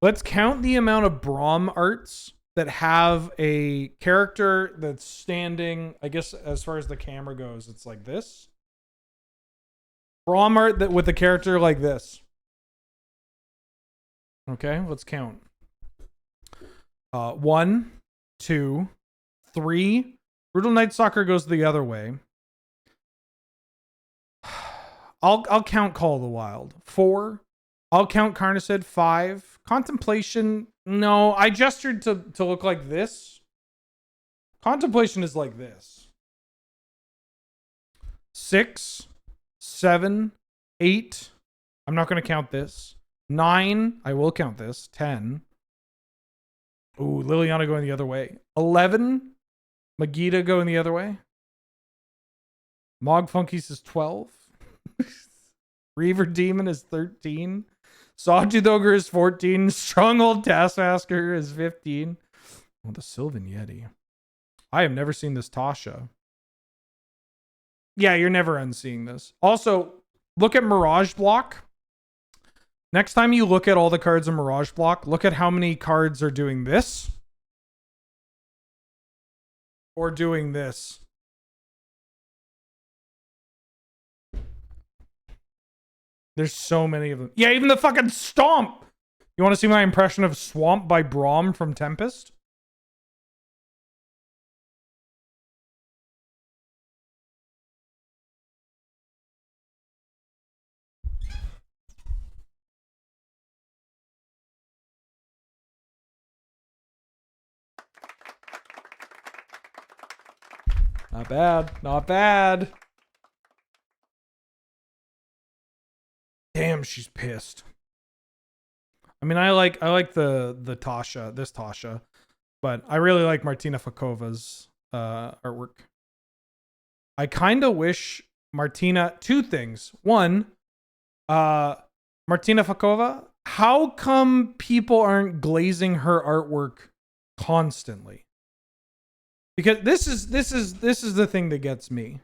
Let's count the amount of Braum arts that have a character that's standing. I guess as far as the camera goes, it's like this. Braum art that with a character like this. Okay, let's count. 1, 2, 3. Brutal Night Stalker goes the other way. I'll count Call of the Wild. 4. I'll count Carnicid. 5. Contemplation. No, I gestured to look like this. Contemplation is like this. 6, 7, 8. I'm not going to count this. 9. I will count this. 10. Ooh, Liliana going the other way. 11. Magita going the other way. Mog Funkies is 12. Reaver Demon is 13. Sawtooth Ogre is 14. Stronghold Taskmaster is 15. Oh, the Sylvan Yeti. I have never seen this Tasha. Yeah, you're never unseeing this. Also, look at Mirage Block. Next time you look at all the cards in Mirage Block, look at how many cards are doing this. Or doing this. There's so many of them. Yeah, even the fucking Stomp. You want to see my impression of Swamp by Braum from Tempest? Not bad. Not bad. Damn, she's pissed. I mean, I like the Tasha, this Tasha, but I really like Martina Fakova's artwork. I kind of wish Martina, two things. One, Martina Fakova, how come people aren't glazing her artwork constantly? Because this is the thing that gets me.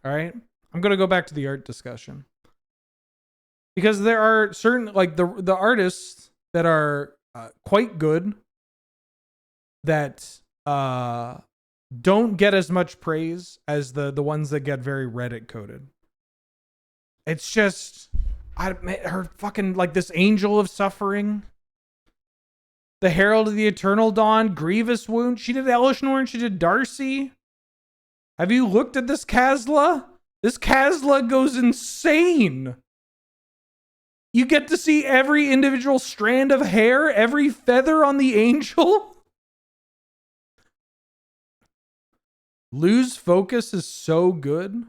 All right? I'm going to go back to the art discussion. Because there are certain, like, the artists that are quite good that don't get as much praise as the ones that get very Reddit coded. It's just, her fucking, like, this Angel of Suffering, the Herald of the Eternal Dawn, Grievous Wound. She did Elishnorn, she did Darcy. Have you looked at this Kazla? This Kazla goes insane. You get to see every individual strand of hair, every feather on the angel. Lose Focus is so good.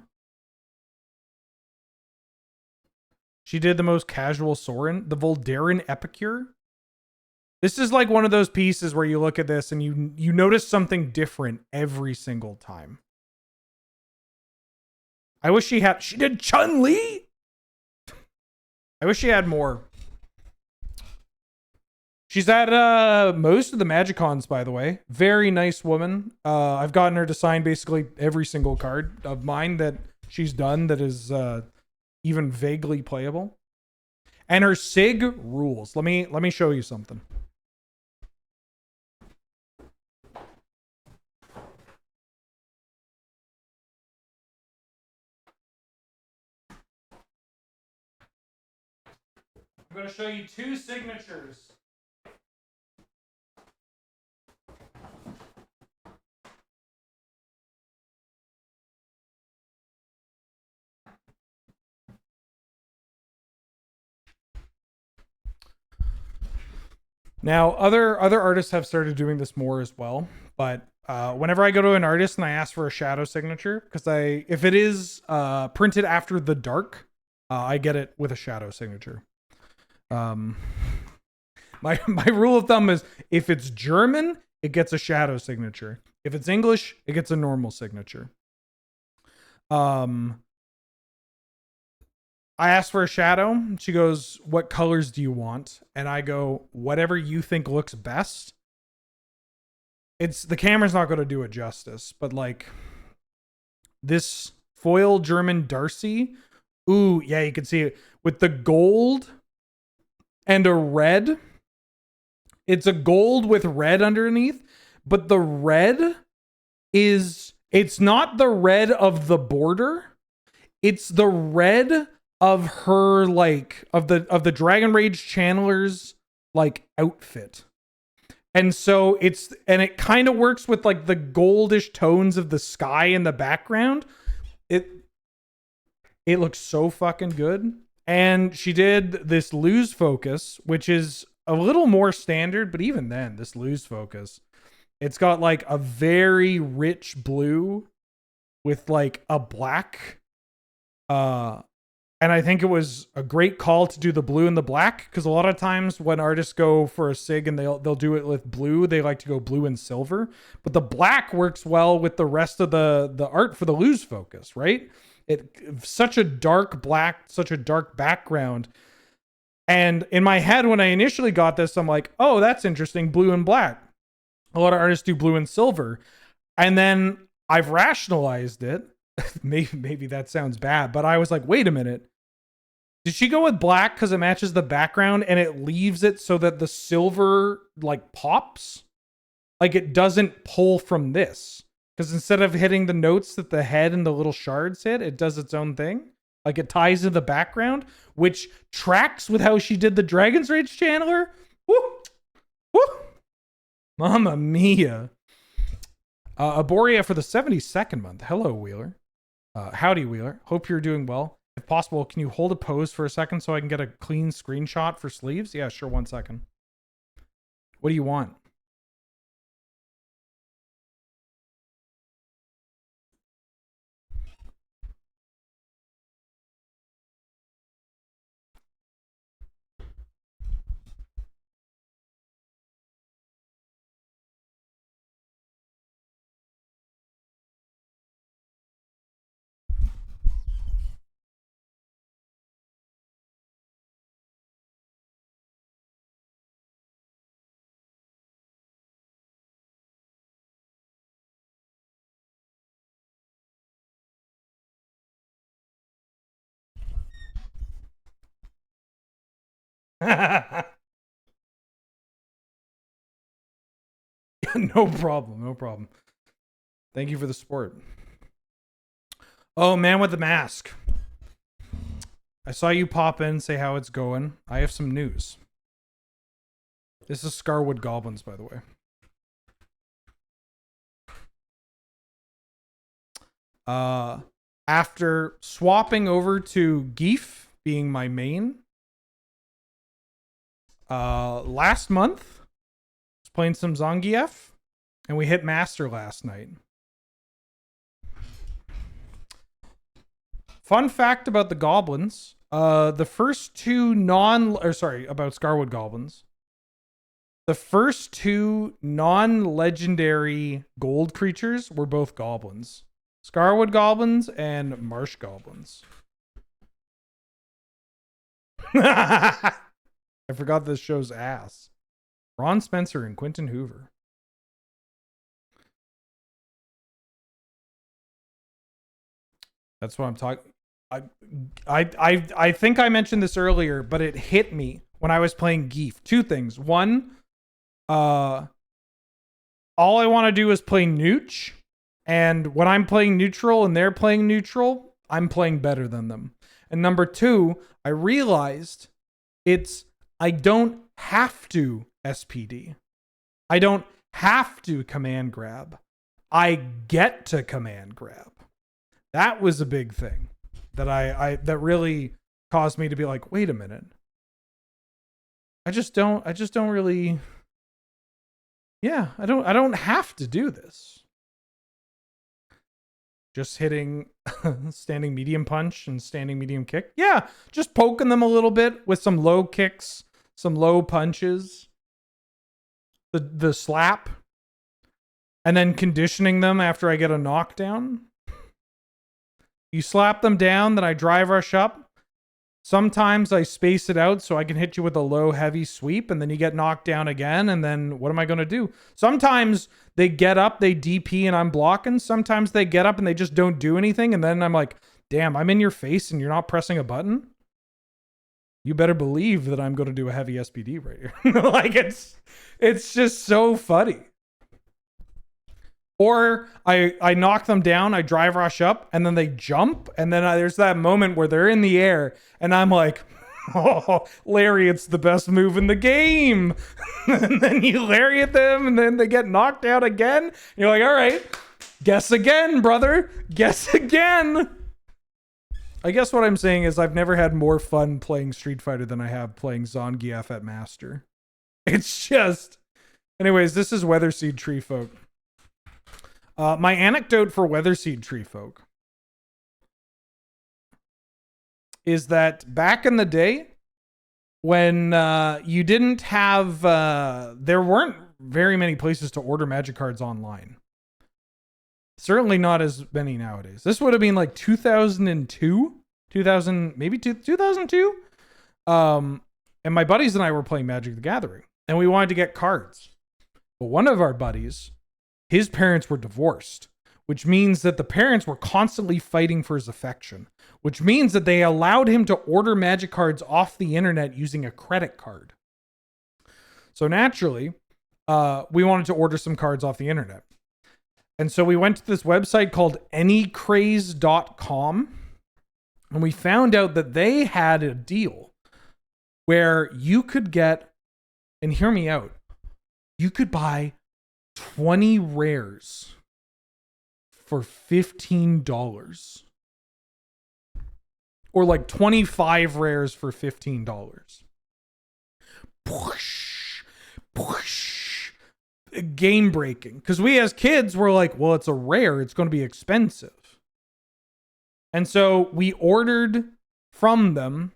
She did the most casual Sorin, the Voldaren Epicure. This is like one of those pieces where you look at this and you notice something different every single time. I wish she did Chun-Li. I wish she had more. She's at most of the Magicons, by the way. Very nice woman. I've gotten her to sign basically every single card of mine that she's done that is even vaguely playable. And her Sig rules. Let me show you something. I'm going to show you two signatures. Now, other artists have started doing this more as well, but whenever I go to an artist and I ask for a shadow signature, because if it is printed after the dark, I get it with a shadow signature. My rule of thumb is if it's German, it gets a shadow signature. If it's English, it gets a normal signature. I asked for a shadow. She goes, "What colors do you want?" And I go, "Whatever you think looks best." The camera's not going to do it justice, but like this foil German Darcy. Ooh, yeah, you can see it with the gold and a red. It's a gold with red underneath, but the red it's not the red of the border. It's the red of her, like, of the Dragon Rage Channeler's, like, outfit. And so it kind of works with, like, the goldish tones of the sky in the background. It looks so fucking good. And she did this Lose Focus, which is a little more standard, but even then, this Lose Focus, it's got, like, a very rich blue with, like, a black, and I think it was a great call to do the blue and the black, because a lot of times when artists go for a sig and they'll do it with blue, they like to go blue and silver. But the black works well with the rest of the art for the Lose Focus, right? Such a dark black, such a dark background. And in my head, when I initially got this, I'm like, oh, that's interesting, blue and black. A lot of artists do blue and silver. And then I've rationalized it. Maybe that sounds bad, but I was like, wait a minute. Did she go with black because it matches the background and it leaves it so that the silver, like, pops? Like, it doesn't pull from this. Because instead of hitting the notes that the head and the little shards hit, it does its own thing. Like it ties in the background, which tracks with how she did the Dragon's Rage channeler. Woo! Woo! Mamma mia. Aboria for the 72nd month. Hello, Wheeler. Howdy, Wheeler. Hope you're doing well. If possible, can you hold a pose for a second so I can get a clean screenshot for sleeves? Yeah, sure. 1 second. What do you want? No problem. No problem. Thank you for the support. Oh, man with the mask. I saw you pop in, say how it's going. I have some news. This is Scarwood Goblins, by the way. After swapping over to Geef being my main, last month, I was playing some Zangief, and we hit Master last night. Fun fact about the Goblins, the first two about Scarwood Goblins. The first two non-legendary gold creatures were both goblins. Scarwood Goblins and Marsh Goblins. I forgot this show's ass. Ron Spencer and Quentin Hoover. That's what I'm talking. I think I mentioned this earlier, but it hit me when I was playing Geef. Two things. One, all I want to do is play Nooch, and when I'm playing neutral and they're playing neutral, I'm playing better than them. And number two, I realized I don't have to SPD. I don't have to command grab. I get to command grab. That was a big thing that that really caused me to be like, wait a minute. I just don't really. Yeah, I don't have to do this. Just hitting standing medium punch and standing medium kick. Yeah, just poking them a little bit with some low kicks, some low punches. The slap. And then conditioning them after I get a knockdown. You slap them down, then I drive rush up. Sometimes I space it out so I can hit you with a low, heavy sweep, and then you get knocked down again, and then what am I going to do? Sometimes they get up, they DP, and I'm blocking. Sometimes they get up and they just don't do anything, and then I'm like, damn, I'm in your face and you're not pressing a button? You better believe that I'm going to do a heavy SPD right here. Like, it's just so funny. Or I knock them down, I drive rush up, and then they jump, and then there's that moment where they're in the air, and I'm like, oh, lariat's the best move in the game. And then you lariat them, and then they get knocked out again. And you're like, all right, guess again, brother. Guess again. I guess what I'm saying is I've never had more fun playing Street Fighter than I have playing Zangief at Master. It's just... Anyways, this is Weatherseed Treefolk. My anecdote for Weatherseed Treefolk is that back in the day, when you didn't have... there weren't very many places to order magic cards online. Certainly not as many nowadays. This would have been like 2002? 2002? And my buddies and I were playing Magic the Gathering, and we wanted to get cards. But one of our buddies... his parents were divorced, which means that the parents were constantly fighting for his affection, which means that they allowed him to order magic cards off the internet using a credit card. So naturally, we wanted to order some cards off the internet. And so we went to this website called anycraze.com. And we found out that they had a deal where you could get, and hear me out, you could buy 20 rares for $15. Or like 25 rares for $15. Push, push. Game breaking. Because we as kids were like, well, it's a rare, it's going to be expensive. And so we ordered from them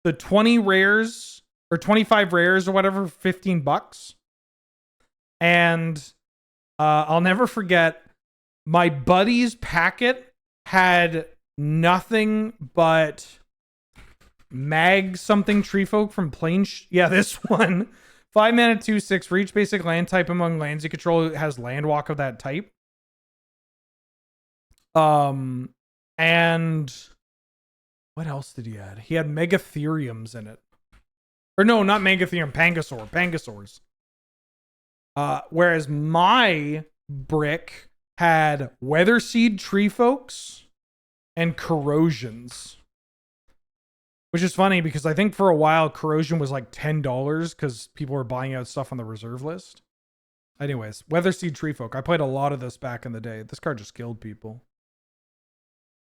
the 20 rares or 25 rares or whatever, $15. And I'll never forget, my buddy's packet had nothing but mag something tree folk from Plane. Yeah, this one. 5 mana, 2/6 for each basic land type among lands you control. It has land walk of that type. And what else did he add? He had Megatheriums in it. Or no, not Megatherium, Pangasaurs. Whereas my brick had Weatherseed Tree Folks and Corrosions. Which is funny because I think for a while Corrosion was like $10 because people were buying out stuff on the reserve list. Anyways, Weatherseed Tree Folk. I played a lot of this back in the day. This card just killed people.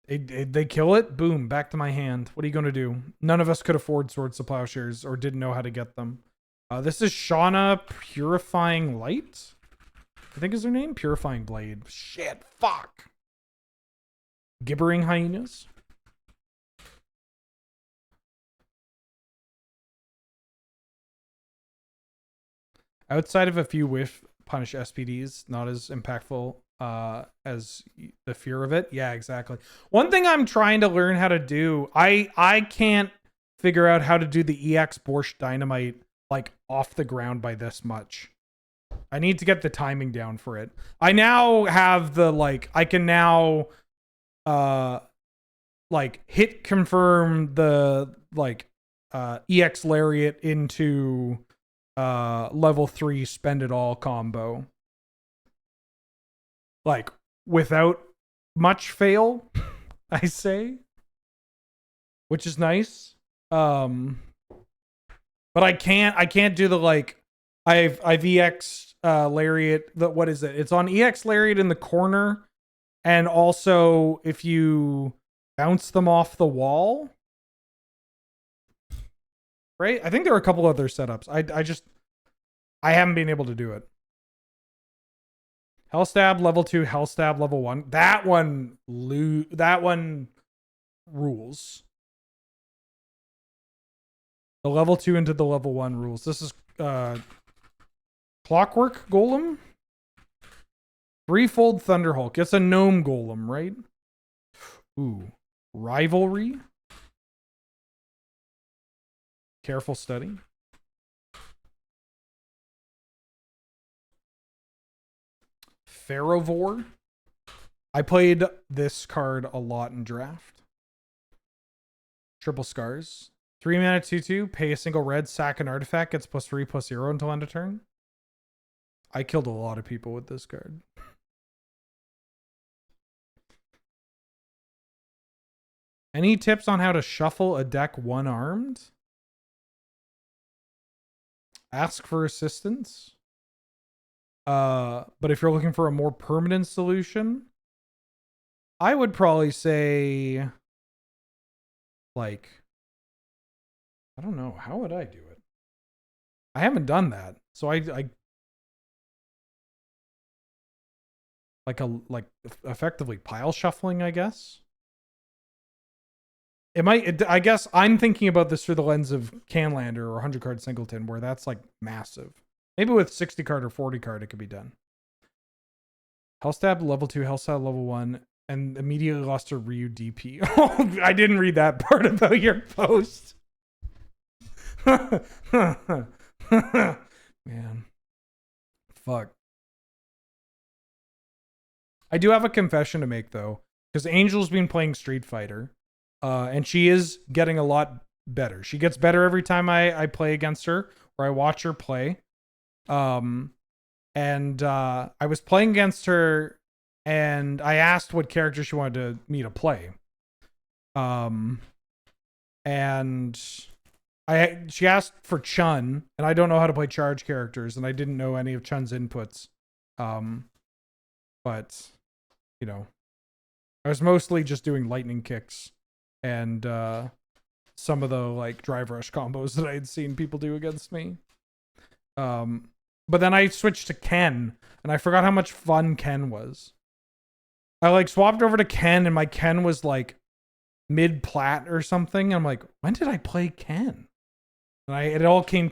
They kill it, boom, back to my hand. What are you going to do? None of us could afford Swords to Plowshares or didn't know how to get them. This is Shauna Purifying Light, I think is her name. Purifying Blade. Shit, fuck. Gibbering Hyenas. Outside of a few whiff punish SPDs, not as impactful as the fear of it. Yeah, exactly. One thing I'm trying to learn how to do, I can't figure out how to do the EX Borscht Dynamite like off the ground by this much. I need to get the timing down for it. I now have the like, I can now like hit confirm the like EX Lariat into level 3 spend it all combo. Like without much fail, I say. Which is nice. But I can't do the like I've EX Lariat, what is it? It's on EX Lariat in the corner, and also if you bounce them off the wall. Right? I think there are a couple other setups. I haven't been able to do it. Hellstab level 2, Hellstab level 1. That one rules. The level 2 into the level 1 rules. This is Clockwork Golem. Threefold Thunderhulk. It's a gnome golem, right? Ooh. Rivalry. Careful Study. Ferrovore. I played this card a lot in draft. Triple Scars. 3 mana 2/2. Pay a single red, sack an artifact, gets +3/+0 until end of turn. I killed a lot of people with this card. Any tips on how to shuffle a deck one-armed? Ask for assistance. But if you're looking for a more permanent solution, I would probably say, like, I don't know. How would I do it? I haven't done that. So I effectively pile shuffling, I guess. I guess I'm thinking about this through the lens of Canlander or 100 card Singleton, where that's like massive. Maybe with 60 card or 40 card, it could be done. Hellstab level 2, Hellstab level 1, and immediately lost to Ryu DP. Oh, I didn't read that part about your post. Man. Fuck. I do have a confession to make, though, because Angel's been playing Street Fighter, and she is getting a lot better. She gets better every time I play against her, or I watch her play. I was playing against her, and I asked what character she wanted me to play. And she asked for Chun, and I don't know how to play charge characters, and I didn't know any of Chun's inputs. But you know, I was mostly just doing lightning kicks and some of the like drive rush combos that I had seen people do against me. But then I switched to Ken, and I forgot how much fun Ken was. I like swapped over to Ken, and my Ken was like mid plat or something. I'm like, when did I play Ken? And it all came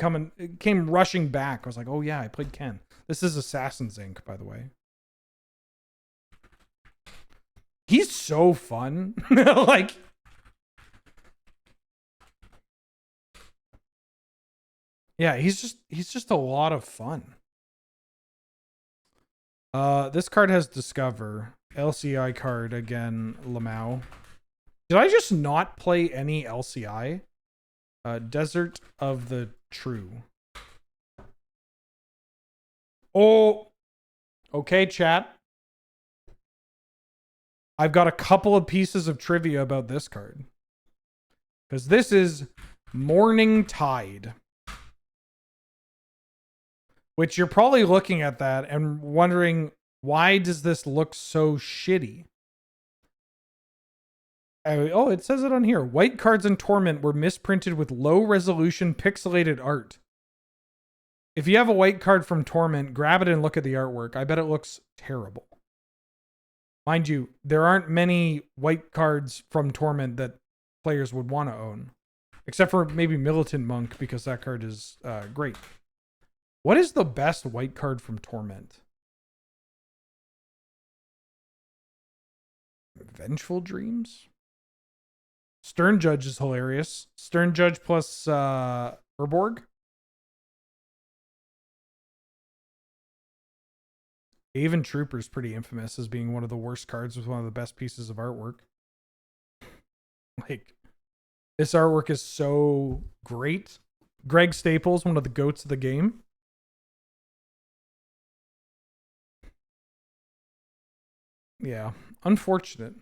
rushing back. I was like, oh yeah, I played Ken. This is Assassin's Inc., by the way. He's so fun. Like, yeah, he's just a lot of fun. This card has Discover. LCI card again, Lamau. Did I just not play any LCI? Desert of the True. Oh, okay, chat. I've got a couple of pieces of trivia about this card. Because this is Morning Tide. Which you're probably looking at that and wondering, why does this look so shitty? Oh, it says it on here. White cards in Torment were misprinted with low-resolution pixelated art. If you have a white card from Torment, grab it and look at the artwork. I bet it looks terrible. Mind you, there aren't many white cards from Torment that players would want to own. Except for maybe Militant Monk, because that card is great. What is the best white card from Torment? Vengeful Dreams? Stern Judge is hilarious. Stern Judge plus Urborg. Haven Trooper is pretty infamous as being one of the worst cards with one of the best pieces of artwork. Like, this artwork is so great. Greg Staples, one of the goats of the game. Yeah, unfortunate.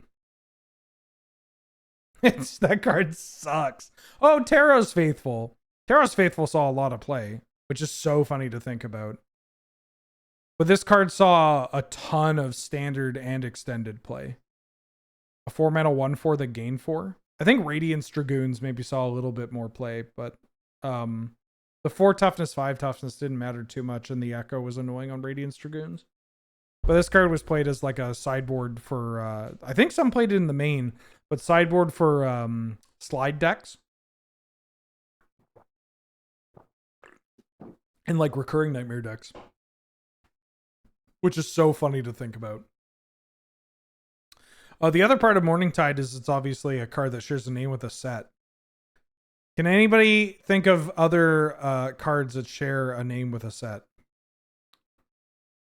That card sucks. Oh, Taro's Faithful. Taro's Faithful saw a lot of play, which is so funny to think about. But this card saw a ton of standard and extended play. A 4-mana 1/4 that gained 4. I think Radiance Dragoons maybe saw a little bit more play, but the 4 toughness, 5 toughness didn't matter too much, and the Echo was annoying on Radiance Dragoons. But this card was played as like a sideboard for, I think some played it in the main, but sideboard for slide decks. And like recurring Nightmare decks. Which is so funny to think about. The other part of Morningtide is it's obviously a card that shares a name with a set. Can anybody think of other cards that share a name with a set?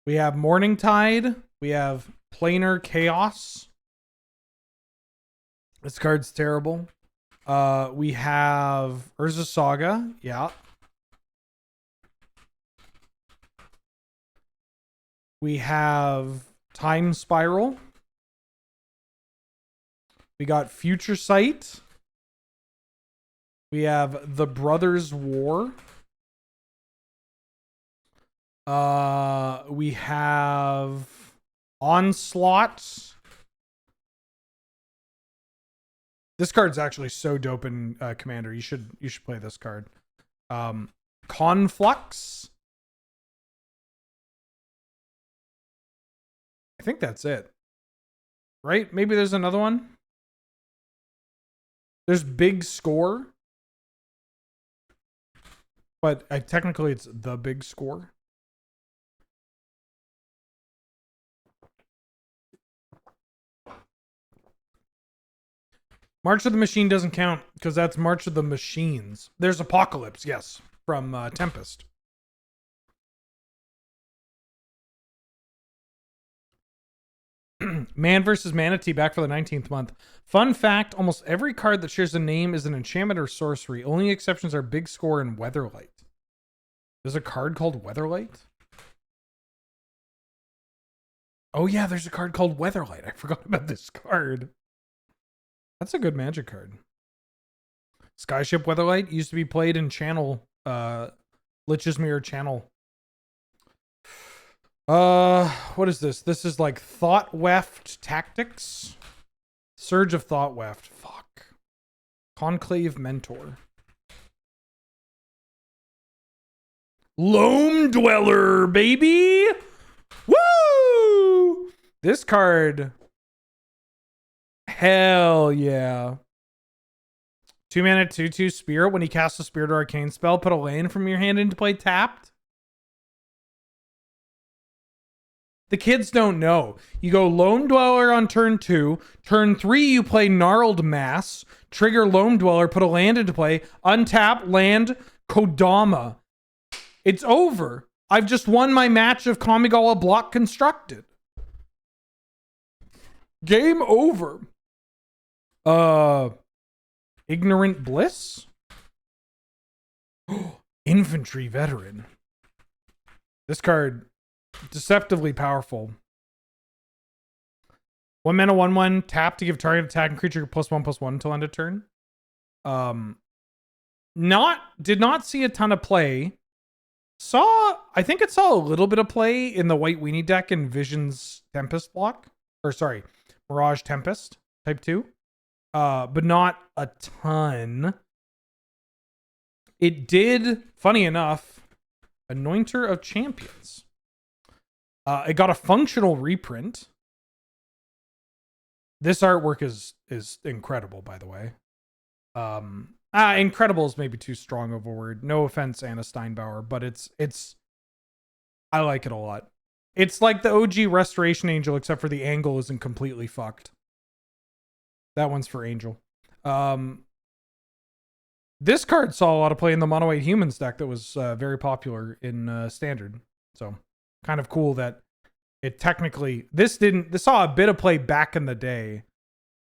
We have Morningtide. We have Planar Chaos. This card's terrible. We have Urza Saga. Yeah. We have Time Spiral. We got Future Sight. We have The Brothers' War. We have Onslaught. This card's actually so dope in Commander. You should play this card. Conflux. I think that's it. Right? Maybe there's another one. There's Big Score. But technically it's The Big Score. March of the Machine doesn't count because that's March of the Machines. There's Apocalypse, yes, from Tempest. Man versus Manatee back for the 19th month. Fun fact, almost every card that shares a name is an enchantment or sorcery. Only exceptions are Big Score and Weatherlight. There's a card called Weatherlight? Oh yeah, there's a card called Weatherlight. I forgot about this card. That's a good Magic card. Skyship Weatherlight used to be played in Channel, Lich's Mirror Channel. What is this? This is like Thought Weft Tactics. Surge of Thought Weft. Fuck. Conclave Mentor. Loam Dweller, baby! Woo! This card. Hell yeah. 2 mana, 2/2 Spirit. When he casts a Spirit or Arcane spell, put a land from your hand into play tapped. The kids don't know. You go Loam Dweller on turn 2. Turn 3, you play Gnarled Mass. Trigger Loam Dweller, put a land into play. Untap, land, Kodama. It's over. I've just won my match of Kamigawa Block Constructed. Game over. Ignorant Bliss? Infantry Veteran. This card, deceptively powerful. 1 mana, 1/1, tap to give target attacking creature +1/+1 until end of turn. Did not see a ton of play. I think it saw a little bit of play in the White Weenie deck in Vision's Tempest block. Or sorry, Mirage Tempest, type 2. But not a ton. It did, funny enough, Anointer of Champions. It got a functional reprint. This artwork is incredible, by the way. Incredible is maybe too strong of a word. No offense, Anna Steinbauer, but it's I like it a lot. It's like the OG Restoration Angel, except for the angle isn't completely fucked. That one's for Angel. This card saw a lot of play in the Mono White Humans deck that was very popular in Standard. So kind of cool that it technically this saw a bit of play back in the day.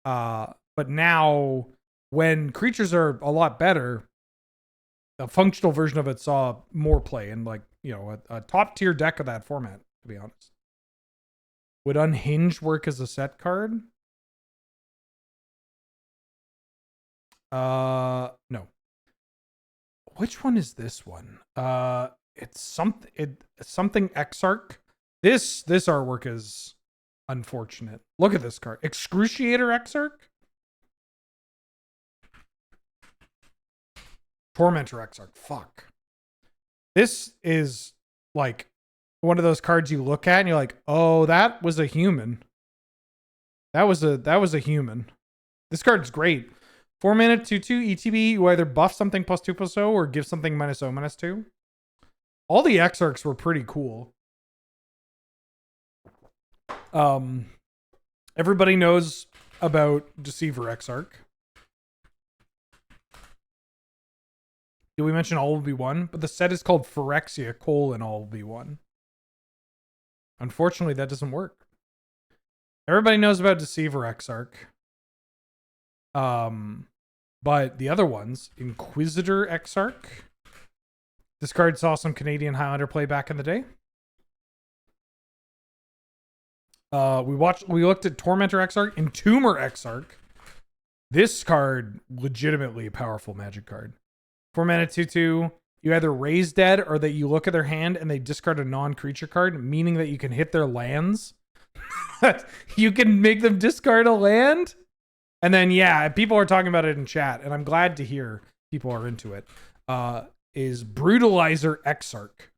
But now when creatures are a lot better, a functional version of it saw more play and like, you know, a top tier deck of that format, to be honest. Would Unhinged work as a set card? No. Which one is this one? It's something Exarch. This artwork is unfortunate. Look at this card. Excruciator Exarch? Tormentor Exarch. Fuck. This is like one of those cards you look at and you're like, oh, that was a human. That was a human. This card's great. 4 mana, 2/2 ETB. You either buff something +2/+0 or give something -0/-2. All the Exarchs were pretty cool. Everybody knows about Deceiver Exarch. Did we mention all will be one? But the set is called Phyrexia: all will be one. Unfortunately, that doesn't work. Everybody knows about Deceiver Exarch. But the other ones, Inquisitor Exarch. This card saw some Canadian Highlander play back in the day. We looked at Tormentor Exarch, Entomber Exarch. This card, legitimately a powerful Magic card. 4 mana, 2/2. You either raise dead or that you look at their hand and they discard a non-creature card, meaning that you can hit their lands. You can make them discard a land. And then, yeah, people are talking about it in chat, and I'm glad to hear people are into it. Is Brutalizer Exarch.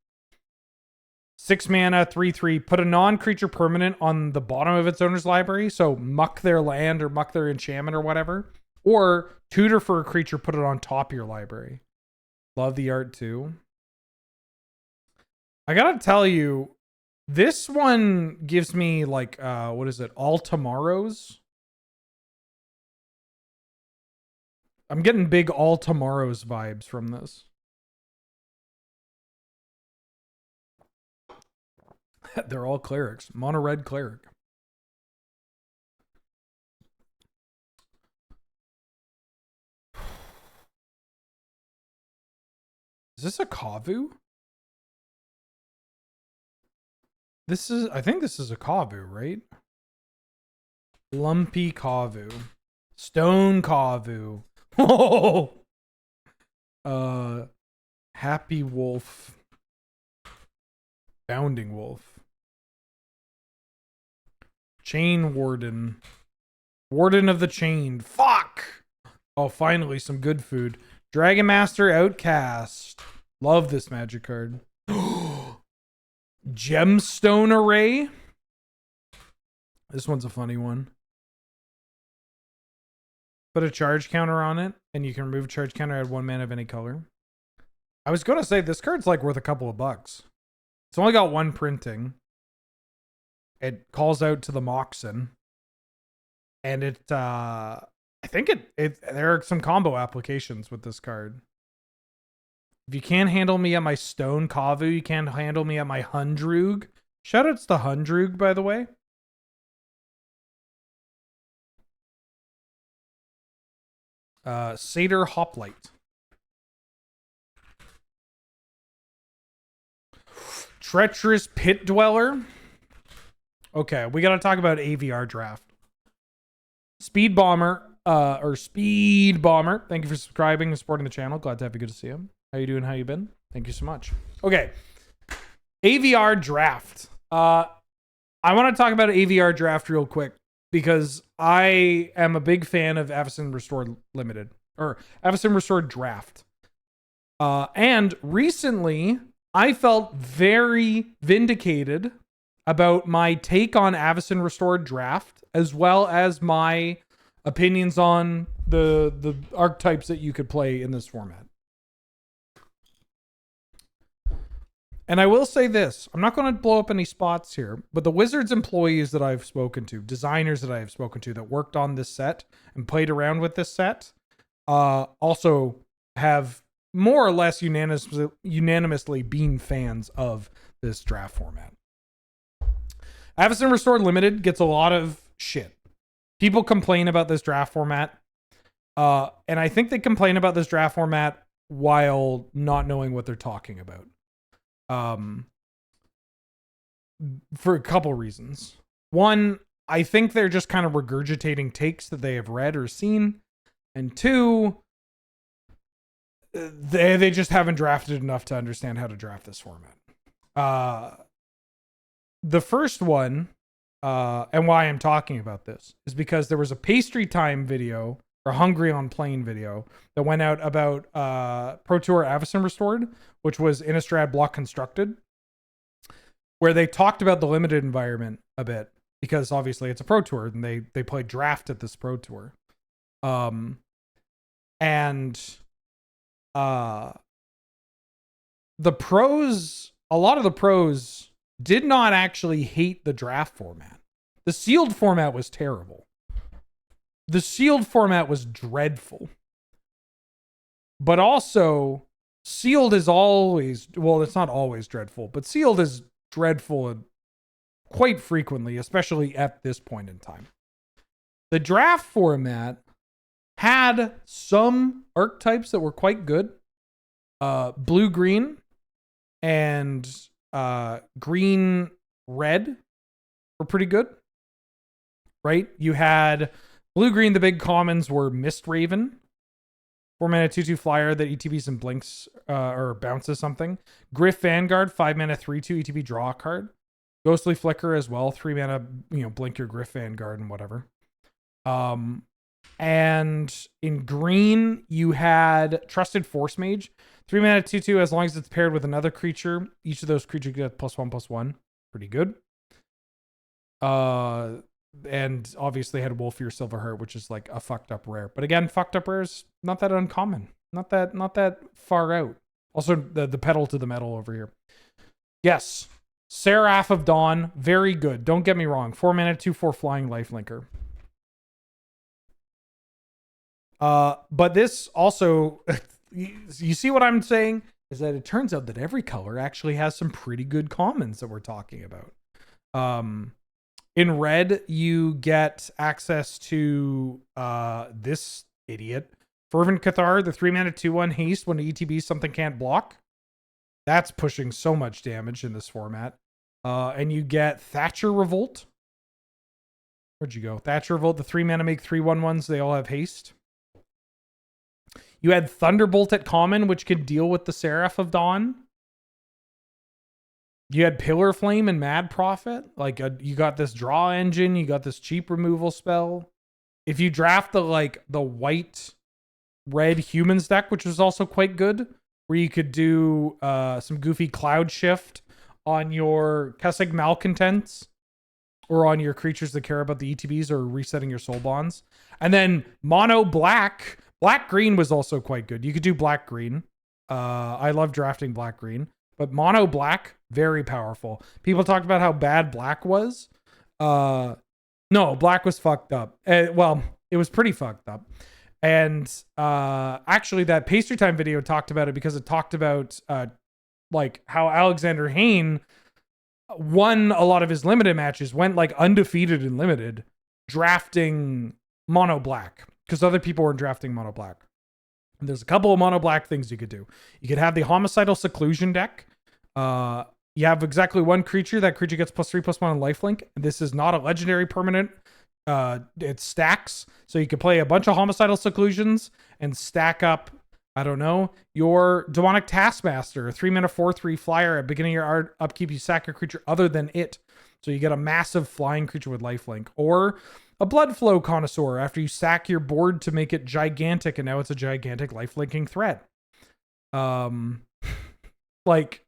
6 mana, 3/3. Put a non-creature permanent on the bottom of its owner's library. So muck their land or muck their enchantment or whatever. Or tutor for a creature, put it on top of your library. Love the art too. I gotta tell you, this one gives me like, what is it? All Tomorrows? I'm getting big All Tomorrows vibes from this. They're all clerics. Mono red cleric. Is this a Kavu? I think this is a Kavu, right? Lumpy Kavu. Stone Kavu. Oh. Happy Wolf. Bounding Wolf. Chain Warden. Warden of the Chained. Fuck! Oh, finally, some good food. Dragon Master Outcast. Love this magic card. Gemstone Array. This one's a funny one. Put a charge counter on it, and you can remove a charge counter, add 1 mana of any color. I was going to say, this card's like worth a couple of bucks. It's only got 1 printing. It calls out to the Moxen. And it, I think there are some combo applications with this card. If you can't handle me at my Stone Kavu, you can't handle me at my Hundrug. Shoutouts to Hundrug, by the way. Satyr Hoplite. Treacherous Pit Dweller. Okay, we got to talk about AVR draft. Speed Bomber, Speed Bomber. Thank you for subscribing and supporting the channel. Glad to have you. Good to see you. How you doing? How you been? Thank you so much. Okay, AVR draft. I want to talk about AVR draft real quick because I am a big fan of Avacyn Restored Limited or Avacyn Restored Draft. And recently, I felt very vindicated about my take on Avacyn Restored Draft, as well as my opinions on the archetypes that you could play in this format. And I will say this, I'm not going to blow up any spots here, but the Wizards employees that I've spoken to, designers that I have spoken to that worked on this set and played around with this set, also have more or less unanimously been fans of this draft format. Avacyn Restored Limited gets a lot of shit. People complain about this draft format. And I think they complain about this draft format while not knowing what they're talking about. For a couple reasons. One, I think they're just kind of regurgitating takes that they have read or seen. And two, they just haven't drafted enough to understand how to draft this format. The first one, and why I'm talking about this, is because there was a Pastry Time video, or Hungry on Plane video, that went out about Pro Tour Avacyn Restored, which was Innistrad Block Constructed, where they talked about the limited environment a bit, because obviously it's a Pro Tour, and they play draft at this Pro Tour. The pros, a lot of the pros did not actually hate the draft format. The sealed format was terrible. The sealed format was dreadful. But also, sealed is always, well, it's not always dreadful, but sealed is dreadful quite frequently, especially at this point in time. The draft format had some archetypes that were quite good. Blue-green and green-red were pretty good. Right? You had blue-green, the big commons were Mist Raven. 4 mana 2/2 flyer that ETBs and blinks or bounces something. Gryff Vanguard, 5 mana 3/2 ETB draw a card. Ghostly Flicker as well, 3 mana, blink your Gryff Vanguard and whatever. And in green, you had Trusted Force Mage. 3 mana 2/2, as long as it's paired with another creature. Each of those creatures get +1/+1. Pretty good. And obviously had Wolfear Silverheart, which is like a fucked up rare. But again, fucked up rare is not that uncommon. Not that far out. Also, the pedal to the metal over here. Yes. Seraph of Dawn, very good. Don't get me wrong. 4 mana 2/4 flying lifelinker. But this also, you see what I'm saying? Is that it turns out that every color actually has some pretty good commons that we're talking about. In red, you get access to this idiot. Fervent Cathar, the 3 mana 2/1 haste when ETB something can't block. That's pushing so much damage in this format. And you get Thatcher Revolt. Where'd you go? Thatcher Revolt, the 3-mana make 3/1/1s. They all have haste. You had Thunderbolt at common, which could deal with the Seraph of Dawn. You had Pillar Flame and Mad Prophet. Like, you got this draw engine. You got this cheap removal spell. If you draft the white-red humans deck, which was also quite good, where you could do some goofy Cloud Shift on your Kessig Malcontents, or on your creatures that care about the ETBs, or resetting your soul bonds. And then mono black. Black-green was also quite good. You could do black-green. I love drafting black-green. But mono black, very powerful. People talked about how bad black was. No, black was fucked up. Well, it was pretty fucked up. And actually, that Pastry Time video talked about it, because it talked about like how Alexander Hayne won a lot of his limited matches, went like undefeated in limited, drafting mono black, because other people were drafting mono black. And there's a couple of mono black things you could do. You could have the Homicidal Seclusion deck. You have exactly one creature. That creature gets +3/+1 on lifelink. This is not a legendary permanent. It stacks. So you could play a bunch of Homicidal Seclusions and stack up, I don't know, your Demonic Taskmaster, a 3-mana 4/3 flyer. At beginning of your upkeep, you sack a creature other than it. So you get a massive flying creature with lifelink. Or a Bloodflow Connoisseur, after you sack your board to make it gigantic, and now it's a gigantic lifelinking threat. Like,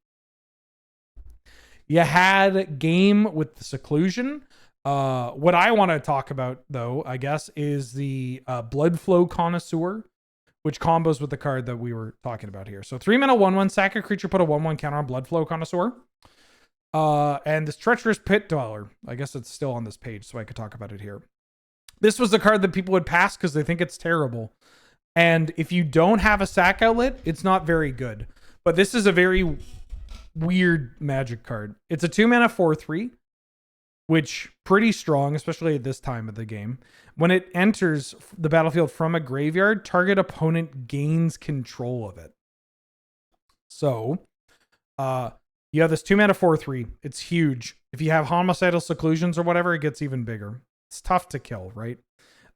you had game with the Seclusion. What I want to talk about, though, I guess, is the Bloodflow Connoisseur, which combos with the card that we were talking about here. So 3-mana 1/1, sack a creature, put a 1/1 counter on Bloodflow Connoisseur. And this Treacherous Pit Dweller, I guess it's still on this page, so I could talk about it here. This was the card that people would pass because they think it's terrible. And if you don't have a sack outlet, it's not very good. But this is a very weird Magic card. It's a 2-mana 4/3, which pretty strong, especially at this time of the game. When it enters the battlefield from a graveyard, target opponent gains control of it. So, you have this 2-mana 4/3. It's huge. If you have Homicidal Seclusions or whatever, it gets even bigger. It's tough to kill, right?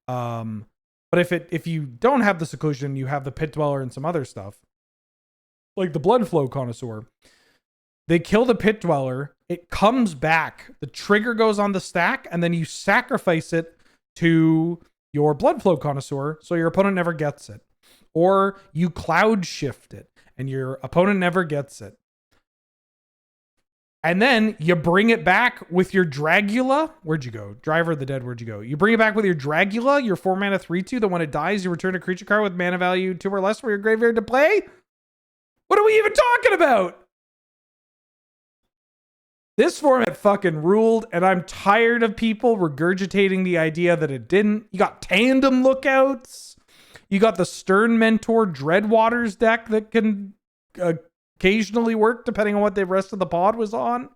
But if you don't have the Seclusion, you have the Pit Dweller and some other stuff, like the Bloodflow Connoisseur. They kill the Pit Dweller. It comes back. The trigger goes on the stack, and then you sacrifice it to your Bloodflow Connoisseur, so your opponent never gets it. Or you Cloud Shift it, and your opponent never gets it. And then you bring it back with your Dragula. Where'd you go? Driver of the Dead, where'd you go? You bring it back with your Dragula, your 4-mana 3/2, that when it dies, you return a creature card with mana value 2 or less for your graveyard to play? What are we even talking about? This format fucking ruled, and I'm tired of people regurgitating the idea that it didn't. You got Tandem Lookouts. You got the Stern Mentor Dreadwaters deck that can occasionally work depending on what the rest of the pod was on.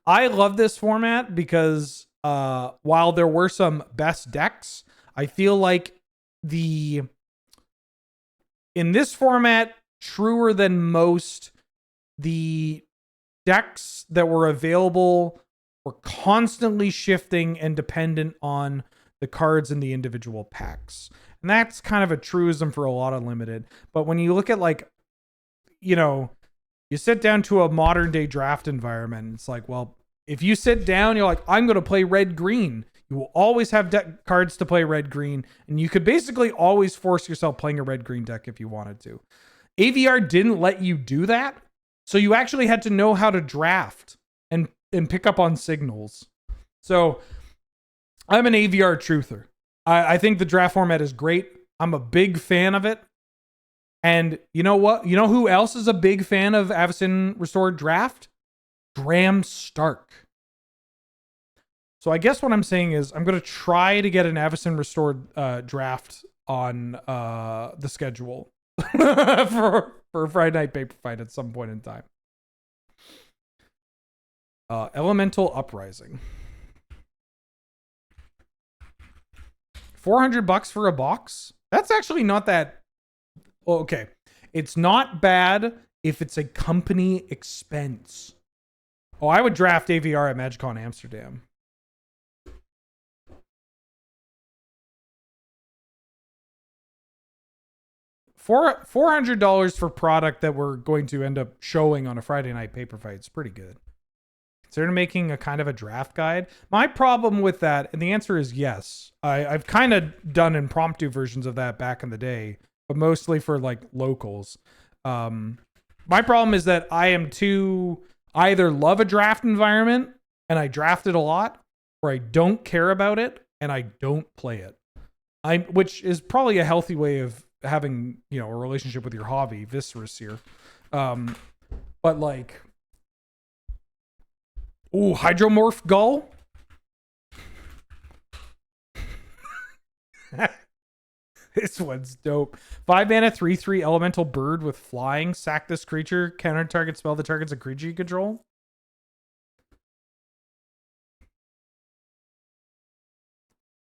I love this format because while there were some best decks, I feel like in this format, truer than most, the decks that were available were constantly shifting and dependent on the cards in the individual packs. And that's kind of a truism for a lot of limited. But when you look at, like, you sit down to a modern day draft environment, it's like, well, if you sit down, you're like, I'm going to play red-green. You will always have deck cards to play red-green. And you could basically always force yourself playing a red-green deck if you wanted to. AVR didn't let you do that. So you actually had to know how to draft and pick up on signals. So I'm an AVR truther. I think the draft format is great. I'm a big fan of it. And you know what? You know who else is a big fan of Avacyn Restored Draft? Graham Stark. So I guess what I'm saying is I'm going to try to get an Avacyn Restored draft on the schedule for a Friday Night Paper Fight at some point in time. Elemental Uprising. $400 for a box? That's actually not that... Well, okay. It's not bad if it's a company expense. Oh, I would draft AVR at MagicCon Amsterdam. $400 for product that we're going to end up showing on a Friday night paper fight. It's pretty good. Consider making a kind of a draft guide. My problem with that, and the answer is yes. I've kind of done impromptu versions of that back in the day, but mostly for like locals. My problem is that I either love a draft environment and I draft it a lot, or I don't care about it and I don't play it. Which is probably a healthy way of having, a relationship with your hobby, viscerous here. But like, ooh, Hydromorph Gull. This one's dope. 5 mana, 3/3 elemental bird with flying. Sack this creature. Counter target spell that targets a creature you control.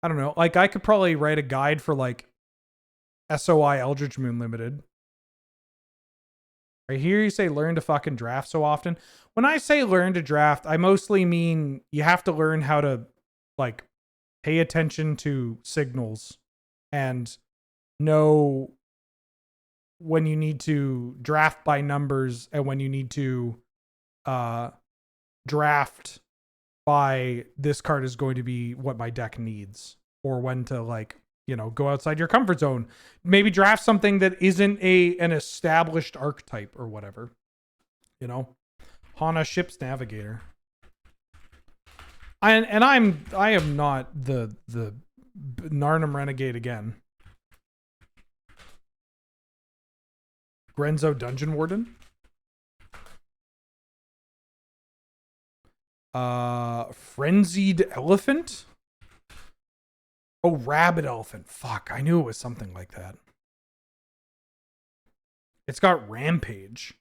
I don't know. Like, I could probably write a guide for like SOI Eldritch Moon Limited. Right here, you say learn to fucking draft so often. When I say learn to draft, I mostly mean you have to learn how to like pay attention to signals and know when you need to draft by numbers and when you need to draft by this card is going to be what my deck needs, or when to like, go outside your comfort zone. Maybe draft something that isn't an established archetype or whatever. Hana Ship's Navigator. I am not the Narnum Renegade again. Grenzo Dungeon Warden. Frenzied Elephant. Oh, Rabid Elephant. Fuck, I knew it was something like that. It's got Rampage.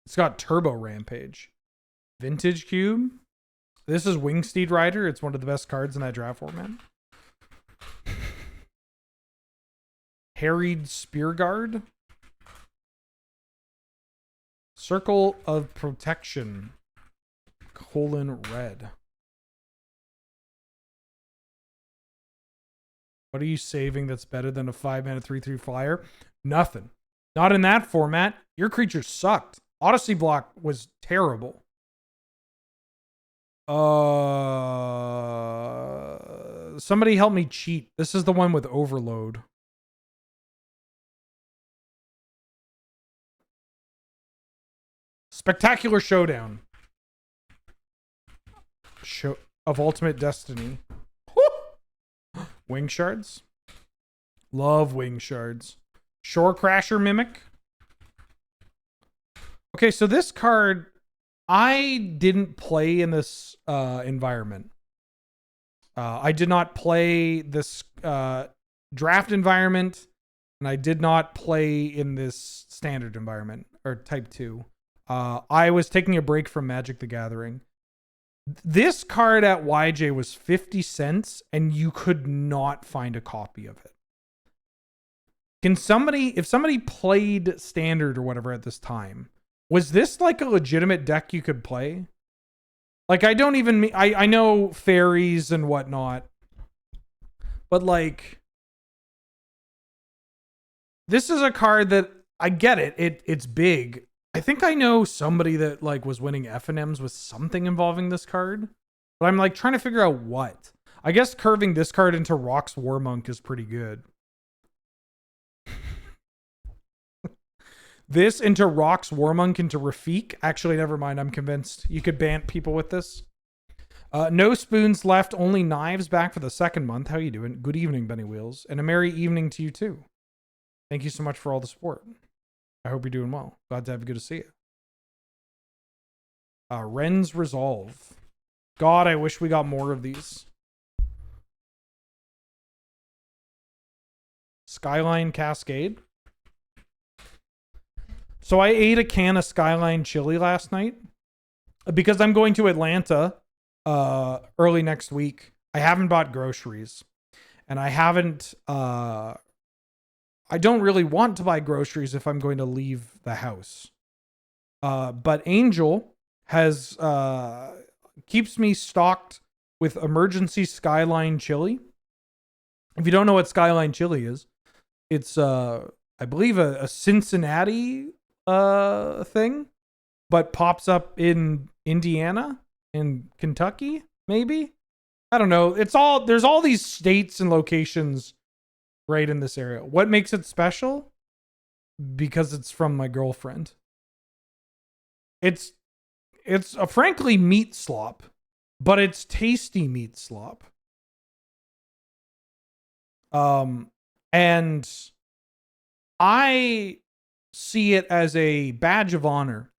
It's got Turbo Rampage. Vintage Cube. This is Wingsteed Rider. It's one of the best cards in that draft format. Harried Spearguard. Circle of Protection. Red. What are you saving that's better than a 5 mana 3/3 flyer? Nothing. Not in that format. Your creature sucked. Odyssey block was terrible. Somebody help me cheat. This is the one with Overload. Spectacular Showdown. Show of Ultimate Destiny. Wing Shards. Love Wing Shards. Shore Crasher Mimic. Okay, so this card, I didn't play in this environment. I did not play this draft environment, and I did not play in this standard environment, or type 2. I was taking a break from Magic the Gathering. This card at YJ was 50 cents, and you could not find a copy of it. If somebody played standard or whatever at this time, was this like a legitimate deck you could play? Like, I don't even mean, I know fairies and whatnot, but like, this is a card that, I get it. It's big. I think I know somebody that like was winning FNMs with something involving this card, but I'm like trying to figure out what. I guess curving this card into Rock's Warmonk is pretty good. This into Rock's Warmonk into Rafik. Actually, never mind. I'm convinced you could ban people with this. No spoons left, only knives back for the second month. How you doing? Good evening, Benny Wheels, and a merry evening to you too. Thank you so much for all the support. I hope you're doing well. Glad to have you. Good to see you. Ren's Resolve. God, I wish we got more of these. Skyline Cascade. So I ate a can of Skyline chili last night because I'm going to Atlanta early next week. I haven't bought groceries, and I haven't I don't really want to buy groceries if I'm going to leave the house. But Angel has keeps me stocked with emergency Skyline chili. If you don't know what Skyline chili is, it's I believe a Cincinnati thing, but pops up in Indiana and Kentucky, maybe. I don't know. There's all these states and locations right in this area. What makes it special? Because it's from my girlfriend. It's a frankly meat slop, but it's tasty meat slop. And I see it as a badge of honor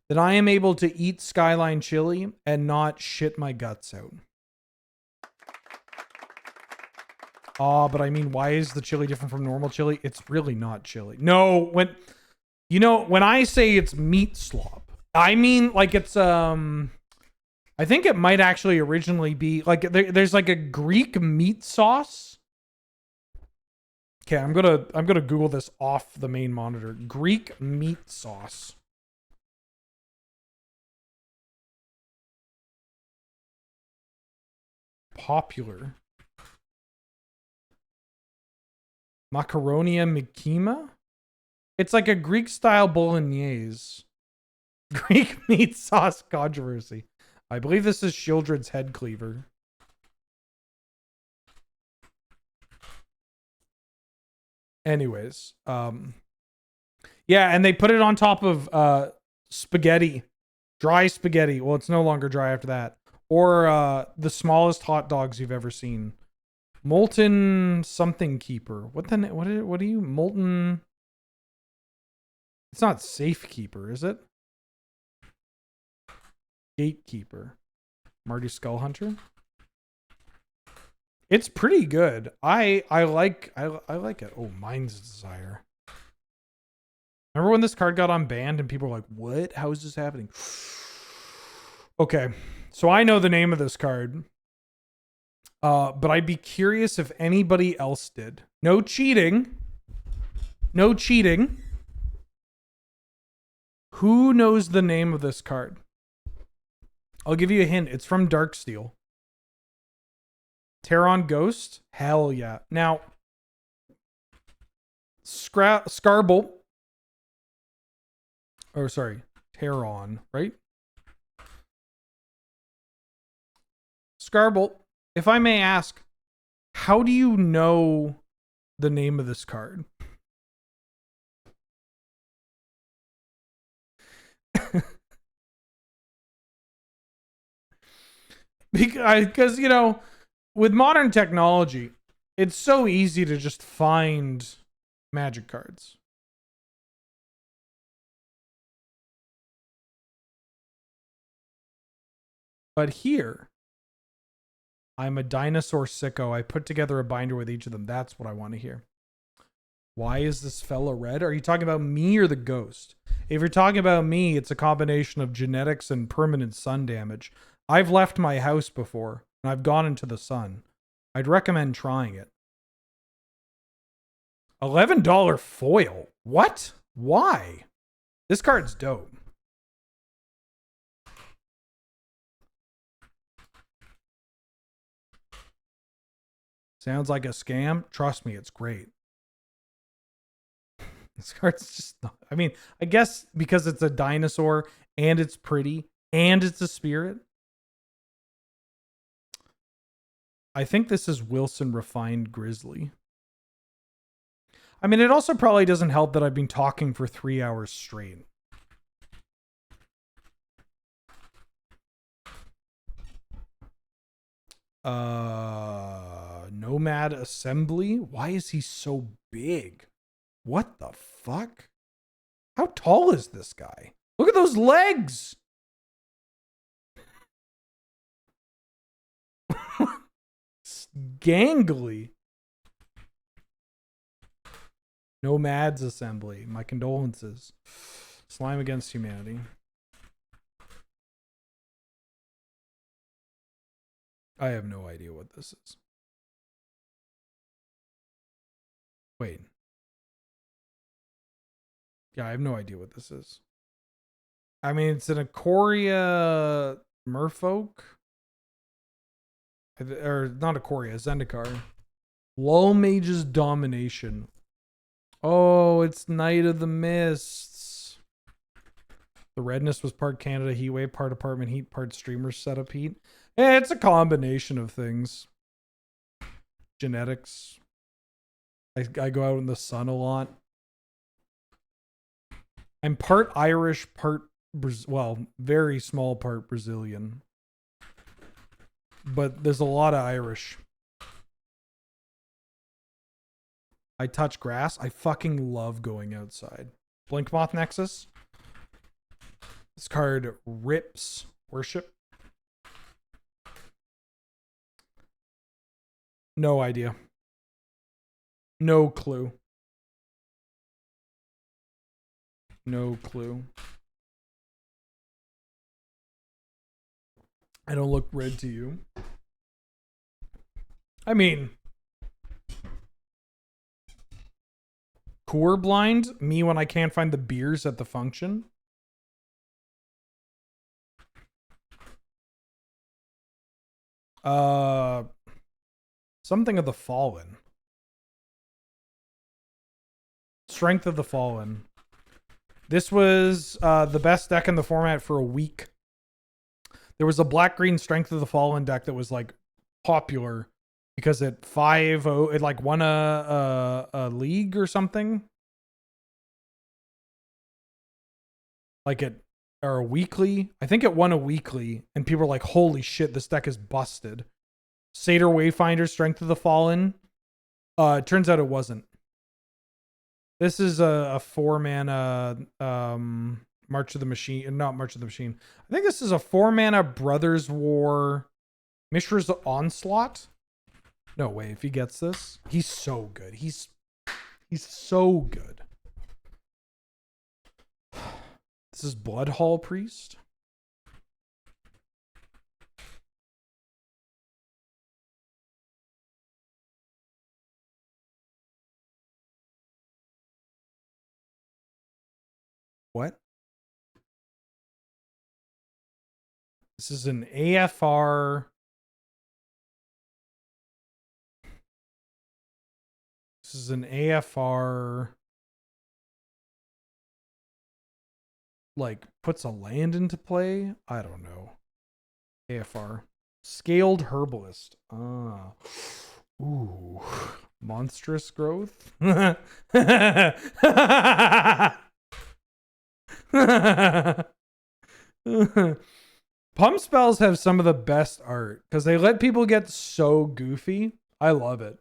that I am able to eat Skyline chili and not shit my guts out. But I mean, why is the chili different from normal chili? It's really not chili. No, when I say it's meat slop, I mean like it's I think it might actually originally be like there's like a Greek meat sauce. Okay, I'm gonna Google this off the main monitor. Greek meat sauce. Popular. Macaronia Mikima? It's like a Greek style bolognese. Greek meat sauce controversy. I believe this is Shieldred's head cleaver. Anyways, yeah, and they put it on top of spaghetti. Dry spaghetti. Well, it's no longer dry after that. Or the smallest hot dogs you've ever seen. Molten something keeper. What are you? Molten. It's not safekeeper, is it? Gatekeeper. Marty Skullhunter. It's pretty good. I like it. Oh, Mind's Desire. Remember when this card got unbanned and people were like, "What? How is this happening?" Okay, so I know the name of this card. But I'd be curious if anybody else did. No cheating. No cheating. Who knows the name of this card? I'll give you a hint. It's from Darksteel. Terran Ghost? Hell yeah. Now, Scarbolt. Oh, sorry. Terran, right? Scarbolt. If I may ask, how do you know the name of this card? Because, you know, with modern technology, it's so easy to just find magic cards. But here, I'm a dinosaur sicko. I put together a binder with each of them. That's what I want to hear. Why is this fella red? Are you talking about me or the ghost? If you're talking about me, it's a combination of genetics and permanent sun damage. I've left my house before, and I've gone into the sun. I'd recommend trying it. $11 foil? What? Why? This card's dope. Sounds like a scam. Trust me, it's great. This card's just not, I mean, I guess because it's a dinosaur and it's pretty and it's a spirit. I think this is Wilson Refined Grizzly. I mean, it also probably doesn't help that I've been talking for 3 hours straight. Nomad Assembly? Why is he so big? What the fuck? How tall is this guy? Look at those legs! Gangly. Nomads Assembly. My condolences. Slime Against Humanity. I have no idea what this is. Wait. Yeah, I have no idea what this is. I mean, it's an Ikoria Merfolk. Or not Ikoria, Zendikar. Lull Mage's Domination. Oh, it's Night of the Mists. The redness was part Canada heat wave, part apartment heat, part streamer setup heat. Yeah, it's a combination of things. Genetics. I go out in the sun a lot. I'm part Irish, part very small part Brazilian. But there's a lot of Irish. I touch grass. I fucking love going outside. Blinkmoth Nexus. This card rips worship. No idea. No clue. No clue. I don't look red to you. I mean, core blind me when I can't find the beers at the function. Something of the Fallen. Strength of the Fallen. This was the best deck in the format for a week. There was a black-green Strength of the Fallen deck that was like popular because it 5-0, it like won a league or something. Like it, or a weekly. I think it won a weekly, and people were like, holy shit, this deck is busted. Satyr Wayfinder, Strength of the Fallen. It turns out it wasn't. This is a 4-mana March of the Machine, not March of the Machine. I think this is a 4-mana Brothers War Mishra's Onslaught. No way, if he gets this. He's so good. He's so good. This is Bloodhall Priest. What? This is an AFR. This is an AFR. Like, puts a land into play? I don't know. AFR. Scaled Herbalist. Ah. Ooh. Monstrous Growth? Pump spells have some of the best art because they let people get so goofy. I love it.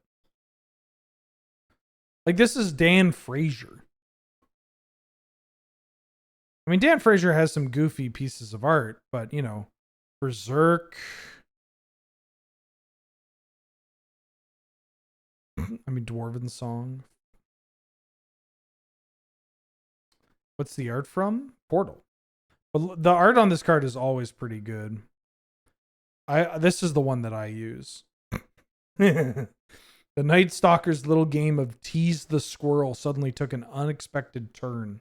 Like, this is Dan Frazier. I mean, Dan Frazier has some goofy pieces of art, but, you know, Berserk. I mean, Dwarven Song. What's the art from? Portal. But the art on this card is always pretty good. This is the one that I use. The Night Stalker's little game of tease the squirrel suddenly took an unexpected turn.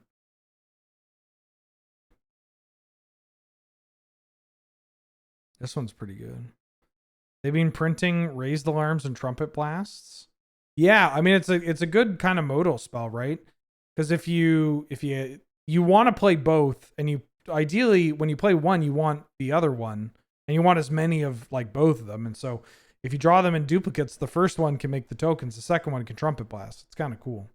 This one's pretty good. They've been printing raised alarms and trumpet blasts. Yeah, I mean it's a good kind of modal spell, right? Because if you want to play both, and you ideally when you play one, you want the other one, and you want as many of like both of them. And so if you draw them in duplicates, the first one can make the tokens, the second one can trumpet blast. It's kind of cool.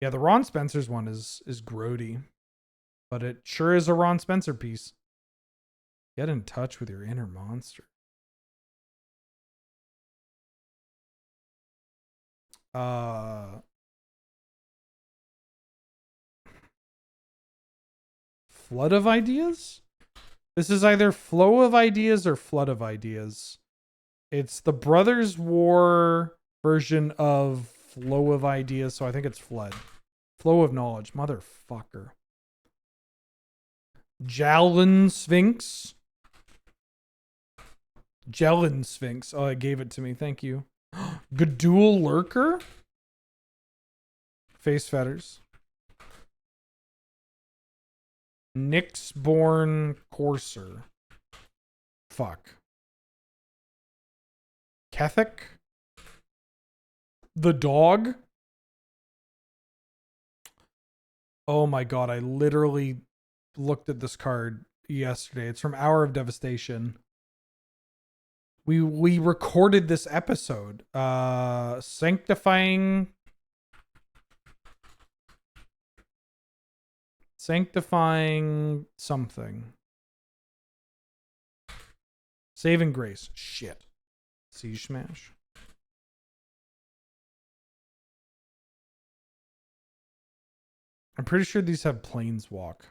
Yeah, the Ron Spencer's one is grody, but it sure is a Ron Spencer piece. Get in touch with your inner monster. Flood of Ideas? This is either Flow of Ideas or Flood of Ideas. It's the Brothers War version of Flow of Ideas, so I think it's Flood. Flow of Knowledge. Motherfucker. Jalen Sphinx. Jelen Sphinx. Oh, it gave it to me. Thank you. Gadul Lurker. Face Fetters. Nyxborn Courser. Fuck. Kethik. The Dog. Oh my god, I literally looked at this card yesterday. It's from Hour of Devastation. We recorded this episode. Sanctifying something. Saving Grace. Shit. Siege Smash. I'm pretty sure these have Planeswalk.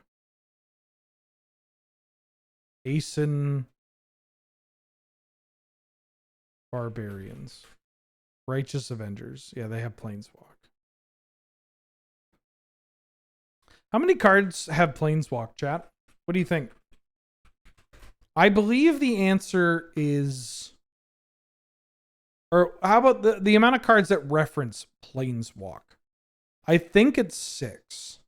Aeson Barbarians. Righteous Avengers. Yeah, they have Planeswalk. How many cards have Planeswalk, chat? What do you think? I believe the answer is... Or how about the amount of cards that reference Planeswalk? I think it's 6.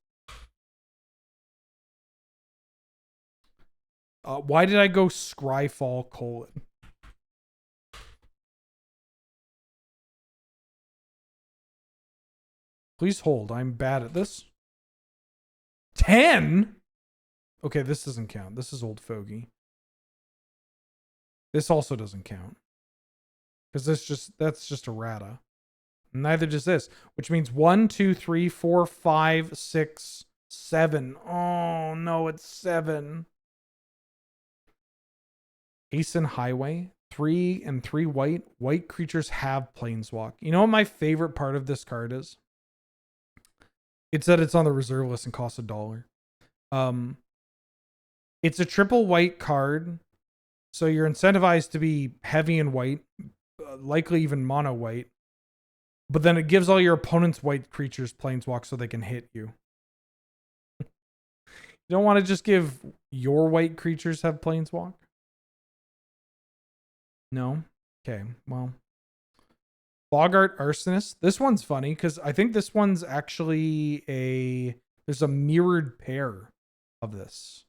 Why did I go Scryfall ? Please hold. I'm bad at this. 10? Okay, this doesn't count. This is Old Fogey. This also doesn't count. Because that's just errata. Neither does this. Which means 1, 2, 3, 4, 5, 6, 7. Oh, no, it's 7. Aeson Highway. 3 and 3 white. White creatures have Planeswalk. You know what my favorite part of this card is? It's that it's on the reserve list and costs $1. It's a triple white card. So you're incentivized to be heavy and white. Likely even mono white. But then it gives all your opponent's white creatures Planeswalk so they can hit you. You don't want to just give your white creatures have Planeswalk? No? Okay, well. Bogart Arsonist. This one's funny because I think this one's actually there's a mirrored pair of this.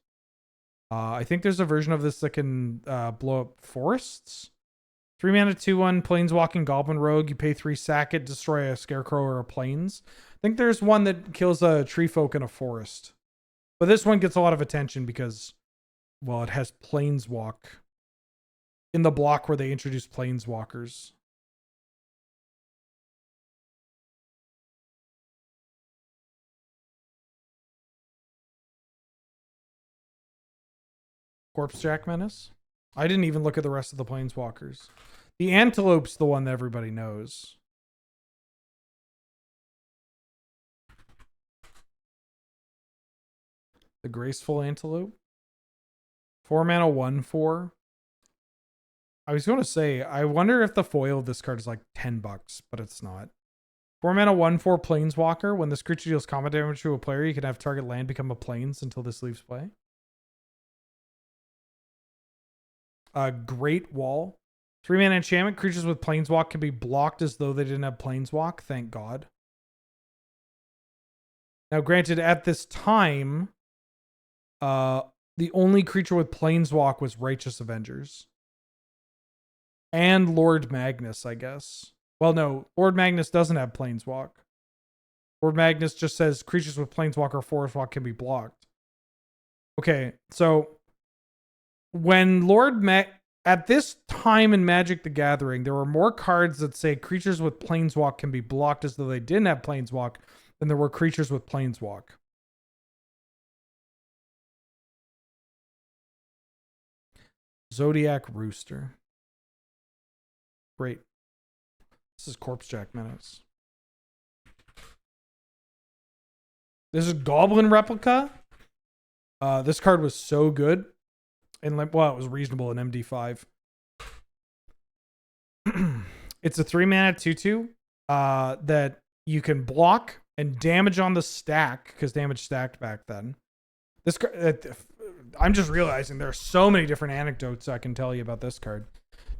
I think there's a version of this that can blow up forests. 3 mana, 2/1, Planeswalking Goblin Rogue. You pay 3, sack it, destroy a Scarecrow or a Plains. I think there's one that kills a Tree Folk in a forest. But this one gets a lot of attention because, well, it has Planeswalk in the block where they introduce Planeswalkers. Corpsejack Menace. I didn't even look at the rest of the Planeswalkers. The Antelope's the one that everybody knows. The Graceful Antelope. 4 mana, 1/4. I was going to say, I wonder if the foil of this card is like $10, but it's not. 4 mana, 1/4 Planeswalker. When this creature deals combat damage to a player, you can have target land become a Plains until this leaves play. Great Wall. 3 mana enchantment. Creatures with Planeswalk can be blocked as though they didn't have Planeswalk. Thank God. Now, granted, at this time, the only creature with Planeswalk was Righteous Avengers. And Lord Magnus, I guess. Well, no, Lord Magnus doesn't have Planeswalk. Lord Magnus just says creatures with Planeswalk or Forest Walk can be blocked. Okay, so when at this time in Magic the Gathering, there were more cards that say creatures with Planeswalk can be blocked as though they didn't have Planeswalk than there were creatures with Planeswalk. Zodiac Rooster. Great. This is Corpsejack Menace. This is Goblin Replica. This card was so good. And well, it was reasonable in MD5. It's a 3 mana 2/2 that you can block and damage on the stack because damage stacked back then. This I'm just realizing there are so many different anecdotes I can tell you about this card.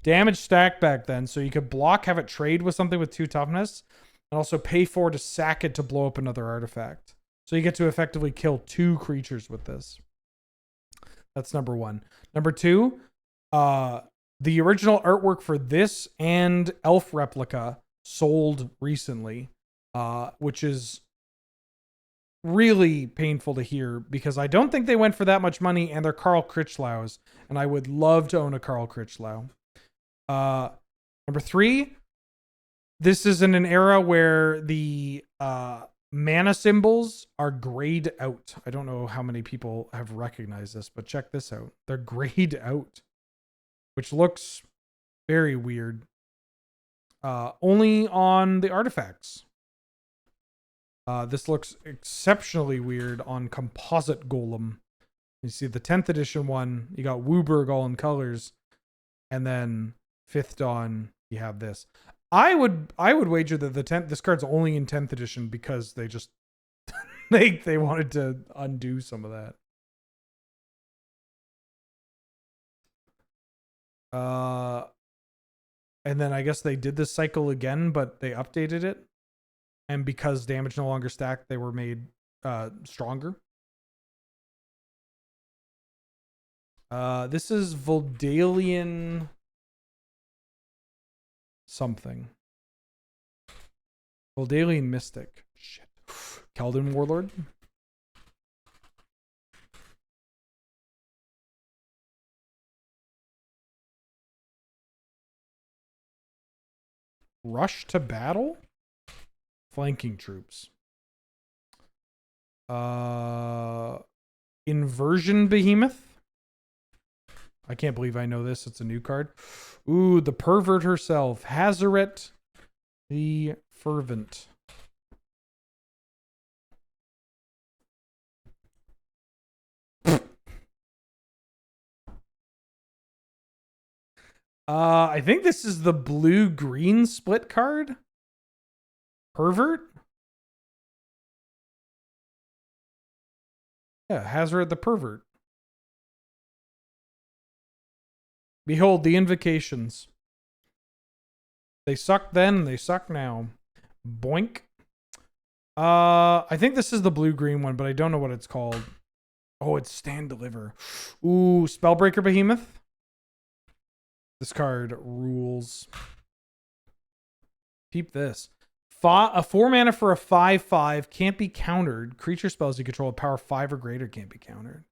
Damage stacked back then, so you could block, have it trade with something with 2 toughness, and also pay 4 to sack it to blow up another artifact. So you get to effectively kill 2 creatures with this. That's number 1. Number 2, the original artwork for this and Elf Replica sold recently, which is really painful to hear because I don't think they went for that much money, and they're Carl Critchlow's, and I would love to own a Carl Critchlow. Number 3, this is in an era where the mana symbols are grayed out. I don't know how many people have recognized this, but check this out. They're grayed out, which looks very weird. Only on the artifacts. This looks exceptionally weird on Composite Golem. You see the 10th edition one, you got Wooburg all in colors, and then 5th Dawn, you have this. I would wager that this card's only in 10th edition because they just they wanted to undo some of that. And then I guess they did this cycle again, but they updated it. And because damage no longer stacked, they were made stronger. This is Voldalian something. Voldalian Mystic. Shit. Keldon Warlord. Rush to battle? Flanking troops. Inversion Behemoth. I can't believe I know this. It's a new card. Ooh, the pervert herself. Hazaret the Fervent. I think this is the blue-green split card. Pervert? Yeah, Hazaret the Pervert. Behold the invocations. They suck then, they suck now. Boink. I think this is the blue-green one, but I don't know what it's called. Oh, it's Stand Deliver. Ooh, Spellbreaker Behemoth. This card rules. Peep this. A 4 mana for a 5/5 can't be countered. Creature spells you control of power 5 or greater can't be countered.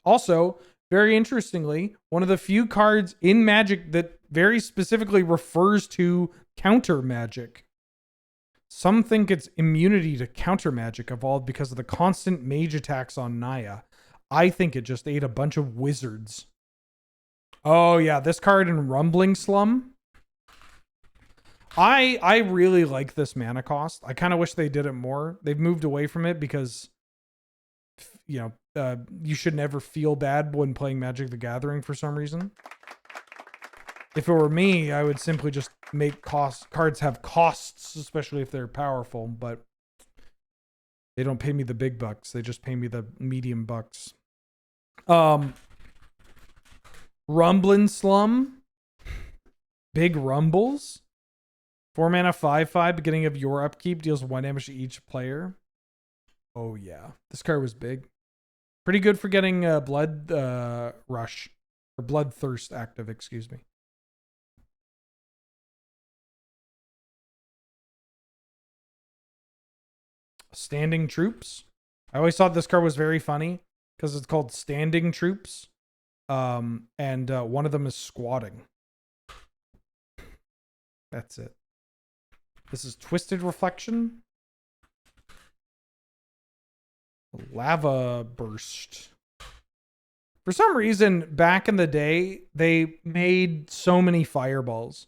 Also, very interestingly, one of the few cards in Magic that very specifically refers to counter magic. Some think its immunity to counter magic evolved because of the constant mage attacks on Naya. I think it just ate a bunch of wizards. Oh yeah, this card in Rumbling Slum. I really like this mana cost. I kind of wish they did it more. They've moved away from it because, you know, you should never feel bad when playing Magic the Gathering for some reason. If it were me, I would simply just make cards have costs, especially if they're powerful, but they don't pay me the big bucks. They just pay me the medium bucks. Rumbling Slum. Big Rumbles. 4 mana 5/5, beginning of your upkeep, deals 1 damage to each player. Oh yeah, this card was big. Pretty good for getting Blood Rush, or Bloodthirst active, excuse me. Standing Troops. I always thought this card was very funny because it's called Standing Troops. And one of them is squatting. That's it. This is Twisted Reflection. Lava Burst. For some reason, back in the day, they made so many fireballs.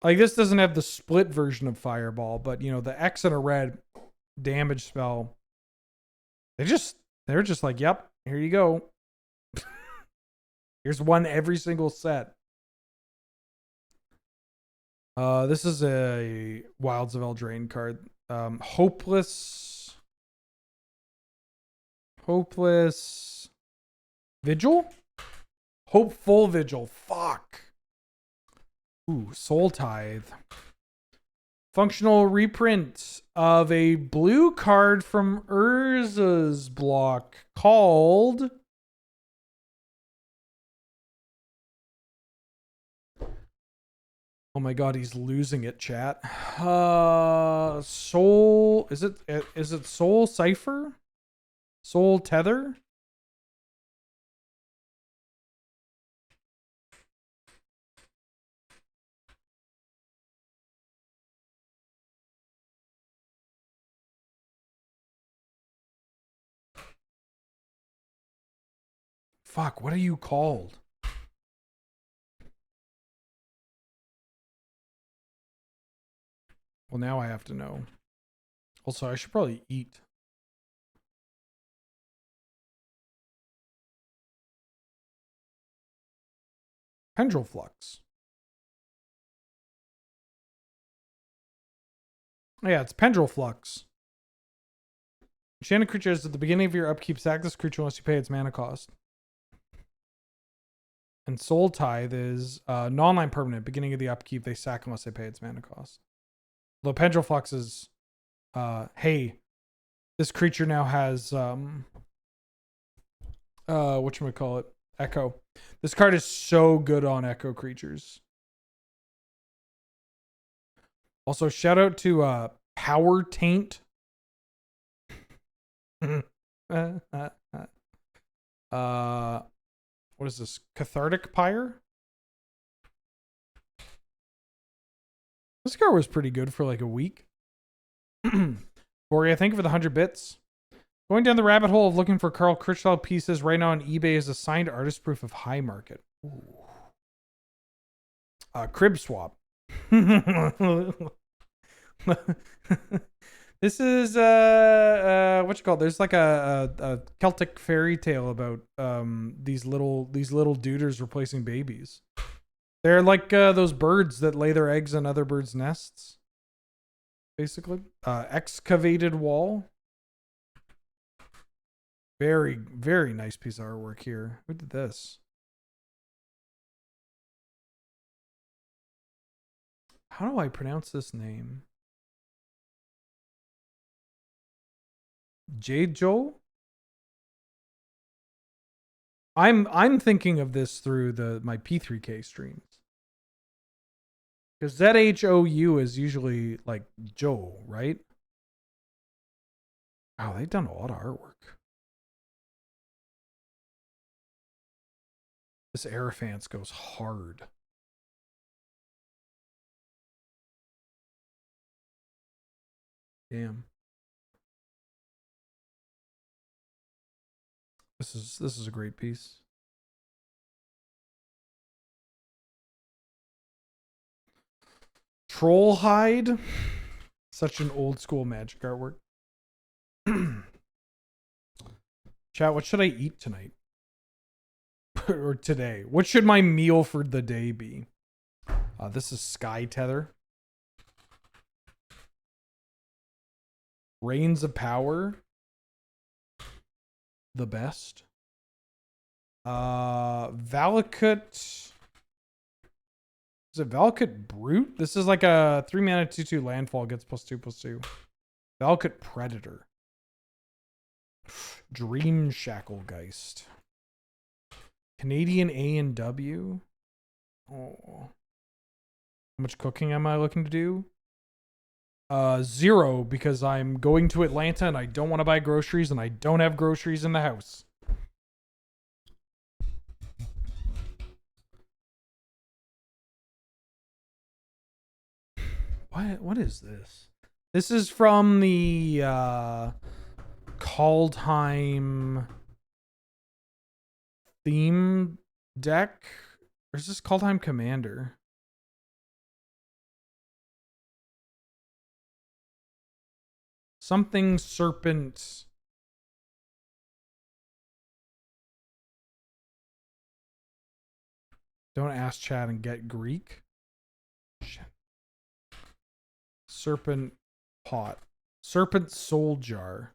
Like, this doesn't have the split version of Fireball, but, you know, the X and a red damage spell. They're just like, yep, here you go. Here's one every single set. This is a Wilds of Eldraine card. Hopeless Vigil? Hopeful Vigil. Fuck. Ooh, Soul Tithe. Functional reprint of a blue card from Urza's block called Oh my god, he's losing it, chat. Soul, is it Soul Cipher? Soul Tether? Fuck, what are you called? Well, now I have to know. Also, I should probably eat. Pendril Flux. Yeah, it's Pendril Flux. Enchanted creatures at the beginning of your upkeep, sack this creature unless you pay its mana cost. And Soul Tithe is non-line permanent. Beginning of the upkeep, they sack unless they pay its mana cost. Though Pendril Flux is, hey, this creature now has whatchamacallit? Echo. This card is so good on Echo creatures. Also, shout out to Power Taint. What is this? Cathartic Pyre? This card was pretty good for like a week. Boria, thank you for the 100 bits. Going down the rabbit hole of looking for Carl Critchlow pieces right now on eBay is a signed artist proof of high market. Ooh. Crib swap. This is what you call it? There's like a Celtic fairy tale about these little duders replacing babies. They're like those birds that lay their eggs in other birds' nests. Basically, excavated wall. Very, very nice piece of artwork here. Who did this? How do I pronounce this name? Jade Joe? I'm thinking of this through my P3K streams. Because ZHOU is usually like Joe, right? Wow, they've done a lot of artwork. This Aerophance goes hard. Damn. This is a great piece. Trollhide. Such an old school Magic artwork. Chat, what should I eat tonight? Or today? What should my meal for the day be? This is Sky Tether. Reigns of Power. The best. Valakut. Is it Valakut Brute? This is like a 3-mana 2/2 landfall, gets +2/+2. Valakut Predator. Dream Shacklegeist. Canadian A&W. Oh. How much cooking am I looking to do? 0, because I'm going to Atlanta and I don't want to buy groceries and I don't have groceries in the house. What is this? This is from the Kaldheim theme deck. Or is this Kaldheim Commander? Something Serpent. Don't ask chat and get Greek. Shit. Serpent Pot. Serpent Soul Jar.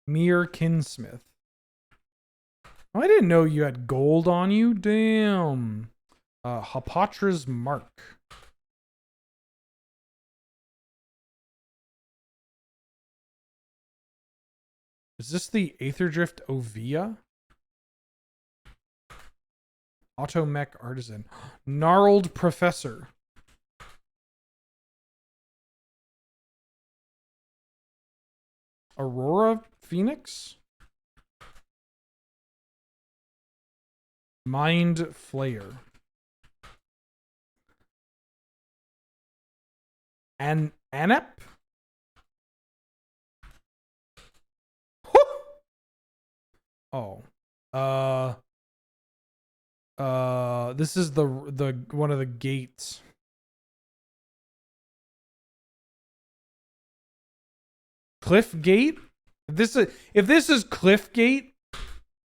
Mere Kinsmith. Oh, I didn't know you had gold on you. Damn. Hapatra's Mark. Is this the Aetherdrift Ovia? Automech artisan. Gnarled professor. Aurora Phoenix. Mind Flayer. And Anep? Oh. This is the one of the gates. Cliff Gate? If this is Cliff Gate,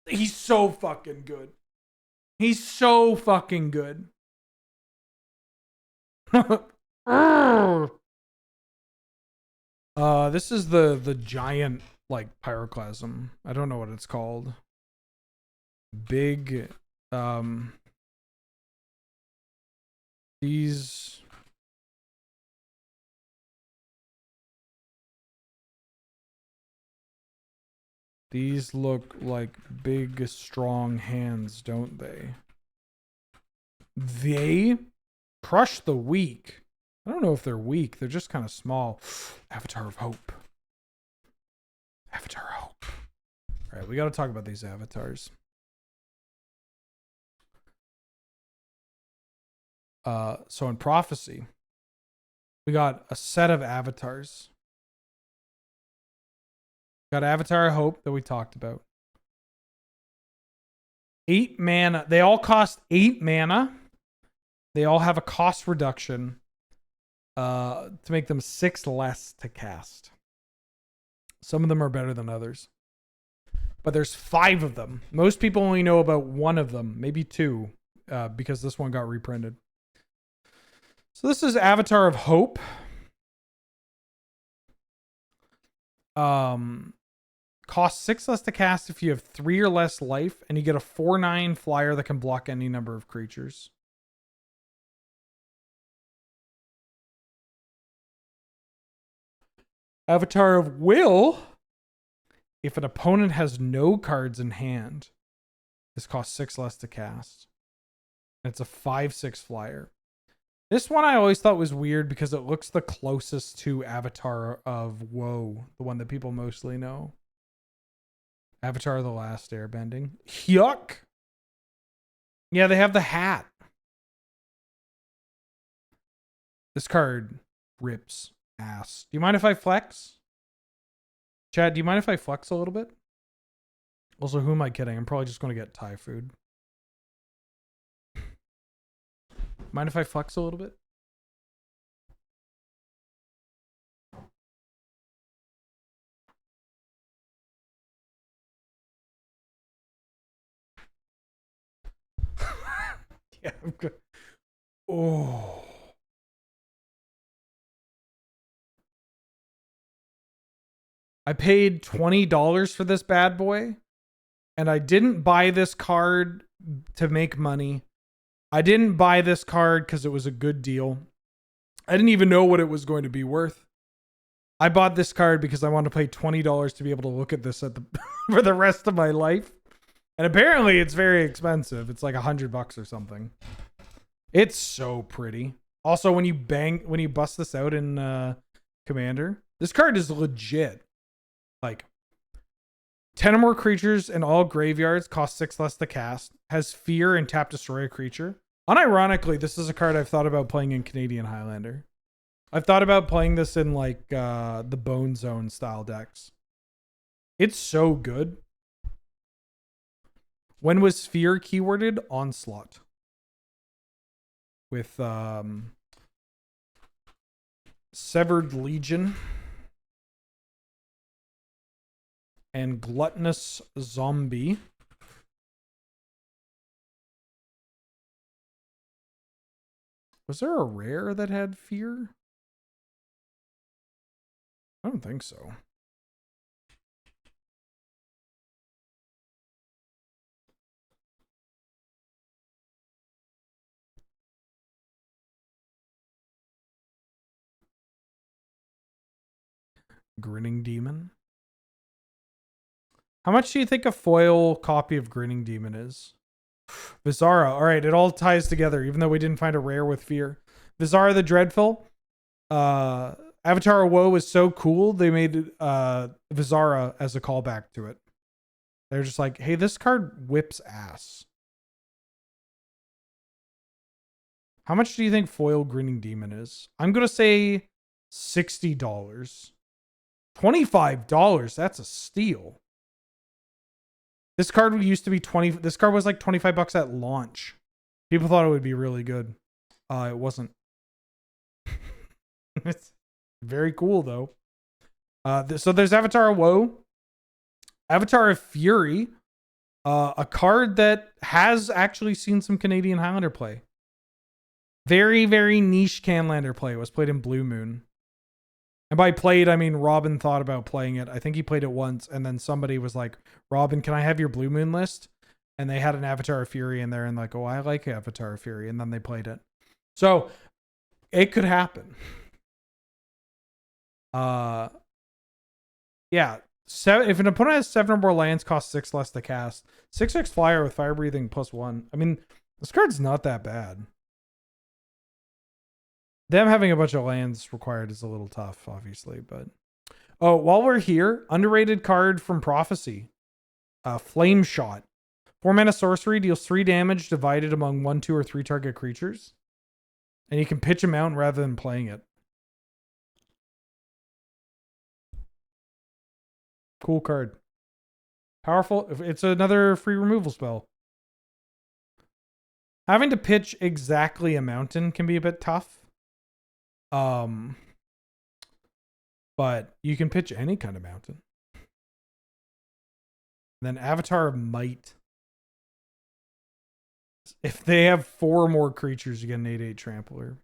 he's so fucking good. He's so fucking good. This is the giant like pyroclasm. I don't know what it's called. Big these look like big strong hands, don't they? They crush the weak. I don't know if they're weak. They're just kind of small. Avatar of Hope. Avatar of Hope. All right, we got to talk about these avatars. So in Prophecy, we got a set of avatars. Got Avatar of Hope that we talked about. 8 mana. They all cost 8 mana. They all have a cost reduction to make them 6 less to cast. Some of them are better than others. But there's 5 of them. Most people only know about 1 of them, maybe 2, because this one got reprinted. So this is Avatar of Hope. Costs 6 less to cast if you have 3 or less life, and you get a 4/9 flyer that can block any number of creatures. Avatar of Will. If an opponent has no cards in hand, this costs 6 less to cast. It's a 5/6 flyer. This one I always thought was weird because it looks the closest to Avatar of Woe, the one that people mostly know. Avatar of the Last Airbending. Yuck! Yeah, they have the hat. This card rips ass. Do you mind if I flex? Chad, do you mind if I flex a little bit? Also, who am I kidding? I'm probably just going to get Thai food. Mind if I flex a little bit? Yeah, I'm good. Oh. I paid $20 for this bad boy, and I didn't buy this card to make money. I didn't buy this card because it was a good deal. I didn't even know what it was going to be worth. I bought this card because I wanted to pay $20 to be able to look at this at the for the rest of my life. And apparently it's very expensive. It's like $100 or something. It's so pretty. Also, when you bust this out in Commander, this card is legit. Like 10 or more creatures in all graveyards cost 6 less to cast. Has fear and tap destroy a creature. Unironically, this is a card I've thought about playing in Canadian Highlander. I've thought about playing this in like the Bone Zone style decks. It's so good. When was fear keyworded? Onslaught. With Severed Legion and Gluttonous Zombie. Was there a rare that had fear? I don't think so. Grinning Demon. How much do you think a foil copy of Grinning Demon is? Visara. All right, it all ties together, even though we didn't find a rare with fear. Visara the Dreadful. Avatar of Woe was so cool, they made Visara as a callback to it. They're just like, hey, this card whips ass. How much do you think Foil Grinning Demon is? I'm going to say $60. $25. That's a steal. This card used to be 20. This card was like $25 at launch. People thought it would be really good. It wasn't. It's very cool though. So there's Avatar of Woe, Avatar of Fury, a card that has actually seen some Canadian Highlander play. Very, very niche Canlander play. It was played in Blue Moon. And by played, I mean Robin thought about playing it. I think he played it once, and then somebody was like, Robin, can I have your Blue Moon list? And they had an Avatar of Fury in there, and like, oh, I like Avatar of Fury. And then they played it. So it could happen. Yeah. If an opponent has 7 or more lands, costs 6 less to cast. 6/6 flyer with fire breathing +1. I mean, this card's not that bad. Them having a bunch of lands required is a little tough, obviously, but oh, while we're here, underrated card from Prophecy. Flame Shot. 4 mana sorcery, deals 3 damage divided among 1, 2, or 3 target creatures. And you can pitch a mountain rather than playing it. Cool card. Powerful. It's another free removal spell. Having to pitch exactly a mountain can be a bit tough. But you can pitch any kind of mountain. And then Avatar of Might. If they have 4 or more creatures, you get an 8/8 trampler.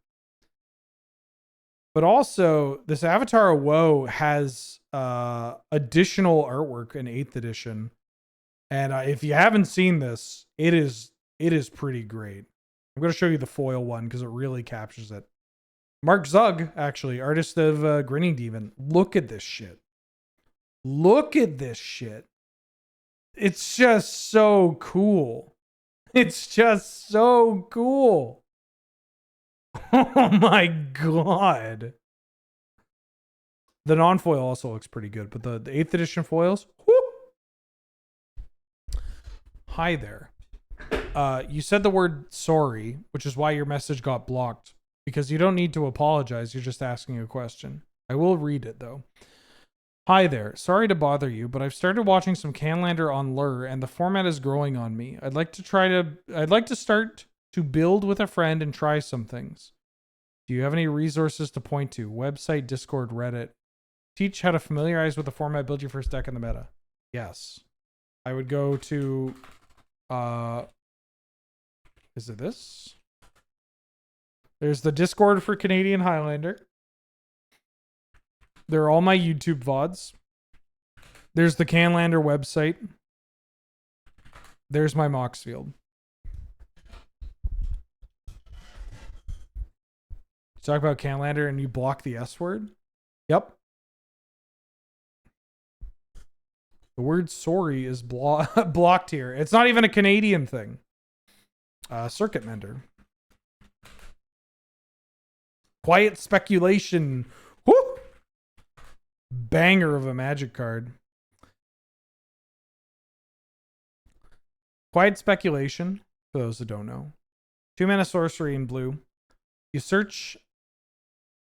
But also, this Avatar of Woe has additional artwork in 8th edition. And if you haven't seen this, it is pretty great. I'm going to show you the foil one because it really captures it. Mark Zug, actually, artist of Grinning Demon. Look at this shit. Look at this shit. It's just so cool. It's just so cool. Oh my god. The non-foil also looks pretty good, but the 8th edition foils, whoop. Hi there. You said the word sorry, which is why your message got blocked. Because you don't need to apologize, you're just asking a question. I will read it though. Hi there. Sorry to bother you, but I've started watching some Canlander on Lure and the format is growing on me. I'd like to start to build with a friend and try some things. Do you have any resources to point to? Website, Discord, Reddit. Teach how to familiarize with the format, build your first deck in the meta. Yes. I would go to is it this? There's the Discord for Canadian Highlander. There are all my YouTube VODs. There's the Canlander website. There's my Moxfield. Talk about Canlander and you block the S word? Yep. The word sorry is blocked here. It's not even a Canadian thing. Circuit Mender. Quiet Speculation. Whoo! Banger of a Magic card. Quiet Speculation, for those that don't know. 2 mana sorcery in blue. You search...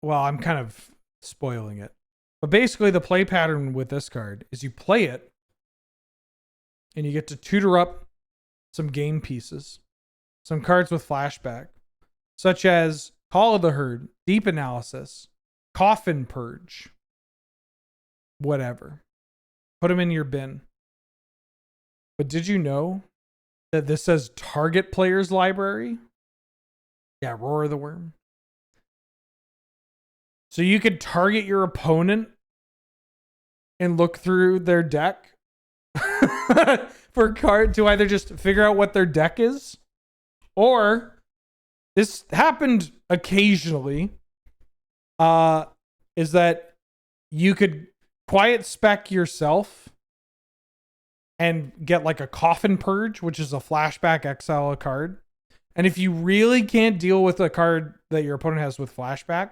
Well, I'm kind of spoiling it. But basically the play pattern with this card is you play it and you get to tutor up some game pieces. Some cards with flashback. Such as Call of the Herd, Deep Analysis, Coffin Purge, whatever. Put them in your bin. But did you know that this says target player's library? Yeah, Roar of the Worm. So you could target your opponent and look through their deck for card to either just figure out what their deck is, or this happened occasionally, is that you could quiet spec yourself and get like a Coffin Purge, which is a flashback exile a card. And if you really can't deal with a card that your opponent has with flashback,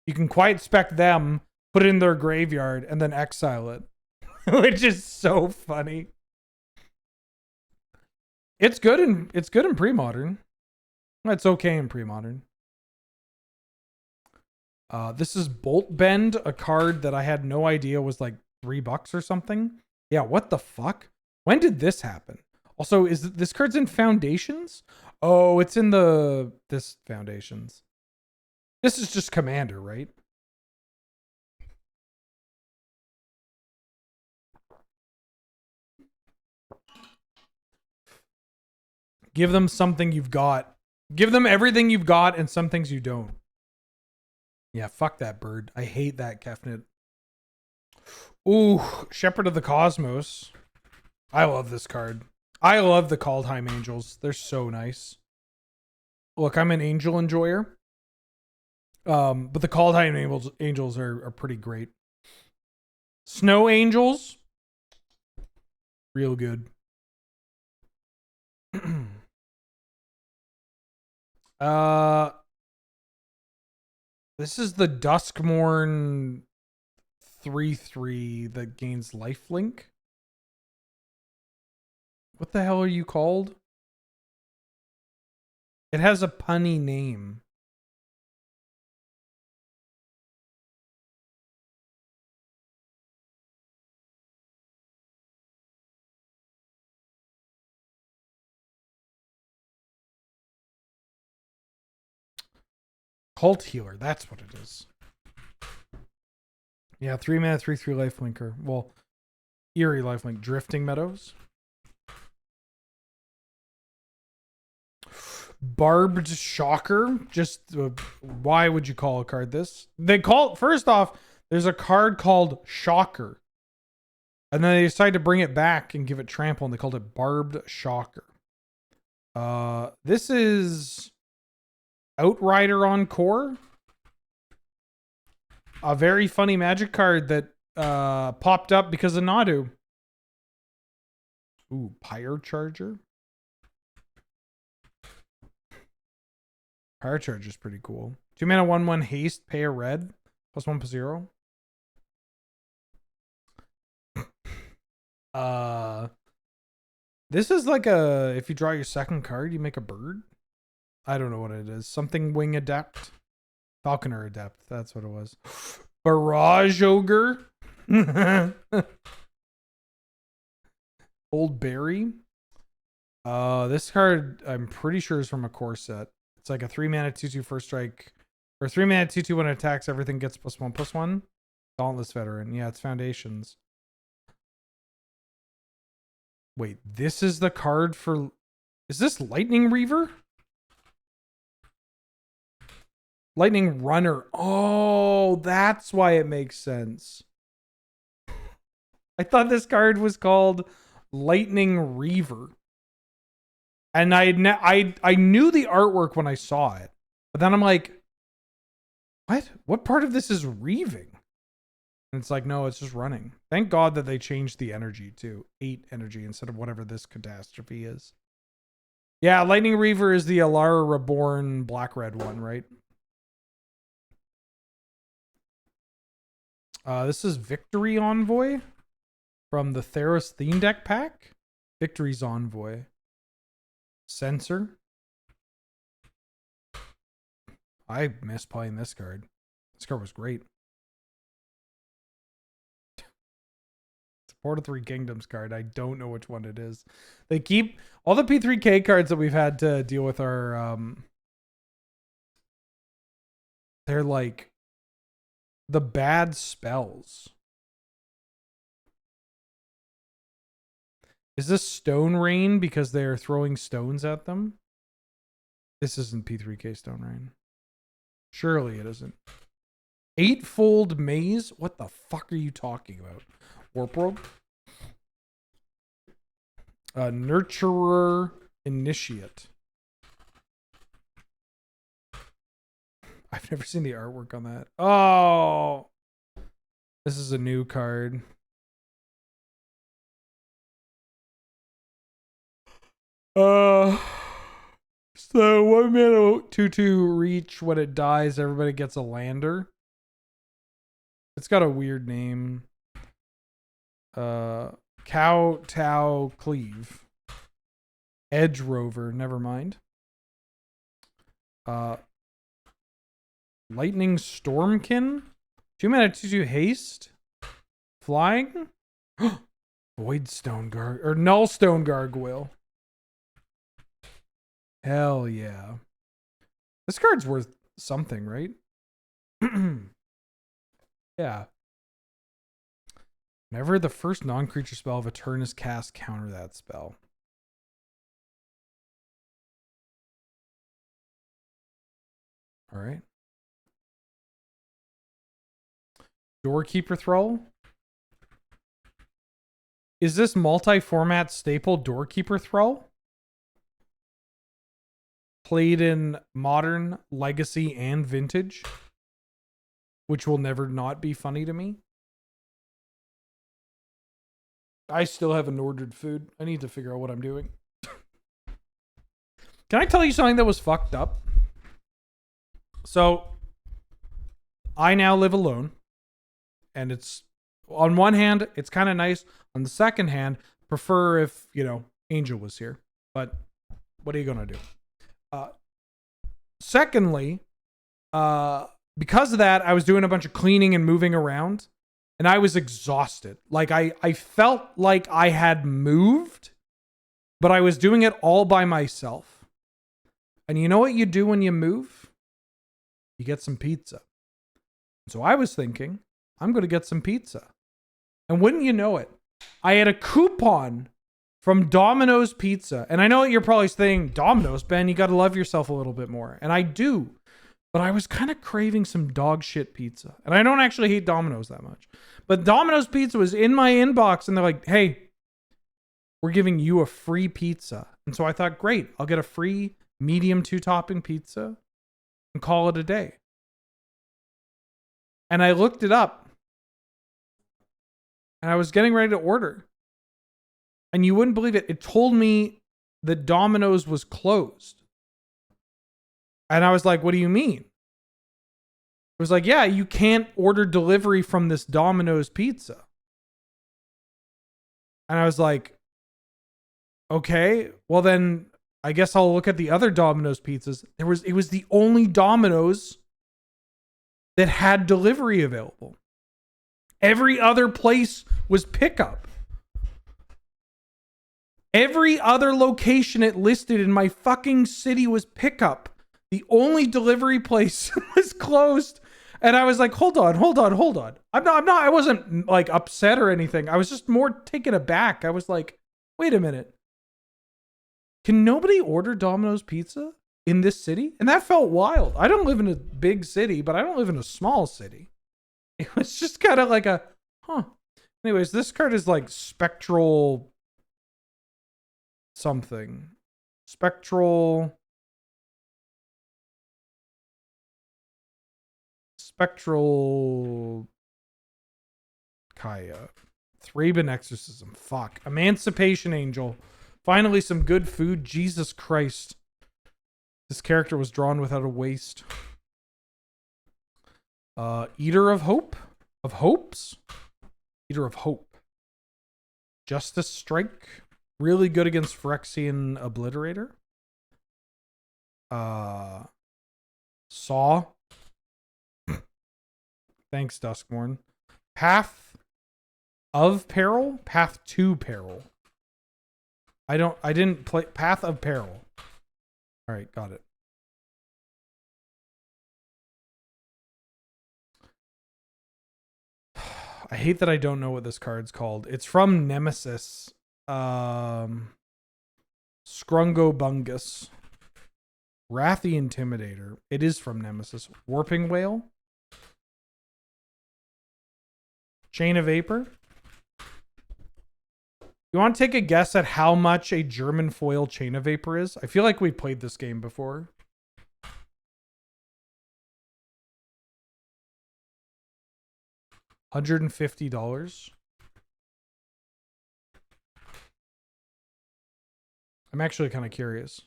you can quiet spec them, put it in their graveyard, and then exile it. Which is so funny. It's good in pre-modern. It's okay in pre-modern. This is Bolt Bend, a card that I had no idea was like $3 or something. Yeah, what the fuck? When did this happen? Also, is this card's in Foundations? Oh, it's in this Foundations. This is just Commander, right? Give them something you've got. Give them everything you've got and some things you don't. Yeah, fuck that bird. I hate that Kefnet. Ooh, Shepherd of the Cosmos. I love this card. I love the Kaldheim Angels. They're so nice. Look, I'm an angel enjoyer. But the Kaldheim Angels are pretty great. Snow Angels. Real good. This is the Duskmourn 3/3 that gains lifelink. What the hell are you called? It has a punny name. Cult Healer, that's what it is. Yeah, 3 mana, 3/3 lifelinker. Well, Eerie lifelink. Drifting Meadows. Barbed Shocker. Just why would you call a card this? They call, first off, there's a card called Shocker. And then they decided to bring it back and give it trample, and they called it Barbed Shocker. This is Outrider on core. A very funny Magic card that popped up because of Nadu. Ooh, Pyre Charger. Pyre Charger is pretty cool. 2 mana, 1/1 haste, pay a red, +1/+0. This is like a, if you draw your second card, you make a bird. I don't know what it is. Something Wing Adept. Falconer Adept. That's what it was. Barrage Ogre. Old Berry. This card, I'm pretty sure, is from a core set. It's like a 3 mana 2/2 first strike. Or 3 mana 2/2 when it attacks, everything gets +1/+1. Dauntless Veteran. Yeah, it's Foundations. Wait, this is the card for... Is this Lightning Reaver? Lightning Runner. Oh, that's why it makes sense. I thought this card was called Lightning Reaver. And I knew the artwork when I saw it. But then I'm like, what? What part of this is reaving? And it's like, no, it's just running. Thank God that they changed the energy to 8 energy instead of whatever this catastrophe is. Yeah, Lightning Reaver is the Alara Reborn black-red one, right? This is Victory Envoy from the Theros theme deck pack. Victory's Envoy. Censor. I miss playing this card. This card was great. Port of Three Kingdoms card. I don't know which one it is. They keep all the P3K cards that we've had to deal with are they're like the bad spells. Is this Stone Rain because they're throwing stones at them? This isn't P3K Stone Rain. Surely it isn't. Eightfold Maze? What the fuck are you talking about? Warp World? Nurturer Initiate. I've never seen the artwork on that. Oh! This is a new card. Uh, so 1 mana 2/2 reach. When it dies, everybody gets a lander. It's got a weird name. Cow Tau Cleave. Edge Rover. Never mind. Lightning Stormkin. 2 mana 2/2 haste. Flying. Void Stone or Nullstone Gargoyle. Hell yeah. This card's worth something, right? Yeah. Whenever the first non-creature spell of a turn is cast, counter that spell. All right. Doorkeeper Thrall. Is this multi-format staple Doorkeeper Thrall? Played in Modern, Legacy, and Vintage, which will never not be funny to me. I still haven't ordered food. I need to figure out what I'm doing. Can I tell you something that was fucked up? So, I now live alone. And it's, on one hand, it's kind of nice. On the second hand, prefer if, Angel was here. But what are you going to do? Secondly, because of that, I was doing a bunch of cleaning and moving around. And I was exhausted. Like, I felt like I had moved, but I was doing it all by myself. And you know what you do when you move? You get some pizza. So I was thinking, I'm going to get some pizza. And wouldn't you know it, I had a coupon from Domino's Pizza. And I know that you're probably saying, Domino's, Ben, you got to love yourself a little bit more. And I do. But I was kind of craving some dog shit pizza. And I don't actually hate Domino's that much. But Domino's Pizza was in my inbox and they're like, hey, we're giving you a free pizza. And so I thought, great, I'll get a free medium 2-topping pizza and call it a day. And I looked it up. And I was getting ready to order. And you wouldn't believe it. It told me that Domino's was closed. And I was like, what do you mean? It was like, yeah, you can't order delivery from this Domino's pizza. And I was like, okay, well then I guess I'll look at the other Domino's pizzas. It was the only Domino's that had delivery available. Every other place was pickup. Every other location it listed in my fucking city was pickup. The only delivery place was closed. And I was like, hold on. I wasn't like upset or anything. I was just more taken aback. I was like, wait a minute. Can nobody order Domino's pizza in this city? And that felt wild. I don't live in a big city, but I don't live in a small city. It was just kind of like Anyways, this card is like spectral something. Spectral Kaya. Thraben Exorcism. Fuck. Emancipation Angel. Finally some good food. Jesus Christ. This character was drawn without a waste. Eater of Hope? Of Hopes? Eater of Hope. Justice Strike. Really good against Phyrexian Obliterator. Saw. Thanks, Duskmorn. Path of Peril? Path to Peril. I didn't play Path of Peril. Alright, got it. I hate that I don't know what this card's called. It's from Nemesis. Scrungobungus. Wrathy Intimidator. It is from Nemesis. Warping Whale. Chain of Vapor. You want to take a guess at how much a German foil Chain of Vapor is? I feel like we played this game before. $150. I'm actually kind of curious.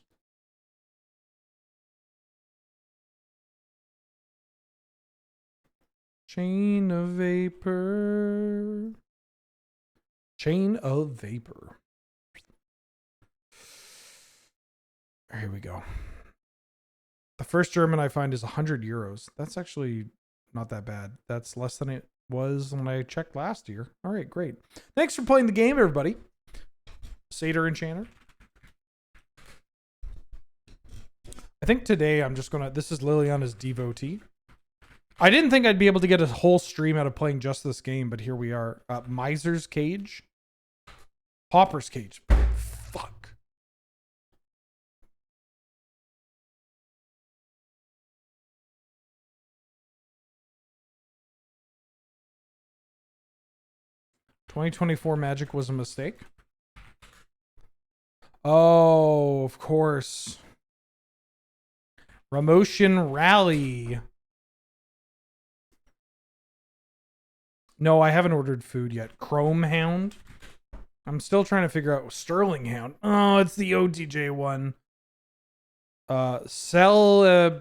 Chain of vapor. Chain of vapor. Here we go. The first German I find is 100 euros. That's actually not that bad. That's less than it was when I checked last year. All right, great. Thanks for playing the game, everybody. Satyr Enchanter. I think today I'm just gonna. This is Liliana's devotee. I didn't think I'd be able to get a whole stream out of playing just this game, but here we are. Miser's Cage. Hopper's Cage. Fuck. $2024 Magic was a mistake. Oh, of course. Ramotion Rally. No, I haven't ordered food yet. Chrome Hound. I'm still trying to figure out Sterling Hound. Oh, it's the OTJ one. Celebra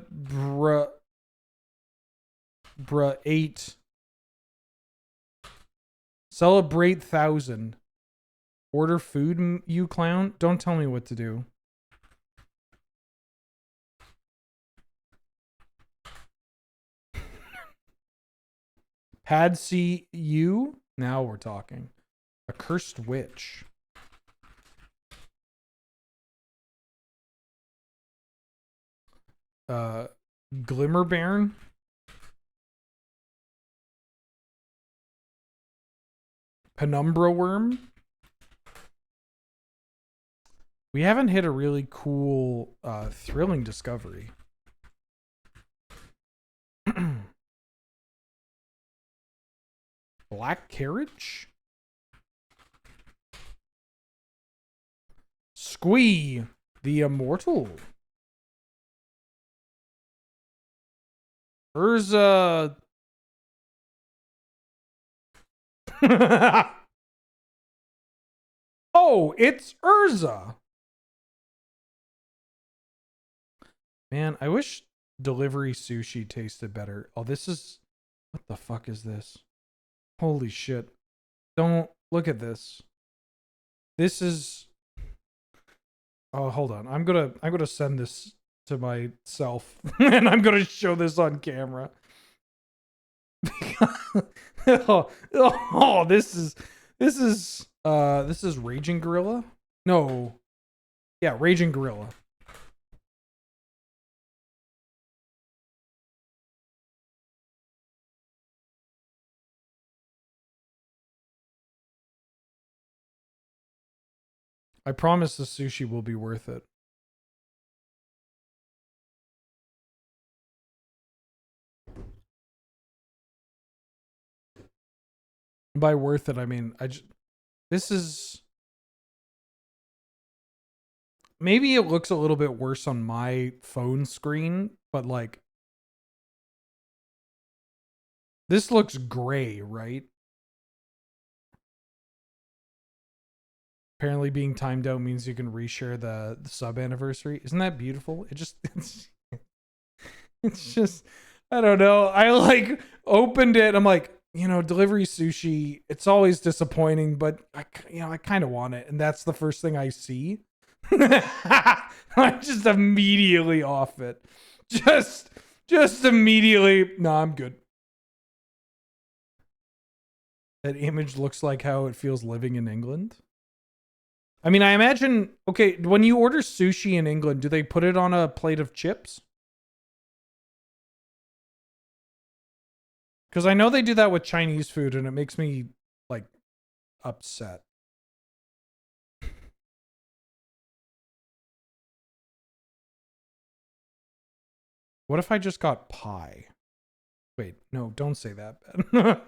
8. Celebrate 1,000. Order food, you clown. Don't tell me what to do. Pad CU. Now we're talking. A cursed witch. Glimmer Baron. Penumbra Worm. We haven't hit a really cool, thrilling discovery. Black Carriage? Squee, the Immortal. Urza. Oh, it's Urza. Man, I wish delivery sushi tasted better. Oh, this is... What the fuck is this? Holy shit. Don't look at this. This is... Oh, hold on. I'm gonna send this to myself and I'm gonna show this on camera. This is Raging Gorilla? No. Yeah, Raging Gorilla. I promise the sushi will be worth it. By worth it, I mean, this is... Maybe it looks a little bit worse on my phone screen, but like... This looks gray, right? Apparently being timed out means you can reshare the sub anniversary. Isn't that beautiful? It's just, I don't know. I like opened it. I'm like, delivery sushi, it's always disappointing, but I kind of want it. And that's the first thing I see. I just immediately off it. Just immediately. No, I'm good. That image looks like how it feels living in England. I mean, I imagine, okay, when you order sushi in England, do they put it on a plate of chips? Because I know they do that with Chinese food, and it makes me, like, upset. What if I just got pie? Wait, no, don't say that, Ben.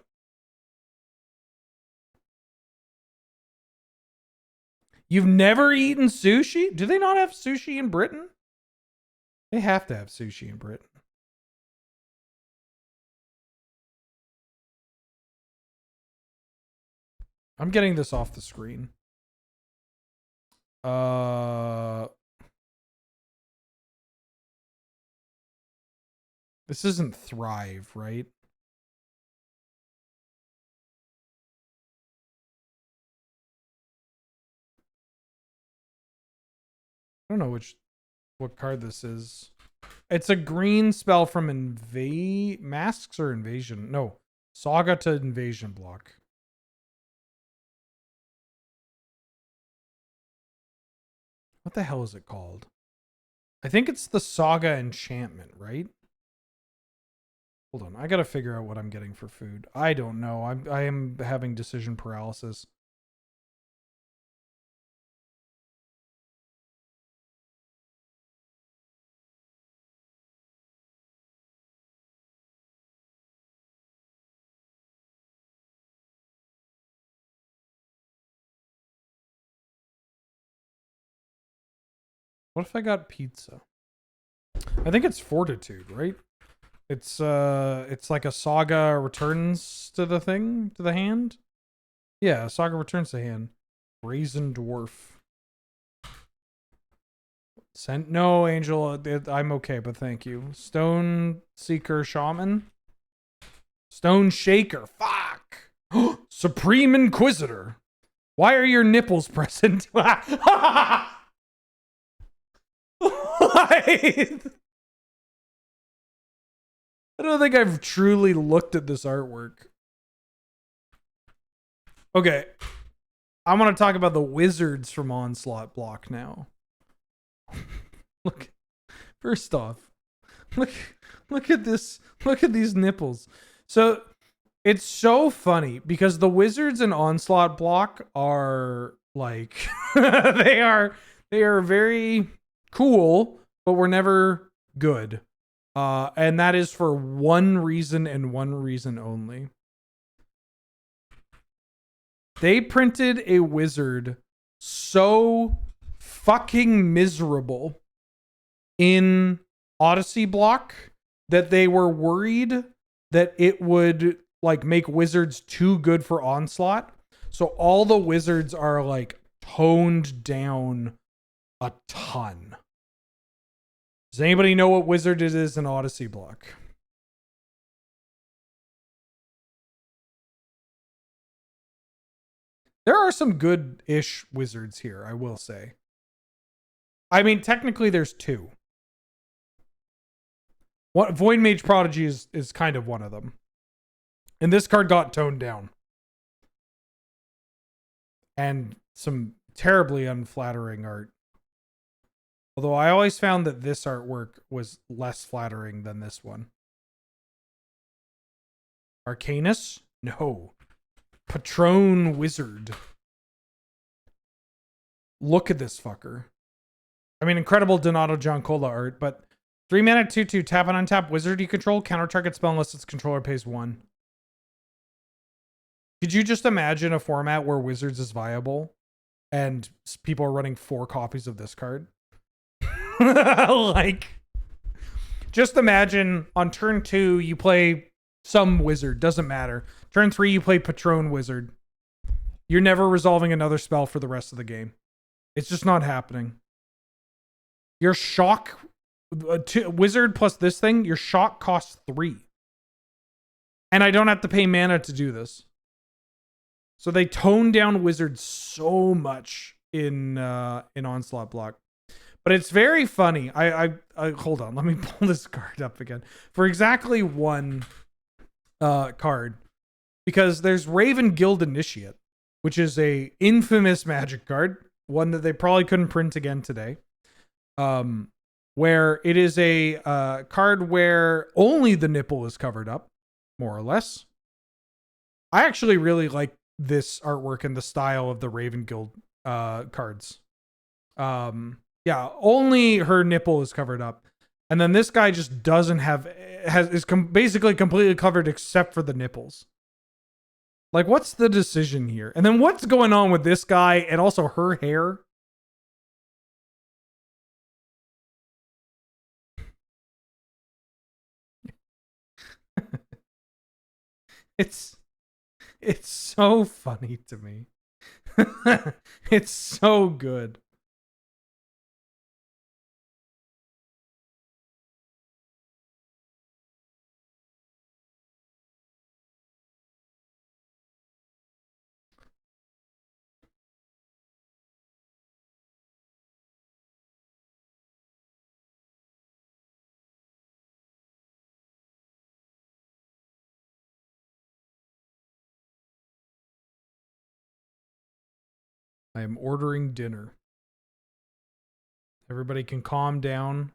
You've never eaten sushi? Do they not have sushi in Britain? They have to have sushi in Britain. I'm getting this off the screen. This isn't Thrive, right? I don't know what card this is. It's a green spell from Masks or Invasion. No. Saga to Invasion block. What the hell is it called? I think it's the Saga Enchantment, right? Hold on. I gotta figure out what I'm getting for food. I don't know. I am having decision paralysis. What if I got pizza? I think it's Fortitude, right? It's like a Saga returns to the thing, to the hand. Yeah, Saga returns to hand. Brazen Dwarf. No, Angel, I'm okay, but thank you. Stone Seeker Shaman. Stone Shaker. Fuck. Supreme Inquisitor. Why are your nipples present? Why? I don't think I've truly looked at this artwork. Okay. I want to talk about the wizards from Onslaught block now. Look. First off, look at this. Look at these nipples. So it's so funny because the wizards in Onslaught block are like they are very cool, but we're never good. And that is for one reason and one reason only. They printed a wizard so fucking miserable in Odyssey block that they were worried that it would like make wizards too good for Onslaught. So all the wizards are like toned down a ton. Does anybody know what wizard it is in Odyssey block? There are some good-ish wizards here, I will say. I mean, technically there's two. Void Mage Prodigy is kind of one of them. And this card got toned down. And some terribly unflattering art. Although I always found that this artwork was less flattering than this one. Arcanus? No. Patron Wizard. Look at this fucker. I mean, incredible Donato Giancola art, but 3 mana 2/2, tap and untap wizard you control, counter target spell unless its controller pays 1. Could you just imagine a format where wizards is viable and people are running 4 copies of this card? Like, just imagine on turn 2 you play some wizard, doesn't matter. Turn 3 you play Patron Wizard. You're never resolving another spell for the rest of the game. It's just not happening. Your shock wizard plus this thing, your shock costs 3. And I don't have to pay mana to do this. So they toned down wizards so much in Onslaught block. But it's very funny. I hold on, let me pull this card up again. For exactly one card. Because there's Raven Guild Initiate, which is a infamous Magic card, one that they probably couldn't print again today. Where it is a card where only the nipple is covered up, more or less. I actually really like this artwork and the style of the Raven Guild cards. Yeah, only her nipple is covered up, and then this guy just doesn't is basically completely covered except for the nipples. Like, what's the decision here? And then what's going on with this guy and also her hair? It's so funny to me. It's so good. I am ordering dinner. Everybody can calm down.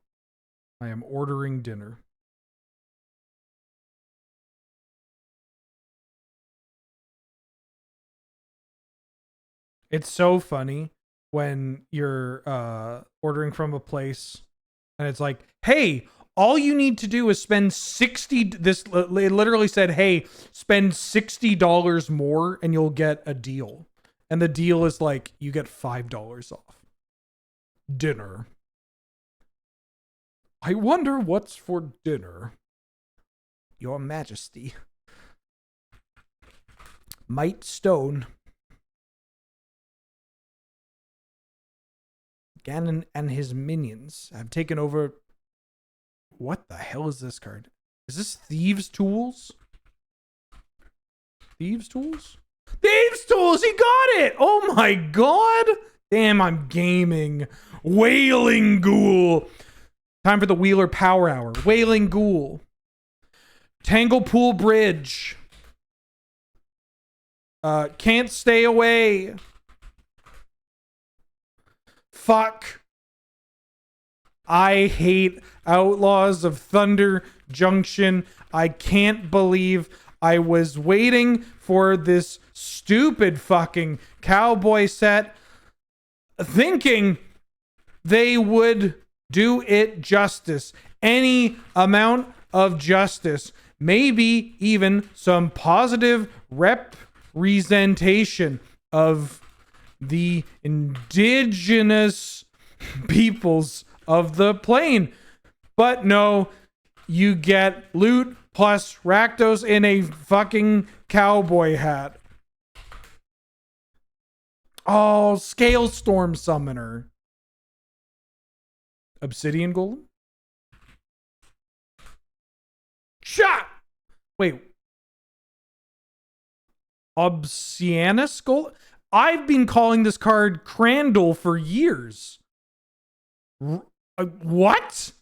I am ordering dinner. It's so funny when you're ordering from a place and it's like, hey, all you need to do is spend 60. This it literally said, hey, spend $60 more and you'll get a deal. And the deal is like, you get $5 off. Dinner. I wonder what's for dinner. Your Majesty. Might Stone. Ganon and his minions have taken over. What the hell is this card? Is this Thieves' Tools? Thieves' Tools? Thieves' Tools! He got it! Oh my god! Damn, I'm gaming. Wailing Ghoul. Time for the Wheeler Power Hour. Wailing Ghoul. Tanglepool Bridge. Can't Stay Away. Fuck. I hate Outlaws of Thunder Junction. I can't believe I was waiting for this stupid fucking cowboy set, thinking they would do it justice. Any amount of justice. Maybe even some positive representation of the indigenous peoples of the plane. But no, you get loot plus Rakdos in a fucking cowboy hat. Oh, Scale Storm Summoner. Obsidian Golem? Shot! Wait. Obsianus Golem? I've been calling this card Crandall for years. What?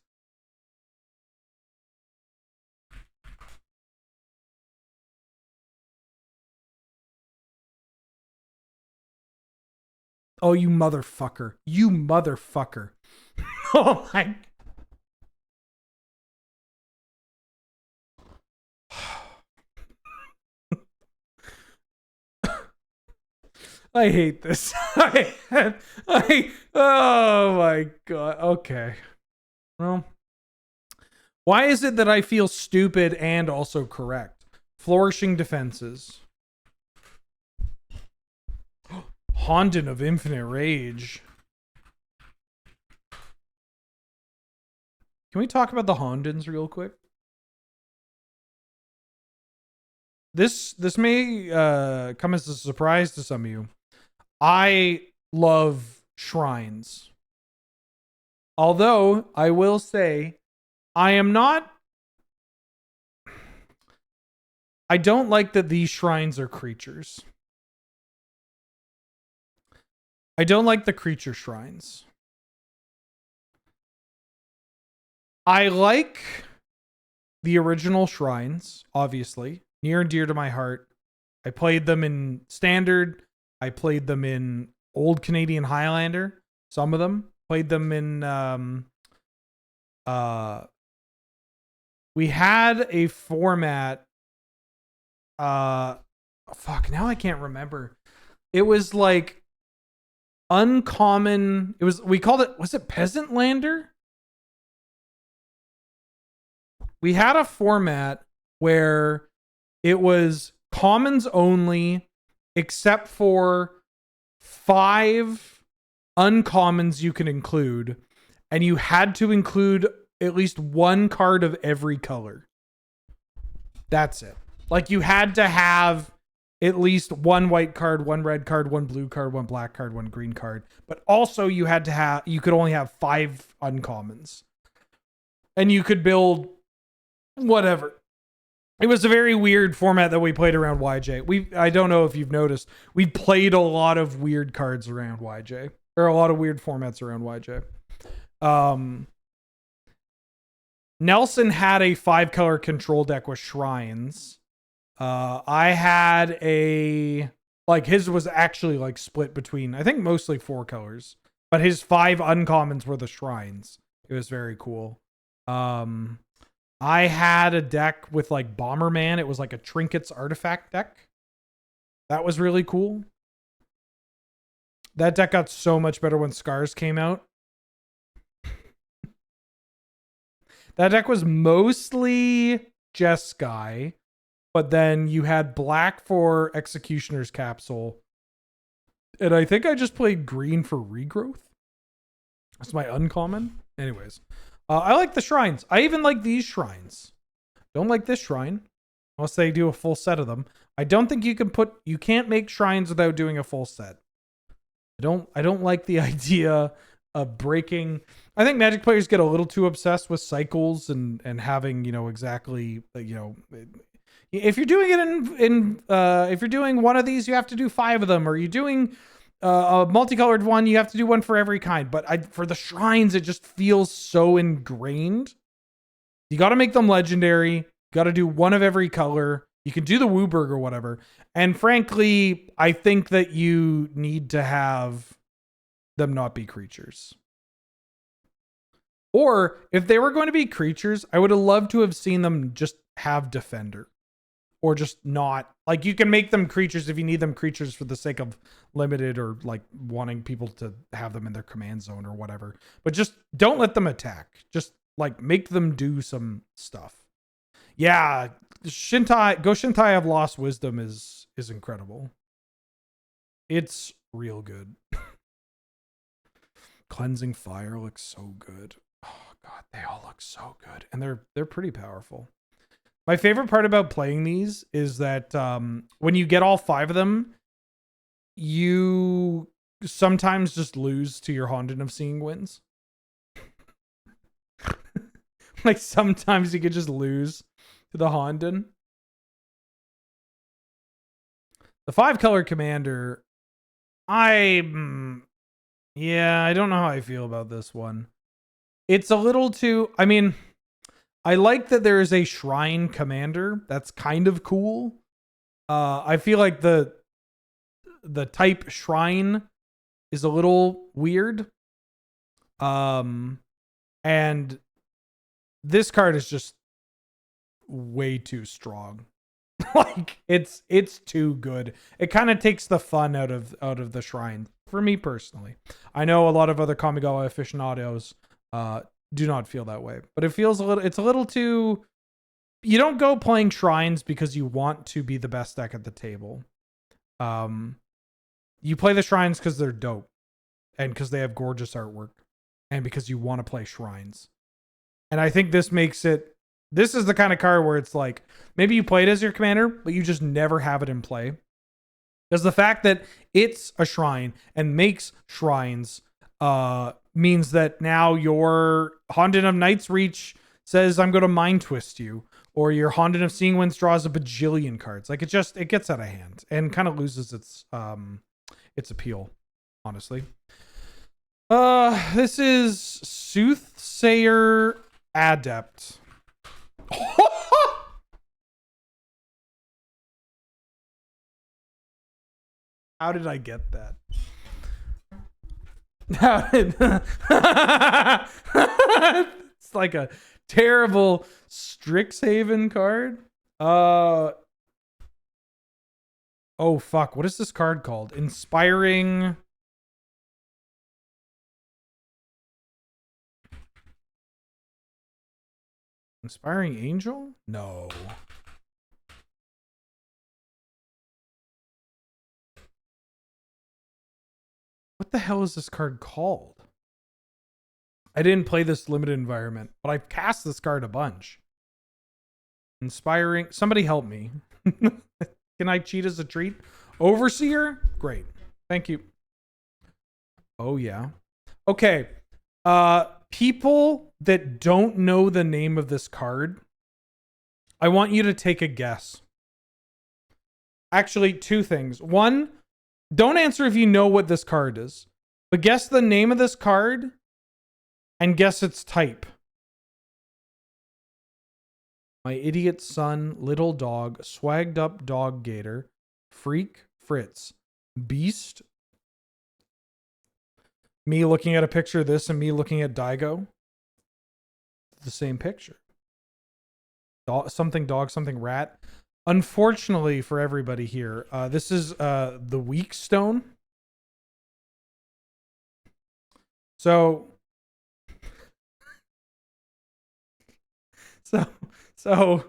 Oh, you motherfucker. You motherfucker. Oh my. I hate this. Oh my god. Okay. Well, why is it that I feel stupid and also correct? Flourishing Defenses. Honden of Infinite Rage. Can we talk about the Hondens real quick? This may come as a surprise to some of you. I love shrines. Although, I will say, I don't like that these shrines are creatures. I don't like the creature shrines. I like the original shrines, obviously. Near and dear to my heart. I played them in Standard. I played them in Old Canadian Highlander. Some of them. Played them in we had a format fuck, now I can't remember. It was like uncommon. It was, we called it, was it Peasant Lander? We had a format where it was commons only, except for 5 uncommons you can include, and you had to include at least 1 card of every color. That's it. Like, you had to have at least 1 white card, 1 red card, 1 blue card, 1 black card, 1 green card. But also you could only have 5 uncommons. And you could build whatever. It was a very weird format that we played around YJ. I don't know if you've noticed, we played a lot of weird cards around YJ. Or a lot of weird formats around YJ. Nelson had a 5-color control deck with shrines. I had a Like his was actually like split between, I think, mostly 4 colors, but his 5 uncommons were the shrines. It was very cool. I had a deck with like Bomberman. It was like a trinkets artifact deck. That was really cool. That deck got so much better when Scars came out. That deck was mostly Jeskai, but then you had black for Executioner's Capsule. And I think I just played green for Regrowth. That's my uncommon. Anyways, I like the shrines. I even like these shrines. Don't like this shrine, unless they do a full set of them. I don't think you can't make shrines without doing a full set. I don't like the idea of breaking. I think Magic players get a little too obsessed with cycles and having, exactly, if you're doing it if you're doing one of these, you have to do 5 of them, or you're doing a multicolored one, you have to do one for every kind. But for the shrines, it just feels so ingrained. You got to make them legendary. You got to do one of every color. You can do the Wooburg or whatever. And frankly, I think that you need to have them not be creatures. Or if they were going to be creatures, I would have loved to have seen them just have Defender. Or just not. Like, you can make them creatures if you need them creatures for the sake of limited, or like wanting people to have them in their command zone or whatever. But just don't let them attack. Just like make them do some stuff. Yeah, Shintai of Lost Wisdom is incredible. It's real good. Cleansing Fire looks so good. Oh god, they all look so good, and they're pretty powerful. My favorite part about playing these is that when you get all 5 of them, you sometimes just lose to your Honden of Seeing Winds. Like sometimes you could just lose to the Honden. The 5-color commander, I don't know how I feel about this one. It's a little too, I like that there is a shrine commander. That's kind of cool. I feel like the type shrine is a little weird. And this card is just way too strong. Like it's too good. It kind of takes the fun out of the shrine for me personally. I know a lot of other Kamigawa aficionados do not feel that way, but it's a little too, you don't go playing shrines because you want to be the best deck at the table. You play the shrines because they're dope and because they have gorgeous artwork and because you want to play shrines. And I think this is the kind of card where it's like, maybe you play it as your commander, but you just never have it in play. Because the fact that it's a shrine and makes shrines means that now your Honden of Night's Reach says, I'm going to Mind Twist you. Or your Honden of Seeing Winds draws a bajillion cards. Like it gets out of hand and kind of loses its appeal, honestly. This is Soothsayer Adept. How did I get that? It's like a terrible Strixhaven card. Oh fuck, what is this card called? Inspiring Angel? No. What the hell is this card called? I didn't play this limited environment, but I've cast this card a bunch. Inspiring. Somebody help me. Can I cheat as a treat? Overseer? Great. Thank you. Oh, yeah. Okay. People that don't know the name of this card, I want you to take a guess. Actually, 2 things. 1, don't answer if you know what this card is, but guess the name of this card and guess its type. My idiot son, little dog, swagged up dog gator, freak, Fritz. Beast. Me looking at a picture of this and me looking at Daigo. The same picture. Something dog, something rat. Unfortunately for everybody here, this is the weak stone. So so so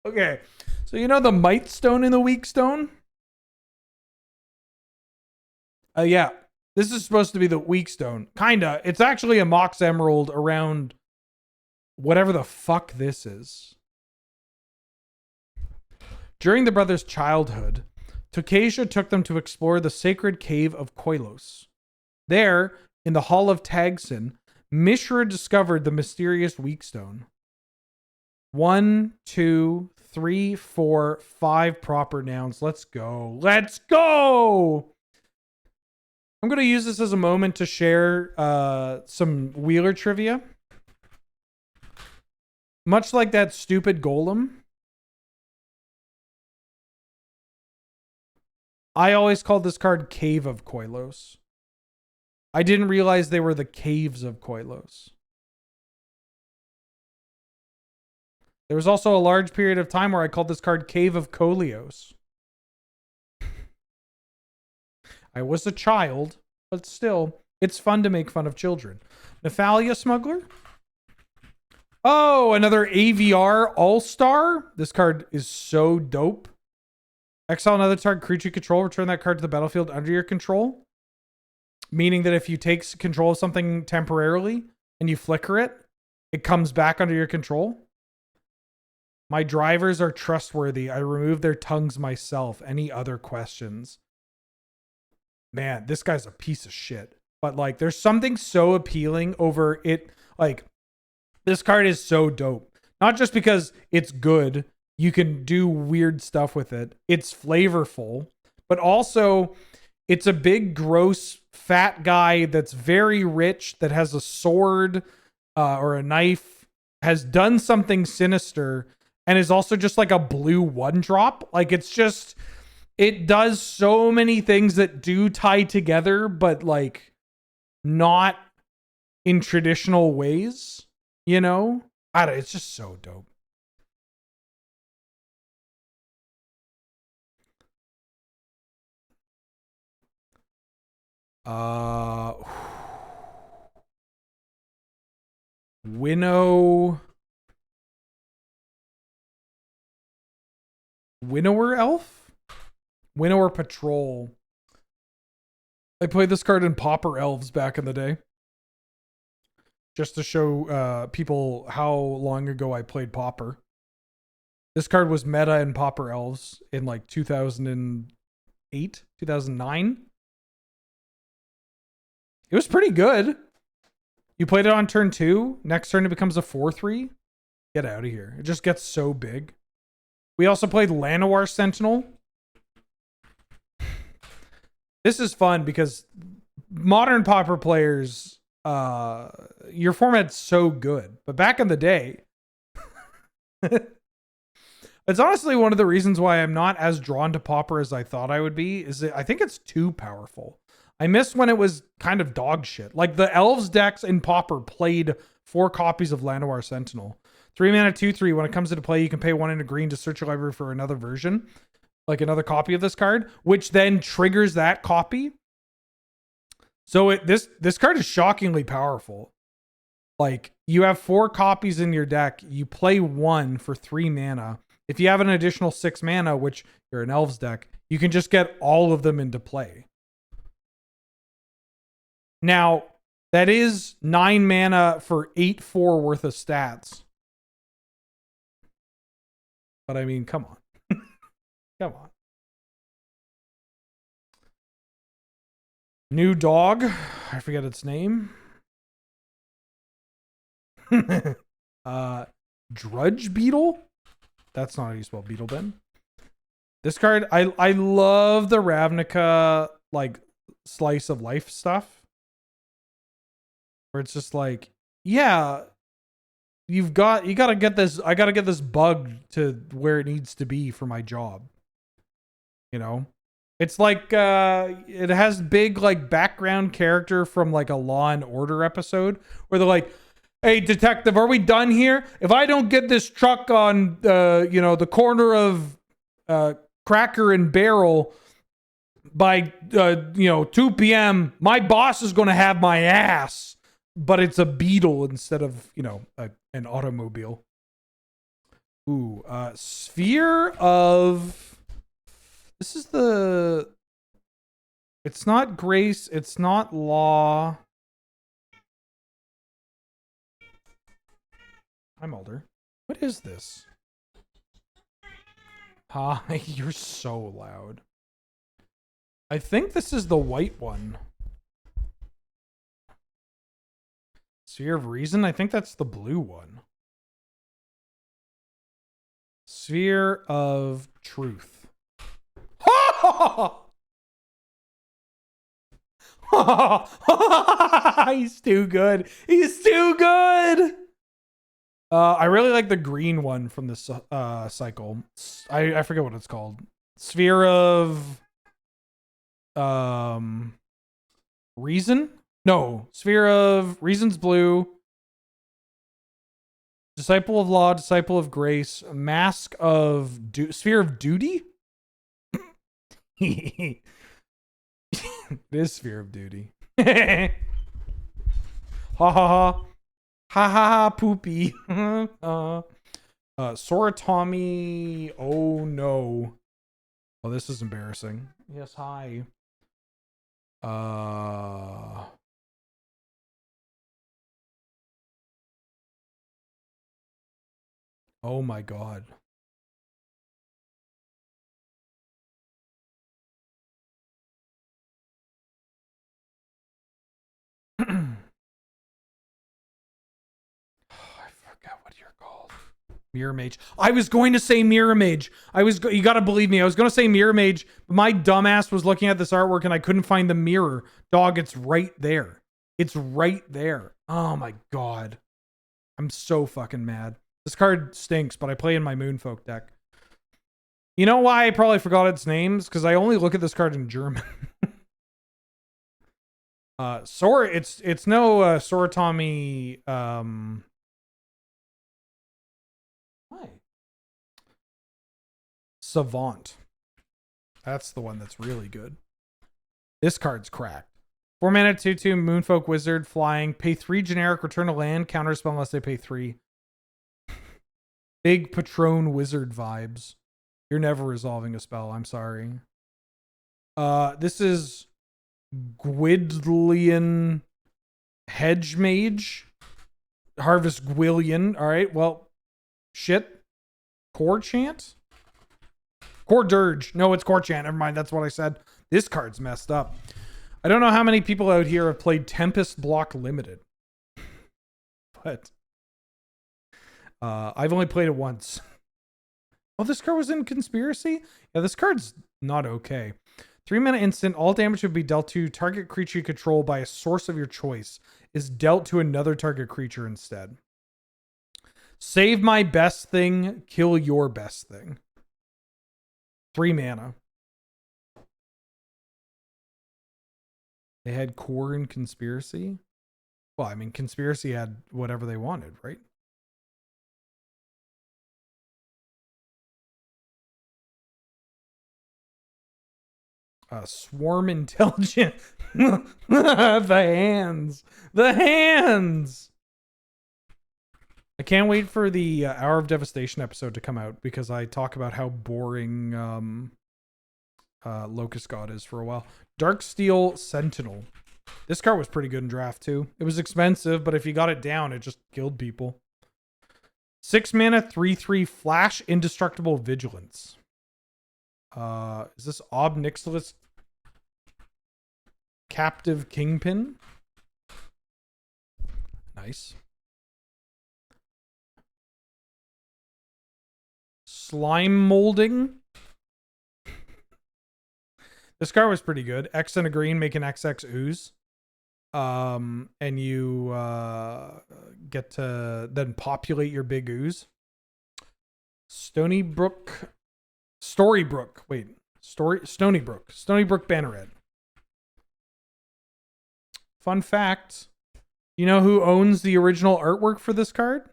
okay. So you know the might stone and the weak stone? Yeah. This is supposed to be the weak stone. Kinda. It's actually a Mox Emerald around whatever the fuck this is. During the brothers' childhood, Tokasia took them to explore the sacred cave of Koilos. There, in the Hall of Tagson, Mishra discovered the mysterious weak stone. 1, 2, 3, 4, 5 proper nouns. Let's go. Let's go! I'm going to use this as a moment to share some Wheeler trivia. Much like that stupid golem, I always called this card Cave of Koilos. I didn't realize they were the Caves of Koilos. There was also a large period of time where I called this card Cave of Kolios. I was a child, but still, it's fun to make fun of children. Nephalia Smuggler. Oh, another AVR All-Star. This card is so dope. Exile another target creature you control. Return that card to the battlefield under your control. Meaning that if you take control of something temporarily and you flicker it, it comes back under your control. My drivers are trustworthy. I remove their tongues myself. Any other questions? Man, this guy's a piece of shit. But like, there's something so appealing over it. Like, this card is so dope. Not just because it's good. You can do weird stuff with it. It's flavorful. But also, it's a big, gross, fat guy that's very rich, that has a sword or a knife, has done something sinister, and is also just like a blue 1-drop. Like, it's just... It does so many things that do tie together, but like not in traditional ways, you know? It's just so dope. Winnower Elf? Winnower Patrol. I played this card in Pauper Elves back in the day. Just to show people how long ago I played Pauper. This card was meta in Pauper Elves in like 2008, 2009. It was pretty good. You played it on turn 2. Next turn it becomes a 4/3. Get out of here. It just gets so big. We also played Llanowar Sentinel. This is fun because modern Pauper players, your format's so good. But back in the day, it's honestly one of the reasons why I'm not as drawn to Pauper as I thought I would be. Is that I think it's too powerful. I miss when it was kind of dog shit. Like the Elves decks in Pauper played 4 copies of Llanowar Sentinel. 3 mana, 2/3. When it comes into play, you can pay 1 into green to search your library for another version. Like another copy of this card, which then triggers that copy. So this card is shockingly powerful. Like, you have 4 copies in your deck. You play 1 for 3 mana. If you have an additional 6 mana, which you're an Elves deck, you can just get all of them into play. Now, that is 9 mana for 8/4 worth of stats. But I mean, come on. Come on. New dog. I forget its name. Drudge Beetle? That's not how you spell beetle, Ben. This card, I love the Ravnica like slice of life stuff. Where it's just like, yeah, you gotta get this. I gotta get this bug to where it needs to be for my job. You know, it's like it has big like background character from like a Law and Order episode where they're like, "Hey, detective, are we done here? If I don't get this truck on the corner of Cracker and Barrel by 2 p.m., my boss is going to have my ass." But it's a beetle instead of an automobile. Ooh, sphere of. This is the. It's not grace. It's not law. I'm older. What is this? Hi, you're so loud. I think this is the white one. Sphere of Reason? I think that's the blue one. Sphere of Truth. He's too good. He's too good. I really like the green one from this cycle. I forget what it's called. Sphere of Reason? No, Sphere of Reason's blue. Disciple of Law, Disciple of Grace, Mask of Sphere of Duty? It is Sphere of Duty. Ha ha ha. Ha ha ha poopy. Soratomi. Oh no. Oh, this is embarrassing. Yes, hi. Oh my god. I forgot what you're called. Mirror Mage. I was going to say Mirror Mage. You gotta believe me. I was going to say Mirror Mage, but my dumbass was looking at this artwork and I couldn't find the mirror. Dog, it's right there. It's right there. Oh my god. I'm so fucking mad. This card stinks, but I play in my Moonfolk deck. You know why I probably forgot its names? Because I only look at this card in German. It's no Soratomi. Why? Savant. That's the one that's really good. This card's cracked. 4 mana, 2/2 Moonfolk Wizard, flying. Pay 3 generic, return a land, counterspell unless they pay 3. Big Patron Wizard vibes. You're never resolving a spell, I'm sorry. This is Gwydlian Hedge Mage. Harvest Gwyllion. Alright, well, shit. Core Chant? Core Dirge. No, it's Core Chant. Never mind, that's what I said. This card's messed up. I don't know how many people out here have played Tempest Block Limited. But I've only played it once. Oh, this card was in Conspiracy? Yeah, this card's not okay. 3 mana instant, all damage would be dealt to target creature you control by a source of your choice is dealt to another target creature instead. Save my best thing, kill your best thing. 3 mana. They had core in Conspiracy? Well, I mean, Conspiracy had whatever they wanted, right? Swarm Intelligent. The hands. The hands. I can't wait for the Hour of Devastation episode to come out because I talk about how boring Locust God is for a while. Darksteel Sentinel. This card was pretty good in draft too. It was expensive, but if you got it down, it just killed people. 6 mana, 3/3 flash, indestructible vigilance. Is this Ob Nixilis Captive Kingpin? Nice. Slime Molding. This card was pretty good. X and a green make an XX ooze. And you get to then populate your big ooze. Stoneybrook Banneret. Fun fact, you know who owns the original artwork for this card?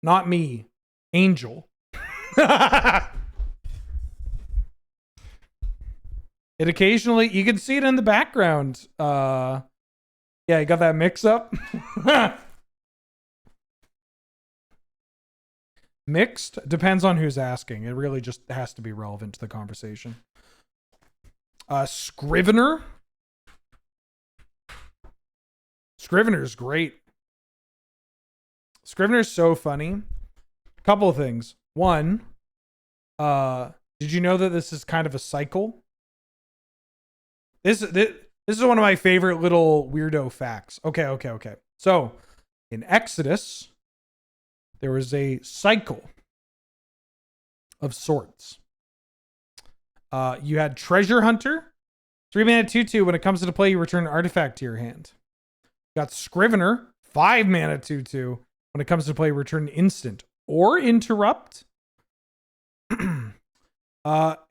Not me. Angel. It occasionally, you can see it in the background. Yeah, you got that mix up. Mixed depends on who's asking. It really just has to be relevant to the conversation. Scrivener. Scrivener's great. Scrivener's so funny. A couple of things. One, did you know that this is kind of a cycle? This is one of my favorite little weirdo facts. Okay. So, in Exodus, there was a cycle of sorts. You had Treasure Hunter. 3-mana 2/2. When it comes to play, you return an artifact to your hand. You got Scrivener. 5-mana 2/2. When it comes to play, return an instant or interrupt.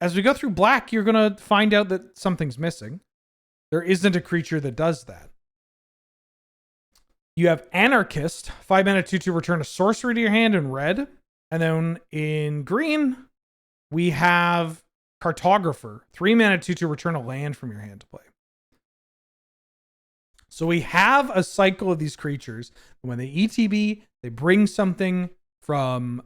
As we go through black, you're going to find out that something's missing. There isn't a creature that does that. You have Anarchist. 5-mana 2/2. Return a sorcery to your hand in red. And then in green, we have Cartographer. 3-mana 2/2. Return a land from your hand to play. So we have a cycle of these creatures. When they ETB, they bring something from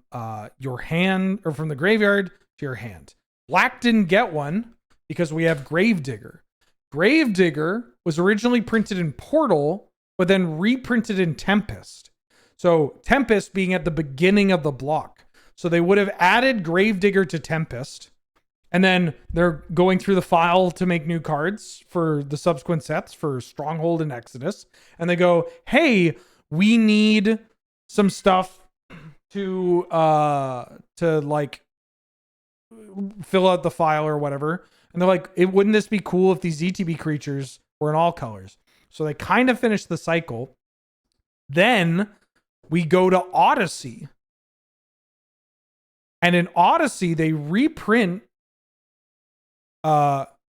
your hand or from the graveyard to your hand. Black didn't get one because we have Gravedigger. Gravedigger was originally printed in Portal, but then reprinted in Tempest. So Tempest being at the beginning of the block. So they would have added Gravedigger to Tempest. And then they're going through the file to make new cards for the subsequent sets for Stronghold and Exodus. And they go, hey, we need some stuff to like fill out the file or whatever. And they're like, wouldn't this be cool if these ETB creatures were in all colors? So they kind of finish the cycle. Then we go to Odyssey. And in Odyssey, they reprint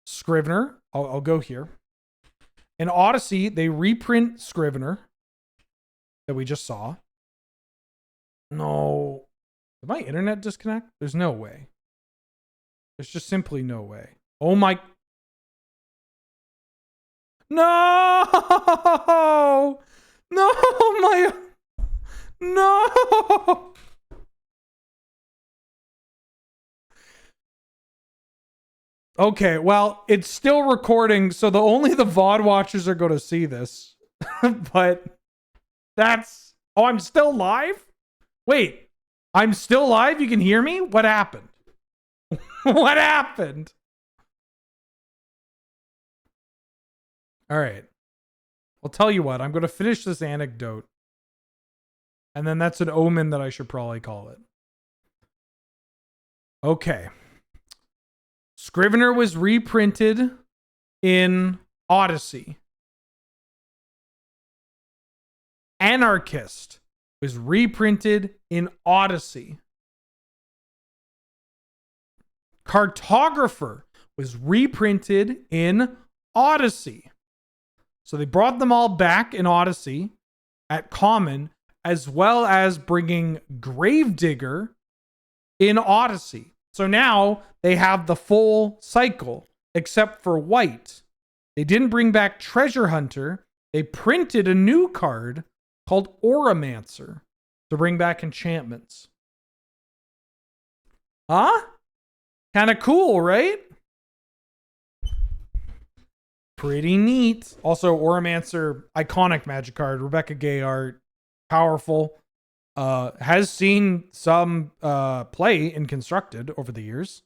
Scrivener. I'll go here. In Odyssey, they reprint Scrivener that we just saw. No. Did my internet disconnect? There's no way. There's just simply no way. Oh my. No! No, my. No! Okay, well, it's still recording, so only the VOD watchers are going to see this. But that's... Oh, I'm still live? Wait, I'm still live? You can hear me? What happened? What happened? All right. I'll tell you what, I'm going to finish this anecdote. And then that's an omen that I should probably call it. Okay. Scrivener was reprinted in Odyssey. Anarchist was reprinted in Odyssey. Cartographer was reprinted in Odyssey. So they brought them all back in Odyssey at common, as well as bringing Gravedigger in Odyssey. So now they have the full cycle, except for white. They didn't bring back Treasure Hunter. They printed a new card called Auramancer to bring back enchantments. Huh? Kind of cool, right? Pretty neat. Also, Auramancer, iconic Magic card. Rebecca Gay art. Powerful. Has seen some play in Constructed over the years.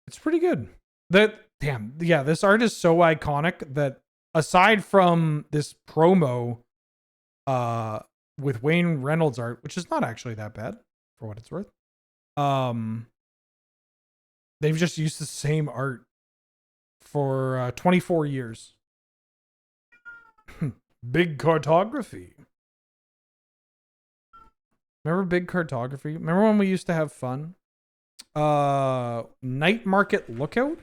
It's pretty good. This art is so iconic that aside from this promo with Wayne Reynolds art, which is not actually that bad for what it's worth, They've just used the same art for 24 years. Big cartography. Remember big cartography? Remember when we used to have fun? Night market lookout?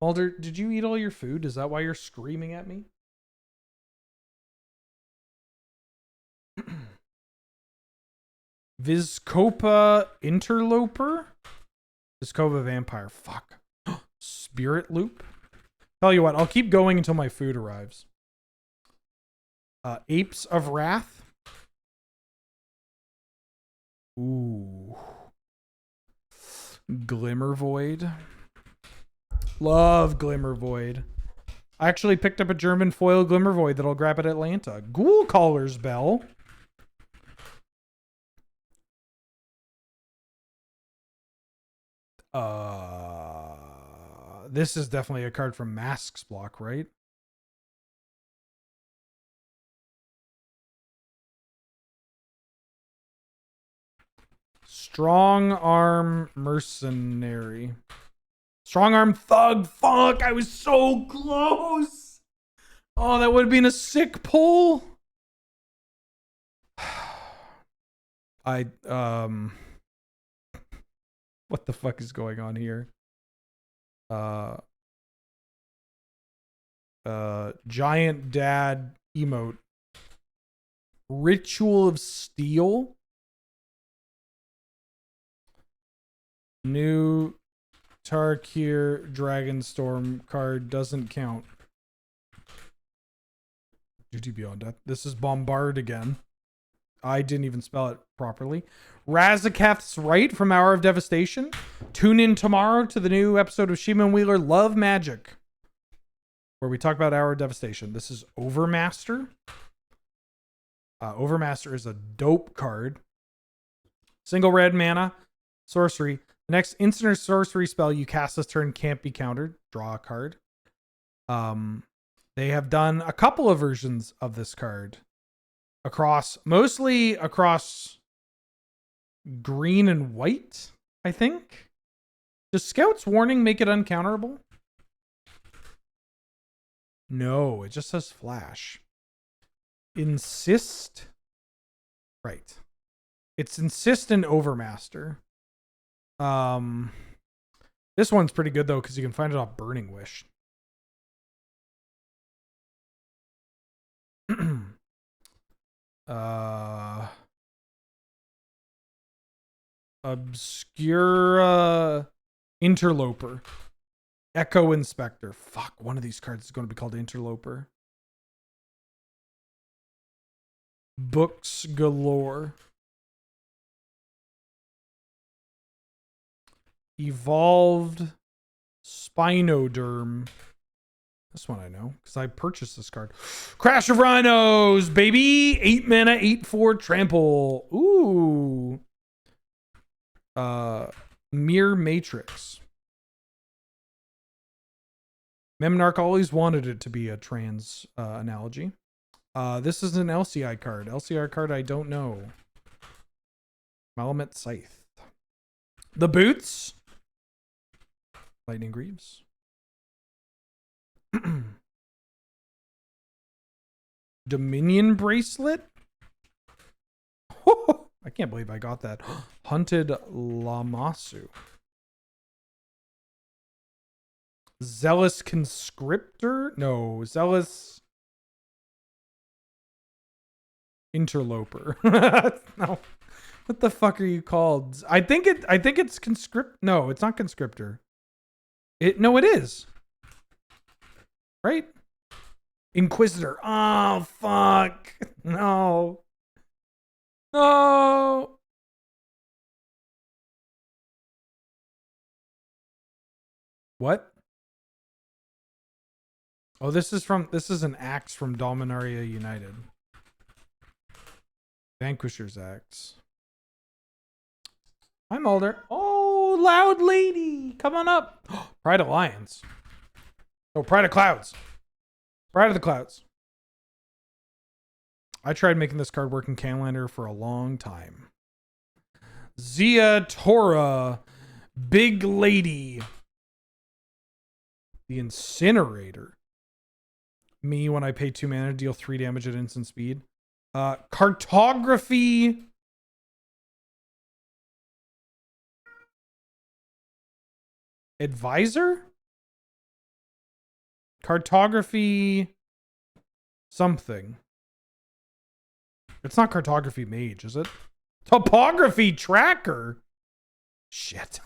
Alder, did you eat all your food? Is that why you're screaming at me? Vizcopa interloper? Vizcopa vampire. Fuck. Spirit loop? Tell you what, I'll keep going until my food arrives. Apes of Wrath. Ooh. Glimmer Void. Love Glimmer Void. I actually picked up a German foil Glimmer Void that I'll grab at Atlanta. Ghoul Caller's Bell. This is definitely a card from Masks block, right? Strong Arm Mercenary. Strong Arm Thug. Fuck, I was so close. Oh, that would have been a sick pull. What the fuck is going on here? Giant Dad emote. Ritual of Steel. New Tarkir Dragonstorm card doesn't count. Duty Beyond Death. This is Bombard again. I didn't even spell it properly. Razaketh's Right from Hour of Devastation. Tune in tomorrow to the new episode of Shima and Wheeler Love Magic, where we talk about Hour of Devastation. This is Overmaster. Overmaster is a dope card. Single red mana. Sorcery. The next instant or sorcery spell you cast this turn can't be countered. Draw a card. They have done a couple of versions of this card. Mostly across green and white, I think. Does Scout's Warning make it uncounterable? No, it just says Flash. Insist. Right. It's Insist and Overmaster. This one's pretty good though, because you can find it off Burning Wish. Obscura Interloper. Echo Inspector. Fuck, one of these cards is going to be called Interloper. Books Galore. Evolved Spinoderm. This one I know, because I purchased this card. Crash of Rhinos, baby! 8 mana, 8/4 trample. Ooh. Mirror Matrix. Memnarch always wanted it to be a trans analogy. This is an LCI card. LCI card I don't know. Malamet Scythe. The Boots. Lightning Greaves. Dominion Bracelet. I can't believe I got that. Hunted Lamasu. Zealous Conscriptor? No, Zealous Interloper. No. What the fuck are you called? I think it's Conscript. No, it's not Conscriptor. No, it is. Right? Inquisitor. Oh, fuck. No. No. What? Oh, this is an axe from Dominaria United. Vanquisher's Axe. I'm older. Oh, Loud Lady. Come on up. Pride Alliance. Oh, Pride of Clouds. Pride of the Clouds. I tried making this card work in Canlander for a long time. Zia Tora, Big Lady, the Incinerator. Me, when I pay 2 mana, deal 3 damage at instant speed. Cartography. Advisor? Cartography something. It's not cartography mage, is it? Topography tracker. Shit.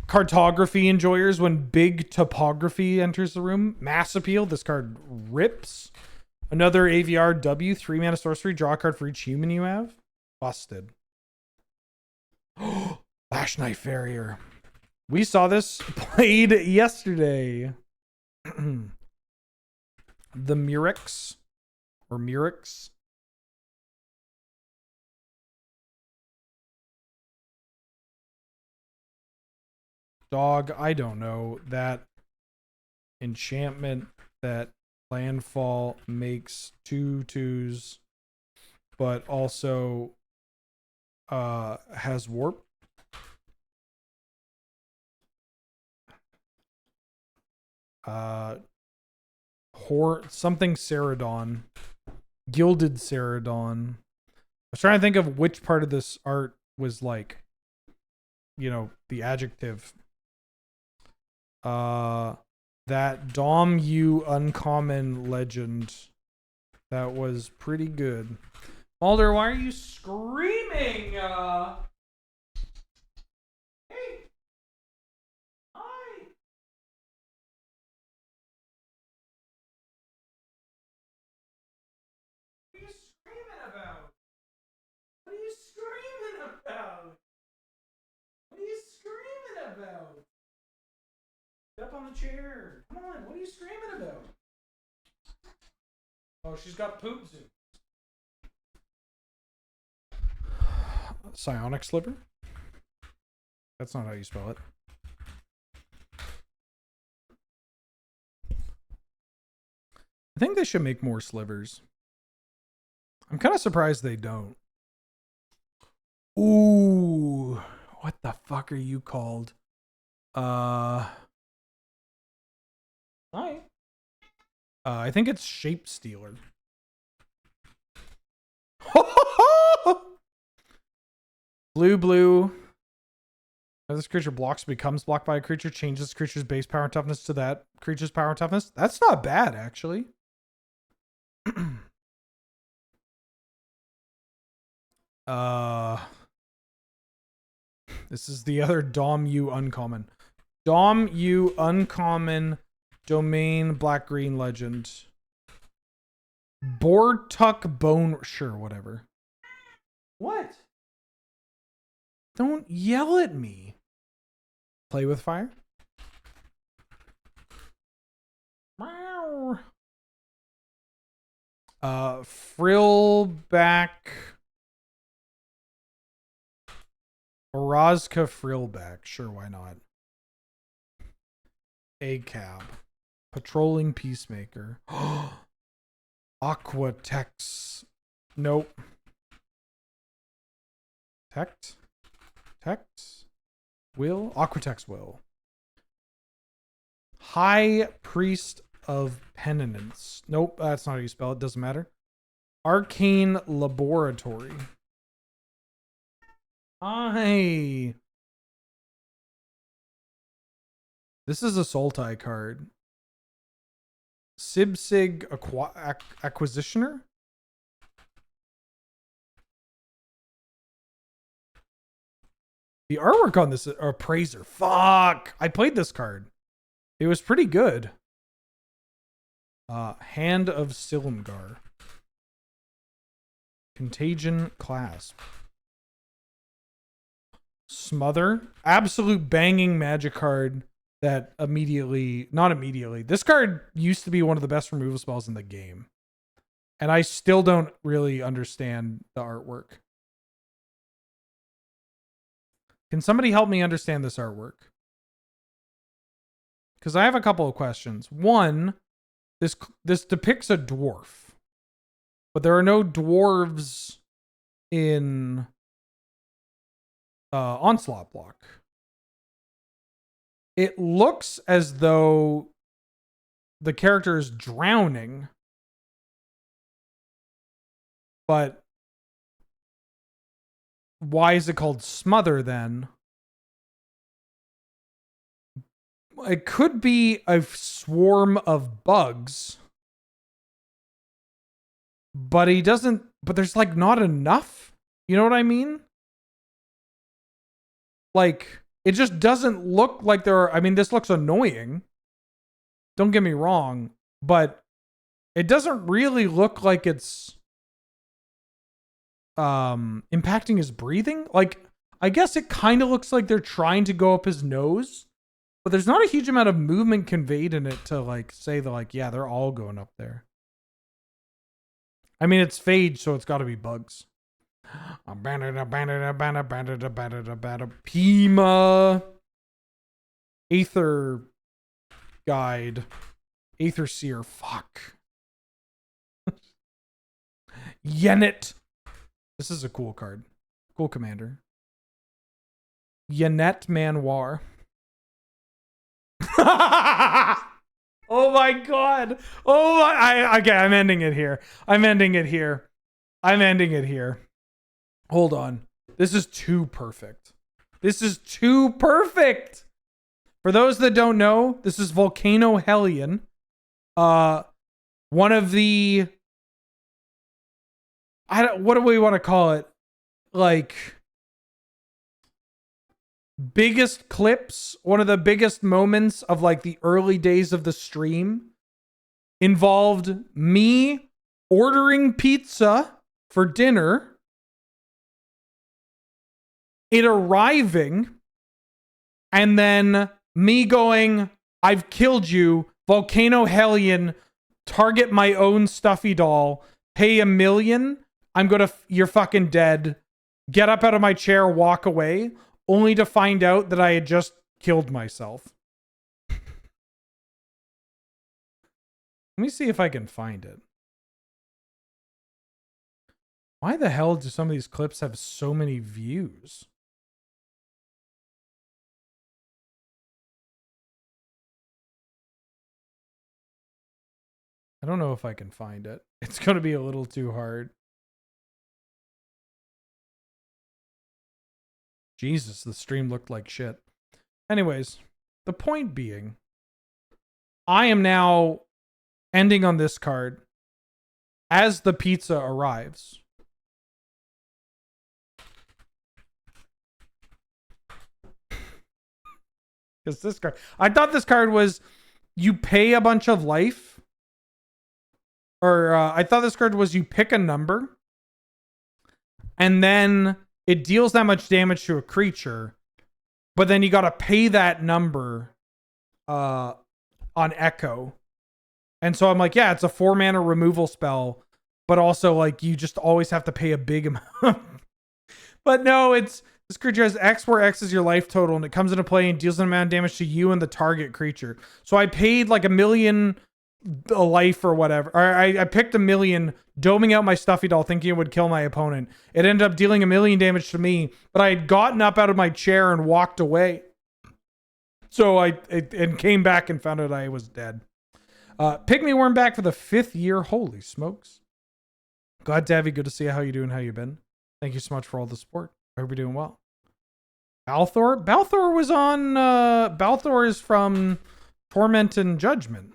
Cartography enjoyers when big topography enters the room. Mass appeal. This card rips. Another AVR W. 3 mana sorcery. Draw a card for each human you have. Busted. Lash Knife Farrier. We saw this played yesterday. The Murex. Or Murex. Dog, I don't know. That enchantment that landfall makes 2/2s, but also has warp. Something Ceradon. Gilded Ceradon. I was trying to think of which part of this art was like, you know, the adjective. That Dom U uncommon legend. That was pretty good. Mulder, why are you screaming? Hey. Hi. What are you screaming about? What are you screaming about? What are you screaming about? Get up on the chair. Come on, what are you screaming about? Oh, she's got poop zoom. Psionic Sliver? That's not how you spell it. I think they should make more slivers. I'm kind of surprised they don't. Ooh, what the fuck are you called? Hi. I think it's Shape Stealer. Blue. As this creature blocks, becomes blocked by a creature, changes this creature's base power and toughness to that creature's power and toughness. That's not bad, actually. This is the other Dom U uncommon. Dom U uncommon domain black-green legend. Bortuck Bone. Sure, whatever. What? Don't yell at me. Play with fire. Meow. Frillback. Orazka Frillback. Sure, why not? Egg Cab. Patrolling Peacemaker. Aquatex. Nope. Text? Will? Aquatex Will. High Priest of Penitence. Nope, that's not how you spell it. Doesn't matter. Arcane Laboratory. Hi. This is a Sultai card. Sibsig Acquisitioner? The artwork on this appraiser. Fuck. I played this card. It was pretty good. Hand of Silumgar. Contagion Clasp. Smother. Absolute banging magic card that not immediately. This card used to be one of the best removal spells in the game. And I still don't really understand the artwork. Can somebody help me understand this artwork? Because I have a couple of questions. One, this depicts a dwarf. But there are no dwarves in Onslaught block. It looks as though the character is drowning, but why is it called smother then? It could be a swarm of bugs, but he doesn't, but there's like not enough. You know what I mean? Like, it just doesn't look like there are, I mean, this looks annoying. Don't get me wrong, but it doesn't really look like it's impacting his breathing. Like, I guess it kind of looks like they're trying to go up his nose, but there's not a huge amount of movement conveyed in it to like say that like, yeah, they're all going up there. I mean, it's Phage, so it's got to be bugs. Pima. Aether Guide. Aether Seer. Fuck. Yennet. This is a cool card. Cool commander. Yennet Manoir. Oh my god. Oh my. Okay, I'm ending it here. I'm ending it here. Hold on. This is too perfect. This is too perfect. For those that don't know, this is Volcano Hellion. One of the, what do we want to call it? Like, biggest clips, one of the biggest moments of like the early days of the stream involved me ordering pizza for dinner, it arriving, and then me going, I've killed you, Volcano Hellion, target my own stuffy doll, pay $1 million, I'm gonna, you're fucking dead, get up out of my chair, walk away, only to find out that I had just killed myself. Let me see if I can find it. Why the hell do some of these clips have so many views? I don't know if I can find it. It's going to be a little too hard. Jesus, the stream looked like shit. Anyways, the point being, I am now ending on this card as the pizza arrives. Because this card, I thought this card was you pay a bunch of life. Or I thought this card was you pick a number and then it deals that much damage to a creature, but then you got to pay that number on Echo. And so I'm like, yeah, it's a 4-mana removal spell, but also like you just always have to pay a big amount. But no, it's this creature has X where X is your life total and it comes into play and deals an amount of damage to you and the target creature. So I paid like $1 million a life or whatever. Or I picked $1 million, doming out my stuffy doll, thinking it would kill my opponent. It ended up dealing $1 million damage to me, but I had gotten up out of my chair and walked away. So I came back and found out I was dead. Pygmy Worm back for the 5th year. Holy smokes. Glad to have you. Good to see you. How you doing? How you been? Thank you so much for all the support. I hope you're doing well. Balthor? Balthor was on, Balthor is from Torment and Judgment.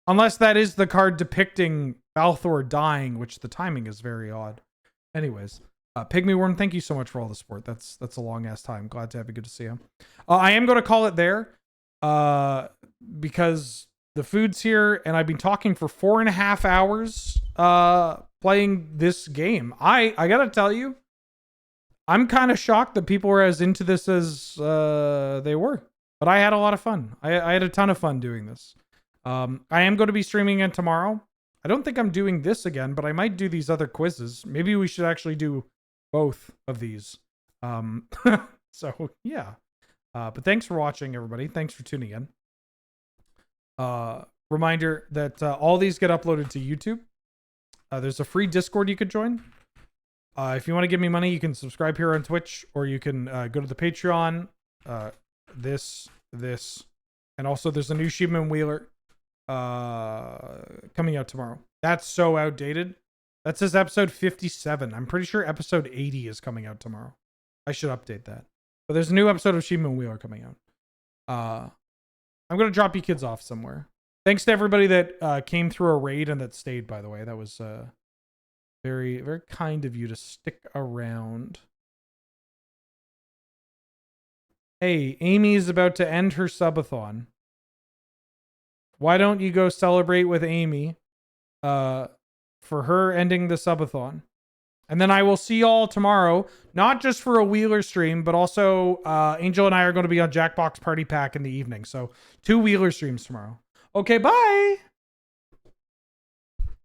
Unless that is the card depicting Balthor dying, which the timing is very odd. Anyways, Pygmy Worm, thank you so much for all the support. That's a long ass time. Glad to have you. Good to see you. I am going to call it there because the food's here and I've been talking for 4.5 hours playing this game. I got to tell you, I'm kind of shocked that people were as into this as they were. But I had a lot of fun. I had a ton of fun doing this. I am going to be streaming again tomorrow. I don't think I'm doing this again, but I might do these other quizzes. Maybe we should actually do both of these. So, yeah. But thanks for watching, everybody. Thanks for tuning in. Reminder that all these get uploaded to YouTube. There's a free Discord you could join. If you want to give me money, you can subscribe here on Twitch, or you can go to the Patreon. This, and also there's a new Sheepman Wheeler coming out tomorrow. That's so outdated. That says episode 57. I'm pretty sure episode 80 is coming out tomorrow. I should update that. But there's a new episode of Sheepman Wheeler coming out. I'm going to drop you kids off somewhere. Thanks to everybody that came through a raid and that stayed, by the way. That was very, very kind of you to stick around. Hey, Amy is about to end her subathon. Why don't you go celebrate with Amy for her ending the subathon? And then I will see y'all tomorrow, not just for a Wheeler stream, but also Angel and I are going to be on Jackbox Party Pack in the evening. So 2 Wheeler streams tomorrow. Okay, bye.